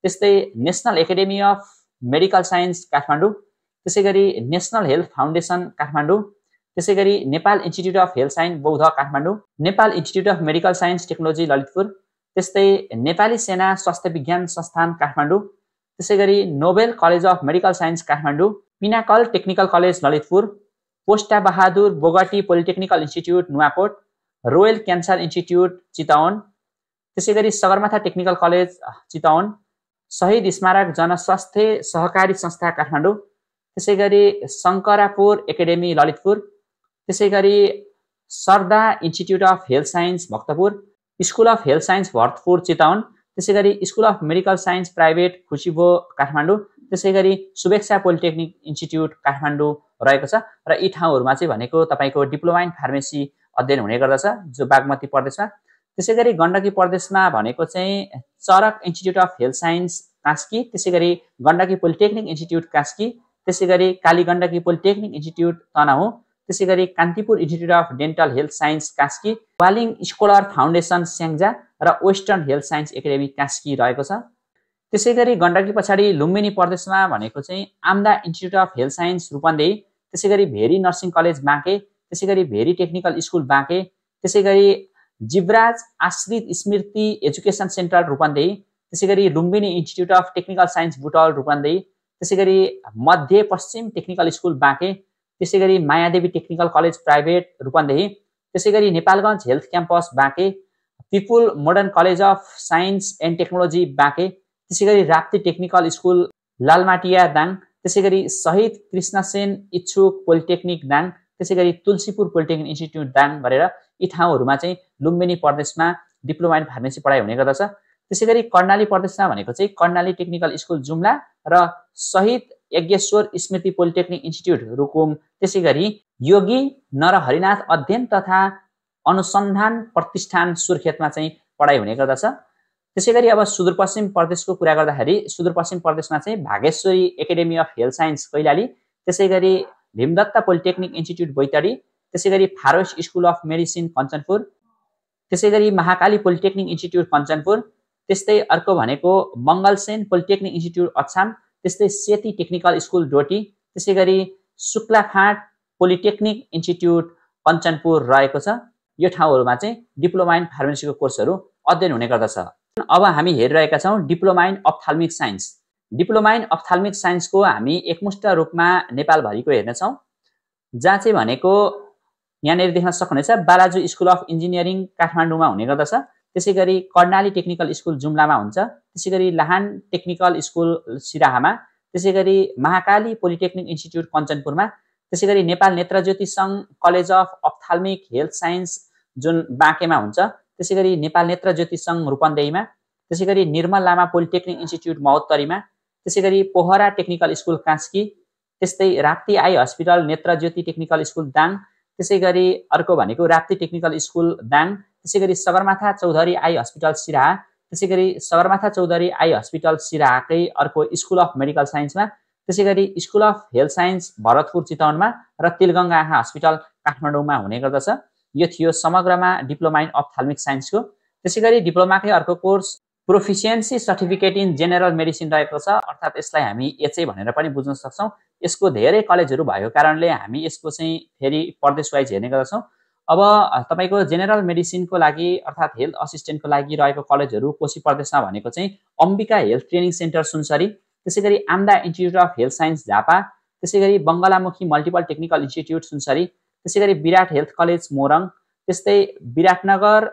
त्यस्तै national academy of medical science Kathmandu, त्यसै गरी नेसनल हेल्थ फाउन्डेसन काठमाडौँ, त्यसै गरी Nepal institute of health science Boudha Kathmandu, Nepal institute of medical science technology Lalitpur, त्यस्तै नेपाली सेना स्वास्थ्य विज्ञान संस्थान काठमाडौँ, त्यसै गरी Nobel college of medical science Kathmandu, pinnacle technical college Lalitpur, Posta Bahadur Bogati polytechnical institute Nuwakot, royal cancer institute Chitwan, त्यसै गरी सगरमाथा टेक्निकल कलेज चितवन, शहीद स्मारक जनस्वास्थ्य सहकारी संस्था काठमाडौँ, त्यसै गरी शङ्करापुर एकाडेमी ललितपुर, त्यसै गरी Sarada institute of health science Bhaktapur, school of health science Bharatpur Chitwan, त्यसै गरी school of medical science private खुसीबो काठमाडौँ, त्यसै गरी शुभेच्छा पोलिटेक्निक इन्स्टिट्युट काठमाडौँ रहेको छ। र यी ठाउँहरूमा चाहिँ भनेको तपाईँको डिप्लोमा इन फार्मेसी अध्ययन हुने गर्दछ जो बागमती प्रदेशमा। त्यसै गरी गण्डकी प्रदेशमा भनेको चाहिँ Charak institute of health science Kaski, त्यसै गरी गण्डकी पोलिटेक्निक इन्स्टिट्युट कास्की, त्यसै गरी कालीगण्डकी पोलिटेक्निक इन्स्टिट्युट तनहुँ, त्यसै गरी Kantipur institute of dental health science Kaski, Waling scholar foundation Syangja र western health science academy Kaski रहेको छ। त्यसै गरी गण्डकी पछाडि लुम्बिनी प्रदेशमा भनेको चाहिँ AMDA institute of health science Rupandehi, त्यसै गरी भेरी नर्सिङ कलेज बाँके, त्यसै गरी भेरी टेक्निकल स्कुल बाँके, त्यसै गरी जिब्राज आश्रित स्मृति एजुकेसन सेन्टर रूपन्देही, त्यसै गरी Lumbini institute of technical science Butwal Rupandehi, त्यसै गरी मध्य पश्चिम टेक्निकल स्कुल बाँके, त्यसै गरी Mayadevi technical college private Rupandehi, त्यसै गरी Nepalgunj health campus Banke, people modern college of science and technology Banke, त्यसै गरी राप्ती टेक्निकल स्कुल लालमाटिया दाङ, त्यसै गरी शहीद कृष्णसेन इच्छुक पोलिटेक्निक दाङ, त्यसैगरी तुलसीपुर पोलिटेक्निक इन्स्टिट्युट दाङ गरेर यी ठाउँहरूमा चाहिँ लुम्बिनी प्रदेशमा डिप्लोमा इन फार्मेसी पढाइ हुने गर्दछ। त्यसैगरी कर्णाली प्रदेशमा भनेको चाहिँ कर्णाली टेक्निकल स्कुल जुम्ला र शहीद यज्ञेश्वर स्मृति पोलिटेक्निक इन्स्टिट्युट रुकुम, त्यसैगरी योगी नरहरिनाथ अध्ययन तथा अनुसन्धान प्रतिष्ठान सुर्खेतमा चाहिँ पढाइ हुने गर्दछ। त्यसैगरी अब सुदूरपश्चिम प्रदेशको कुरा गर्दाखेरि सुदूरपश्चिम प्रदेशमा चाहिँ Bhageshwari academy of health science Kailali, त्यसैगरी भीमदत्त पोलिटेक्निक इन्स्टिट्युट बैतडी, त्यसैगरी फारोस स्कुल अफ मेडिसिन कञ्चनपुर, त्यसैगरी महाकाली पोलिटेक्निक इन्स्टिट्युट कञ्चनपुर, त्यस्तै अर्को भनेको मङ्गलसेन पोलिटेक्निक इन्स्टिट्युट अछाम, त्यस्तै सेती टेक्निकल स्कुल डोटी, त्यसैगरी शुक्लाफाँट पोलिटेक्निक इन्स्टिट्युट कञ्चनपुर रहेको छ। यो ठाउँहरूमा चाहिँ डिप्लोमा इन फार्मेसीको कोर्सहरू अध्ययन हुने गर्दछ। अब हामी हेरिरहेका छौँ diploma in ophthalmic science. Diploma in ophthalmic साइन्सको हामी एकमुष्ट रूपमा नेपालभरिको हेर्नेछौँ, जहाँ चाहिँ भनेको यहाँनिर देख्न सक्नुहुनेछ बालाजु स्कुल अफ इन्जिनियरिङ काठमाडौँमा हुने गर्दछ, त्यसैगरी कर्णाली टेक्निकल स्कुल जुम्लामा हुन्छ, त्यसैगरी लाहान टेक्निकल स्कुल सिराहामा, त्यसैगरी महाकाली पोलिटेक्निक इन्स्टिट्युट कञ्चनपुरमा, त्यसैगरी नेपाल नेत्रज्योति सङ्घ कलेज अफ अप्थाल्मिक हेल्थ साइन्स जुन बाँकेमा हुन्छ, त्यसैगरी नेपाल नेत्रज्योति सङ्घ रूपन्देहीमा, त्यसैगरी निर्मल लामा पोलिटेक्निक इन्स्टिट्युट महोत्तरीमा, त्यसैगरी पोखरा टेक्निकल स्कुल कास्की, त्यस्तै Rapti eye hospital Netrajyoti technical school Dang, त्यसैगरी अर्को भनेको राप्ती टेक्निकल स्कुल दाङ, त्यसैगरी सगरमाथा चौधरी आई हस्पिटल सिराहा, त्यसैगरी सगरमाथा चौधरी आई हस्पिटल सिराहाकै अर्को स्कुल अफ मेडिकल साइन्समा, त्यसैगरी school of health science Bharatpur चितवनमा र तिलगङ्गा आँखा हस्पिटल काठमाडौँमा हुने गर्दछ। यो थियो समग्रमा डिप्लोमा इन अप्थाल्मिक साइन्सको। त्यसैगरी डिप्लोमाकै अर्को course proficiency certificate in general medicine रहेको छ, अर्थात् यसलाई हामी एचए भनेर पनि बुझ्न सक्छौँ। यसको धेरै कलेजहरू भएको कारणले हामी यसको चाहिँ फेरि प्रदेश वाइज हेर्ने गर्दछौँ। अब तपाईँको जेनरल मेडिसिनको लागि अर्थात् हेल्थ असिस्टेन्टको लागि रहेको कलेजहरू कोशी प्रदेशमा भनेको चाहिँ Ambika health training centre Sunsari, त्यसैगरी आम्दा institute of health science Jhapa, त्यसैगरी Bangalamukhi multiple technical institute Sunsari, त्यसैगरी विराट हेल्थ कलेज मोरङ, त्यस्तै विराटनगर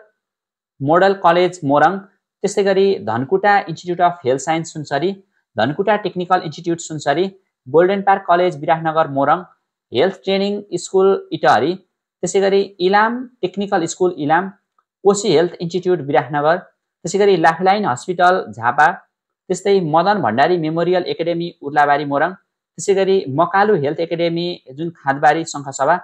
मोडल कलेज मोरङ, त्यसैगरी Dhankuta institute of health science Sunsari, Dhankuta technical institute Sunsari, golden park college Biratnagar Morang, health training school Itahari, त्यसैगरी Ilam technical school Ilam, Koshi health institute Biratnagar, त्यसैगरी लाफलाइन हस्पिटल झापा, त्यस्तै मदन भण्डारी मेमोरियल एकाडेमी उर्लाबारी मोरङ, त्यसैगरी मकालु हेल्थ एकाडेमी जुन खाँदबारी शङ्खसभा,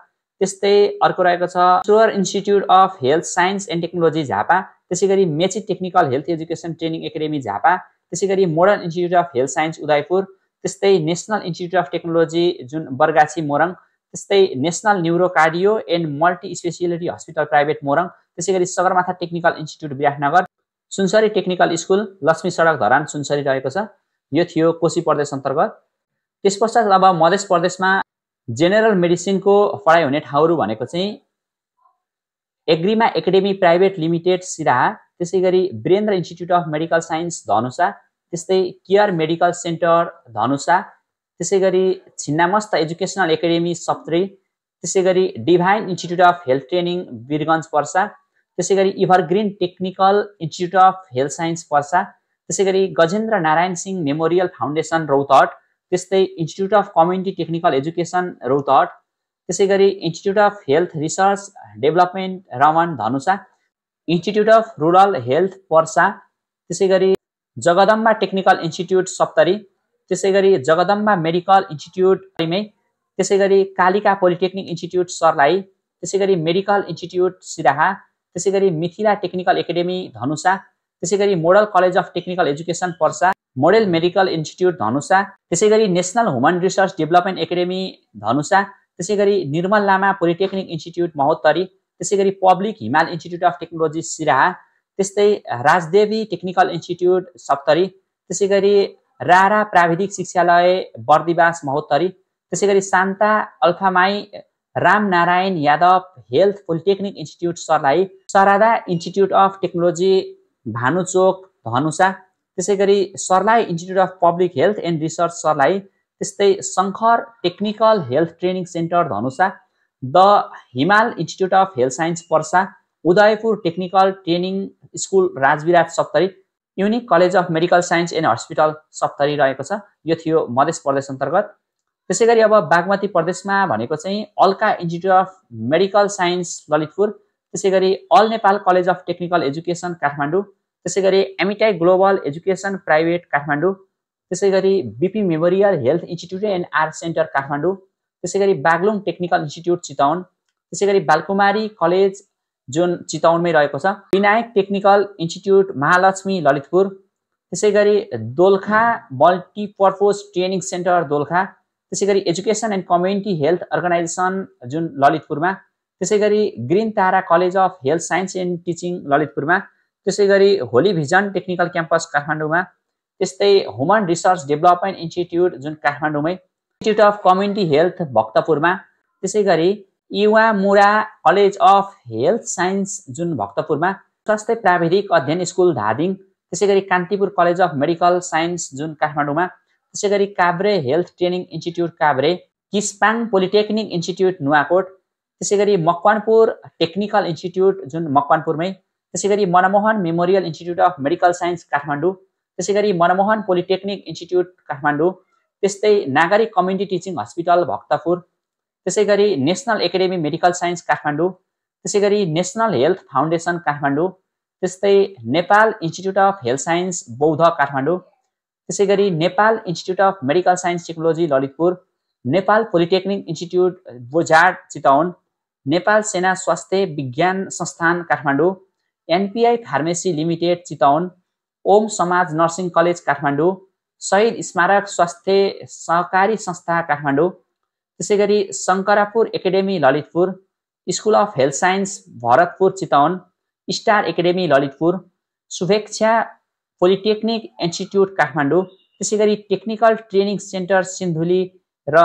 त्यस्तै अर्को रहेको छ सोर institute of health science and technology Jhapa, त्यसैगरी Mechi technical health education training academy Jhapa, त्यसैगरी modern institute of health science Udayapur, त्यस्तै नेसनल इन्स्टिट्युट अफ टेक्नोलोजी जुन बरगाछी मोरङ, त्यस्तै national neuro cardio and multi speciality hospital private Morang, त्यसैगरी Sagarmatha technical institute Biratnagar, Sunsari technical school Laxmi सडक धरान सुनसरी रहेको छ। यो थियो कोशी प्रदेश अन्तर्गत। त्यसपश्चात अब मधेस प्रदेशमा जेनरल मेडिसिनको पढाइ हुने ठाउँहरू भनेको चाहिँ Agrima academy private limited Siraha, त्यसैगरी Birendra institute of medical science Dhanusha, त्यस्तै केयर मेडिकल सेन्टर धनुषा, त्यसैगरी छिन्नामस्ता एजुकेसनल एकाडेमी सप्तरी, त्यसैगरी divine institute of health training Birgunj Parsa, त्यसैगरी evergreen technical institute of health science Parsa, त्यसैगरी गजेन्द्र नारायण सिंह मेमोरियल फाउन्डेसन रौतहट, त्यस्तै institute of community technical education Rautahat, त्यसैगरी institute of health research development Raman Dhanusha, institute of rural health Parsa, त्यसैगरी जगदम्बा टेक्निकल इन्स्टिट्युट सप्तरी, त्यसैगरी जगदम्बा मेडिकल इन्स्टिट्युट मै, त्यसैगरी कालिका पोलिटेक्निक इन्स्टिट्युट सर्लाही, त्यसैगरी मेडिकल इन्स्टिट्युट सिराहा, त्यसैगरी मिथिला टेक्निकल एकाडेमी धनुषा, त्यसैगरी model college of technical education Parsa, model medical institute Dhanusha, त्यसैगरी national human research development academy Dhanusha, त्यसैगरी निर्मल लामा पोलिटेक्निक इन्स्टिट्युट महोत्तरी, त्यसैगरी पब्लिक हिमाल इन्स्टिट्युट अफ टेक्नोलोजी सिराहा, त्यस्तै राजदेवी टेक्निकल इन्स्टिट्युट सप्तरी, त्यसैगरी रारा प्राविधिक शिक्षालय बर्दिवास महोत्तरी, त्यसैगरी शान्ता अल्फामाई Ramnarayan Yadav health polytechnic institute Sarlahi, Sarada institute of technology Bhanuchowk Dhanusha, त्यसैगरी Sarlahi institute of public health and research Sarlahi, त्यस्तै Shankar technical health training centre Dhanusha, the Himal institute of health science Parsa, Udayapur technical training school Rajbiraj Saptari, unique college of medical science and hospital Saptari रहेको छ। यो थियो मध्य प्रदेश अन्तर्गत। त्यसै गरी अब बागमती प्रदेशमा भनेको चाहिँ Alka institute of medical science Lalitpur, त्यसै गरी all Nepal college of technical education Kathmandu, त्यसै गरी Amity global education private Kathmandu, त्यसै गरी BP memorial health institute and art centre Kathmandu, त्यसै गरी बागलुङ टेक्निकल इन्स्टिट्युट चितवन, त्यसै गरी बालकुमारी कलेज जुन चितवनमै रहेको छ, विनायक टेक्निकल इन्स्टिट्युट महालक्ष्मी ललितपुर, त्यसै गरी Dolakha multipurpose training centre Dolakha, त्यसै गरी education and community health organisation जुन ललितपुरमा, त्यसै गरी green Tara college of health science and teaching ललितपुरमा, त्यसै गरी होली भिजन टेक्निकल क्याम्पस काठमाडौँमा, त्यस्तै ह्युमन रिसर्च डेभलपमेन्ट इन्स्टिट्युट जुन काठमाडौँमै, इन्स्टिट्युट अफ कम्युनिटी हेल्थ भक्तपुरमा, त्यसै गरी Iwamura college of health science जुन भक्तपुरमा, स्वास्थ्य प्राविधिक अध्ययन स्कुल धादिङ, त्यसै गरी Kantipur college of medical science जुन काठमाडौँमा, त्यसै गरी Kavre health training institute Kavre, Kispang polytechnic institute Nuwakot, त्यसै गरी मकवानपुर टेक्निकल इन्स्टिट्युट जुन मकवानपुरमै, त्यसै गरी Manmohan memorial institute of medical science Kathmandu, त्यसै गरी मनमोहन पोलिटेक्निक इन्स्टिट्युट काठमाडौँ, त्यस्तै नागरिक कम्युनिटी टिचिङ हस्पिटल भक्तपुर, त्यसै गरी national academy medical science Kathmandu, त्यसै गरी नेसनल हेल्थ फाउन्डेसन काठमाडौँ, त्यस्तै Nepal institute of health science Boudha Kathmandu, त्यसै गरी Nepal institute of medical science technology Lalitpur, Nepal polytechnic institute बोझाड Chitwan, Nepal सेना स्वास्थ्य विज्ञान संस्थान Kathmandu, NPI pharmacy limited Chitwan, Om समाज नर्सिङ कलेज काठमाडौँ, शहीद स्मारक स्वास्थ्य सहकारी संस्था काठमाडौँ, त्यसै गरी Shankarapur academy Lalitpur, school of health science Bharatpur Chitwan, star academy Lalitpur, Shubhechchha polytechnic institute Kathmandu, त्यसै गरी टेक्निकल ट्रेनिङ सेन्टर सिन्धुली र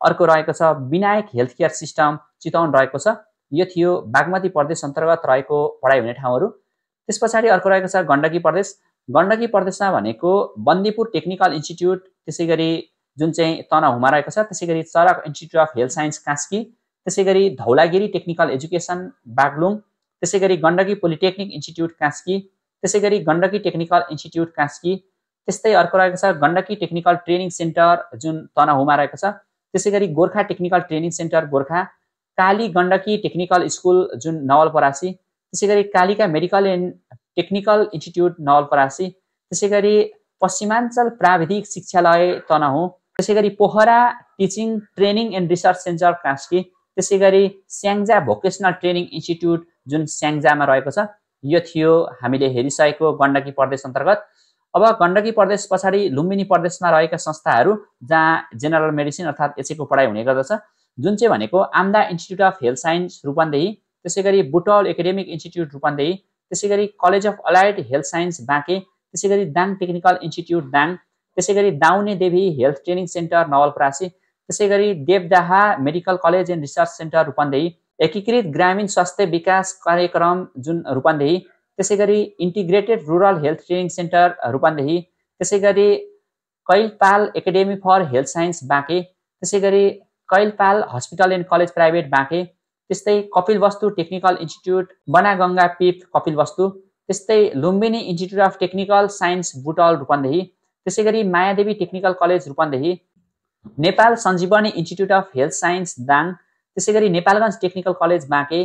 अर्को रहेको छ Vinayak health care system Chitwan रहेको छ। यो थियो बागमती प्रदेश अन्तर्गत रहेको पढाइ हुने ठाउँहरू। त्यस पछाडि अर्को रहेको छ गण्डकी प्रदेश। गण्डकी प्रदेशमा भनेको बन्दीपुर टेक्निकल इन्स्टिट्युट, त्यसै गरी जुन चाहिँ तनहुमा रहेको छ, त्यसै गरी Charak institute of health science Kaski, त्यसै गरी धौलागिरी टेक्निकल एजुकेसन बागलुङ, त्यसै गरी गण्डकी पोलिटेक्निक इन्स्टिट्युट कास्की, त्यसै गरी गण्डकी टेक्निकल इन्स्टिट्युट कास्की, त्यस्तै अर्को रहेको छ गण्डकी टेक्निकल ट्रेनिङ सेन्टर जुन तनहुमा रहेको छ, त्यसै गरी Gorkha technical training centre Gorkha, Kali Gandaki technical school जुन नवलपरासी, त्यसै गरी Kalika medical and technical institute Nawalparasi, त्यसै गरी पश्चिमाञ्चल प्राविधिक शिक्षालय तनहुँ, त्यसै गरी Pokhara teaching training and research centre Kaski, त्यसै गरी स्याङ्जा भोकेसनल ट्रेनिङ इन्स्टिट्युट जुन स्याङ्जामा रहेको छ। यो थियो हामीले हेरिसकेको गण्डकी प्रदेश अन्तर्गत। अब गण्डकी प्रदेश पछाडि लुम्बिनी प्रदेशमा रहेका संस्थाहरू जहाँ जेनरल मेडिसिन अर्थात् एचएको पढाइ हुने गर्दछ, जुन चाहिँ भनेको आम्दा institute of health science Rupandehi, त्यसै गरी बुटौल एकाडेमिक इन्स्टिट्युट रूपन्देही, त्यसै गरी college of allied health science Banke, त्यसै गरी दाङ टेक्निकल इन्स्टिट्युट दाङ, त्यसै गरी Daune Devi health training centre Nawalparasi, त्यसै गरी Devdaha medical college and research centre Rupandehi, एकीकृत ग्रामीण स्वास्थ्य विकास कार्यक्रम जुन रूपन्देही, त्यसै गरी integrated rural health training centre Rupandehi, त्यसै गरी Kailpal academy for health science Banke, त्यसै गरी Kailpal hospital and college private Banke, त्यस्तै कपिलवस्तु टेक्निकल इन्स्टिट्युट बनागङ्गा पिप कपिलवस्तु, त्यस्तै Lumbini institute of technical science Butwal Rupandehi, त्यसै गरी Mayadevi technical college Rupandehi, Nepal Sanjeevani institute of health science Dang, त्यसै गरी Nepalgunj technical college Banke,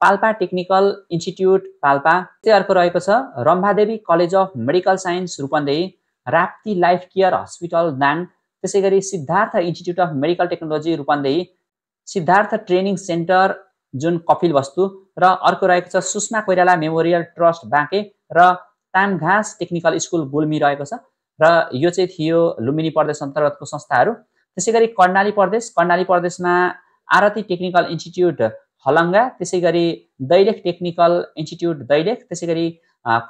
Palpa technical institute Palpa, त्यही अर्को रहेको छ Rambhadevi college of medical science Rupandehi, Rapti life care hospital Dang, त्यसै गरी Siddhartha institute of medical technology Rupandehi, Siddhartha training centre जुन कपिलवस्तु, र अर्को रहेको छ सुषमा कोइराला मेमोरियल ट्रस्ट बाँके र तामघास टेक्निकल स्कुल गुल्मी रहेको छ। र यो चाहिँ थियो लुम्बिनी प्रदेश अन्तर्गतको संस्थाहरू। त्यसै गरी कर्णाली प्रदेशमा आरती टेक्निकल इन्स्टिट्युट हलङ्गा, त्यसै गरी दैलेख टेक्निकल इन्स्टिट्युट दैलेख, त्यसै गरी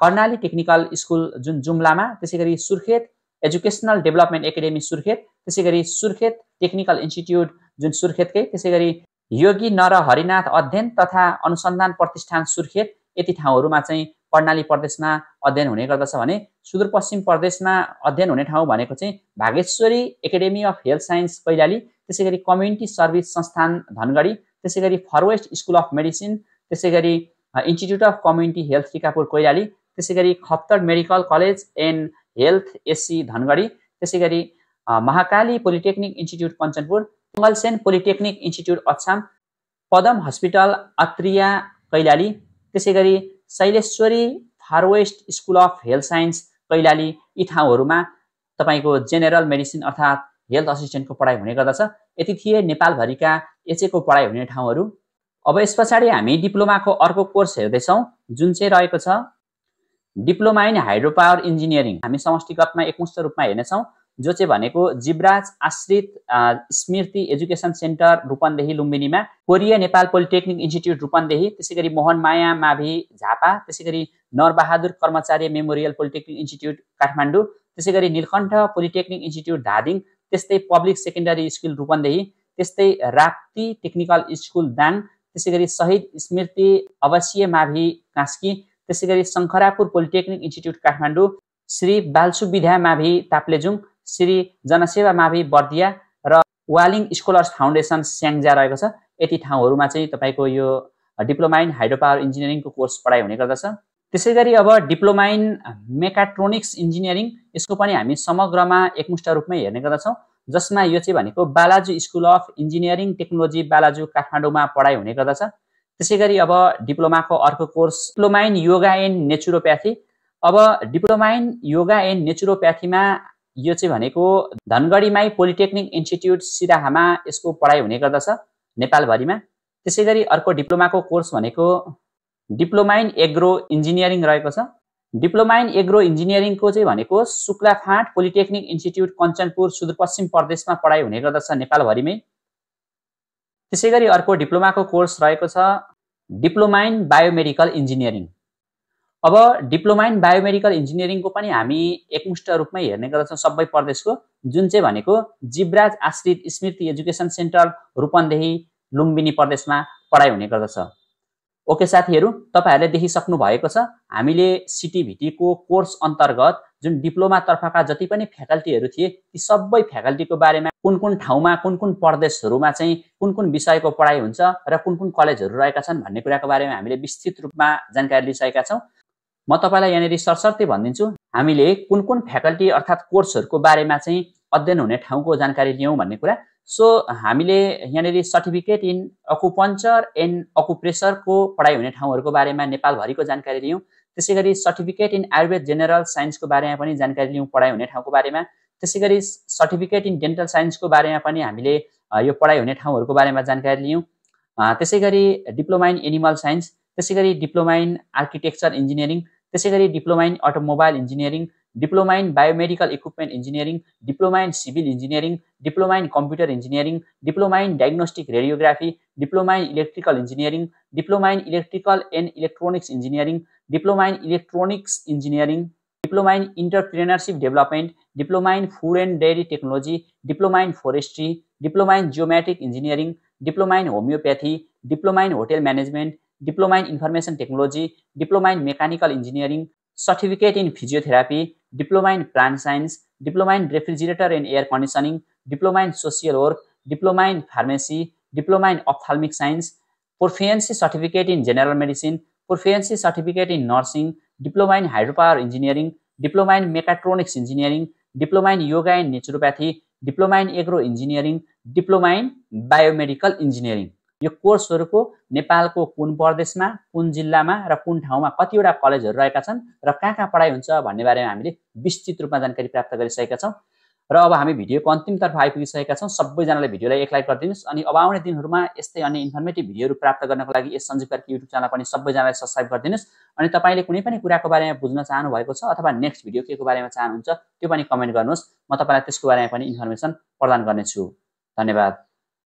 कर्णाली टेक्निकल स्कुल जुन जुम्लामा, त्यसै गरी Surkhet educational development academy Surkhet, त्यसै गरी सुर्खेत टेक्निकल इन्स्टिट्युट जुन सुर्खेतकै, त्यसै गरी योगी नर हरिनाथ अध्ययन तथा अनुसन्धान प्रतिष्ठान सुर्खेत, यति ठाउँहरूमा चाहिँ कर्णाली प्रदेशमा अध्ययन हुने गर्दछ भने सुदूरपश्चिम प्रदेशमा अध्ययन हुने ठाउँ भनेको चाहिँ Bhageshwari academy of health science Kailali, त्यसै गरी कम्युनिटी सर्भिस संस्थान धनगढी, त्यसै गरी फरवेस्ट स्कुल अफ मेडिसिन, त्यसै गरी institute of community health Tikapur Kailali, त्यसै गरी Khaptad medical college and health SC Dhangadhi, त्यसै गरी Mahakali polytechnic institute Kanchanpur, Mangalsen polytechnic institute Achham, Padam hospital Attariya Kailali, त्यसैगरी Shaileshwari far west school of health science Kailali, यी ठाउँहरूमा तपाईको जेनरल मेडिसिन अर्थात् हेल्थ असिस्टेन्टको पढाइ हुने गर्दछ। यति थिए नेपालभरिका एचएको पढाइ हुने ठाउँहरू। अब यस पछाडि हामी डिप्लोमाको अर्को कोर्स हेर्दैछौँ, जुन चाहिँ रहेको छ diploma in hydro power engineering. हामी समष्टिगतमा एकमुष्ट रूपमा हेर्नेछौँ, जो चाहिँ भनेको जीवराज आश्रित स्मृति एजुकेसन सेन्टर रूपन्देही लुम्बिनीमा, Korea Nepal polytechnic institute Rupandehi, त्यसैगरी मोहन माया माभी झापा, त्यसैगरी Narbahadur Karmachari memorial polytechnic institute Kathmandu, त्यसैगरी नीलकण्ठ पोलिटेक्निक इन्स्टिट्युट धादिङ, त्यस्तै पब्लिक सेकेन्डरी स्कुल रूपन्देही, त्यस्तै राप्ती टेक्निकल स्कुल दाङ, त्यसैगरी शहीद स्मृति अवश्य माभी कास्की, त्यसैगरी शङ्खरापुर पोलिटेक्निक इन्स्टिट्युट काठमाडौँ, श्री बालसुविद्या माभी ताप्लेजुङ, श्री जनसेवा माभी बर्दिया र वालिङ स्कलर्स फाउन्डेसन स्याङ्जा रहेको छ। यति ठाउँहरूमा चाहिँ तपाईको यो डिप्लोमा इन हाइड्रो पावर इन्जिनियरिङको कोर्स पढाइ हुने गर्दछ। त्यसैगरी अब डिप्लोमा इन मेकाट्रोनिक्स इन्जिनियरिङ, यसको पनि हामी समग्रमा एकमुष्ट रूपमै हेर्ने गर्दछौँ, जसमा यो चाहिँ भनेको Balaju school of engineering technology Balaju काठमाडौँमा पढाइ हुने गर्दछ। त्यसैगरी अब डिप्लोमाको अर्को course diploma in yoga and naturopathy. अब डिप्लोमा इन योगा एन्ड नेचुरोप्याथीमा यो चाहिँ भनेको धनगढीमाई पोलिटेक्निक इन्स्टिट्युट सिराहामा यसको पढाइ हुने गर्दछ नेपालभरिमा। त्यसैगरी अर्को डिप्लोमाको कोर्स भनेको डिप्लोमा इन एग्रो इन्जिनियरिङ रहेको छ। डिप्लोमा इन एग्रो इन्जिनियरिङको चाहिँ भनेको शुक्लाफाँट पोलिटेक्निक इन्स्टिट्युट कञ्चनपुर सुदूरपश्चिम प्रदेशमा पढाइ हुने गर्दछ नेपालभरिमै। त्यसैगरी अर्को डिप्लोमाको कोर्स रहेको छ डिप्लोमा इन बायोमेडिकल इन्जिनियरिङ। अब डिप्लोमा इन बायोमेडिकल इन्जिनियरिङको पनि हामी एकमुष्ट रूपमै हेर्ने गर्दछौँ सबै प्रदेशको, जुन चाहिँ भनेको जीवराज आश्रित स्मृति एजुकेसन सेन्टर रूपन्देही लुम्बिनी प्रदेशमा पढाइ हुने गर्दछ। ओके साथीहरू, तपाईहरूले देखिसक्नु भएको छ हामीले सिटिभिटीको कोर्स अन्तर्गत जुन डिप्लोमा तर्फका जति पनि फ्याकल्टीहरू थिए ती सबै फ्याकल्टीको बारेमा कुन कुन ठाउँमा कुन कुन प्रदेशहरूमा चाहिँ कुन कुन विषयको पढाइ हुन्छ र कुन कुन कलेजहरू रहेका छन् भन्ने कुराको बारेमा हामीले विस्तृत रूपमा जानकारी लिइसकेका छौँ। म तपाईलाई यहाँनिर सरसर्ती भनिदिन्छु, हामीले कुन कुन फ्याकल्टी अर्थात् कोर्सहरूको बारेमा चाहिँ अध्ययन हुने ठाउँको जानकारी लियौँ भन्ने कुरा। सो हामीले यहाँनिर सर्टिफिकेट इन अकुपञ्चर एन्ड अकुप्रेसरको पढाइ हुने ठाउँहरूको बारेमा नेपालभरिको जानकारी लियौँ। त्यसैगरी सर्टिफिकेट इन आयुर्वेद जेनरल साइन्सको बारेमा पनि जानकारी लियौँ पढाइ हुने ठाउँको बारेमा। त्यसैगरी सर्टिफिकेट इन डेन्टल साइन्सको बारेमा पनि हामीले यो पढाइ हुने ठाउँहरूको बारेमा जानकारी लियौँ। त्यसैगरी डिप्लोमा इन एनिमल साइन्स, त्यसैगरी डिप्लोमा इन आर्किटेक्चर इन्जिनियरिङ, त्यसैगरी diploma in automobile engineering, diploma in biomedical equipment engineering, diploma in civil engineering, diploma in computer engineering, diploma in diagnostic radiography, diploma in electrical engineering, diploma in electrical and electronics engineering, diploma in electronics engineering, diploma in entrepreneurship development, diploma in food and dairy technology, diploma in forestry, diploma in geometric engineering, diploma in homeopathy, diploma in hotel management, diploma in information technology, diploma in mechanical engineering, certificate in physiotherapy, diploma in plant science, diploma in refrigerator and air conditioning, diploma in social work, diploma in pharmacy, diploma in ophthalmic science, proficiency certificate in general medicine, proficiency certificate in nursing, diploma in hydro power engineering, diploma in mechatronics engineering, diploma in yoga and naturopathy, diploma in agro engineering, diploma in biomedical engineering. यो कोर्सहरूको नेपालको कुन प्रदेशमा, कुन जिल्लामा र कुन ठाउँमा कतिवटा कलेजहरू रहेका छन् र कहाँ कहाँ पढाइ हुन्छ भन्ने बारेमा हामीले विस्तृत रूपमा जानकारी प्राप्त गरिसकेका छौँ। र अब हामी भिडियोको अन्तिमतर्फ आइपुगिसकेका छौँ। सबैजनाले भिडियोलाई एक लाइक गरिदिनुहोस् अनि अब आउने दिनहरूमा यस्तै अन्य इन्फर्मेटिभ भिडियोहरू प्राप्त गर्नको लागि यस सञ्जीव कार्की युट्युब च्यानल पनि सबैजनाले सब्स्क्राइब गरिदिनुहोस्। अनि तपाईँले कुनै पनि कुराको बारेमा बुझ्न चाहनु भएको छ अथवा नेक्स्ट भिडियो के को बारेमा चाहनुहुन्छ त्यो पनि कमेन्ट गर्नुहोस्। म तपाईँलाई त्यसको बारेमा पनि इन्फर्मेसन प्रदान गर्नेछु। धन्यवाद।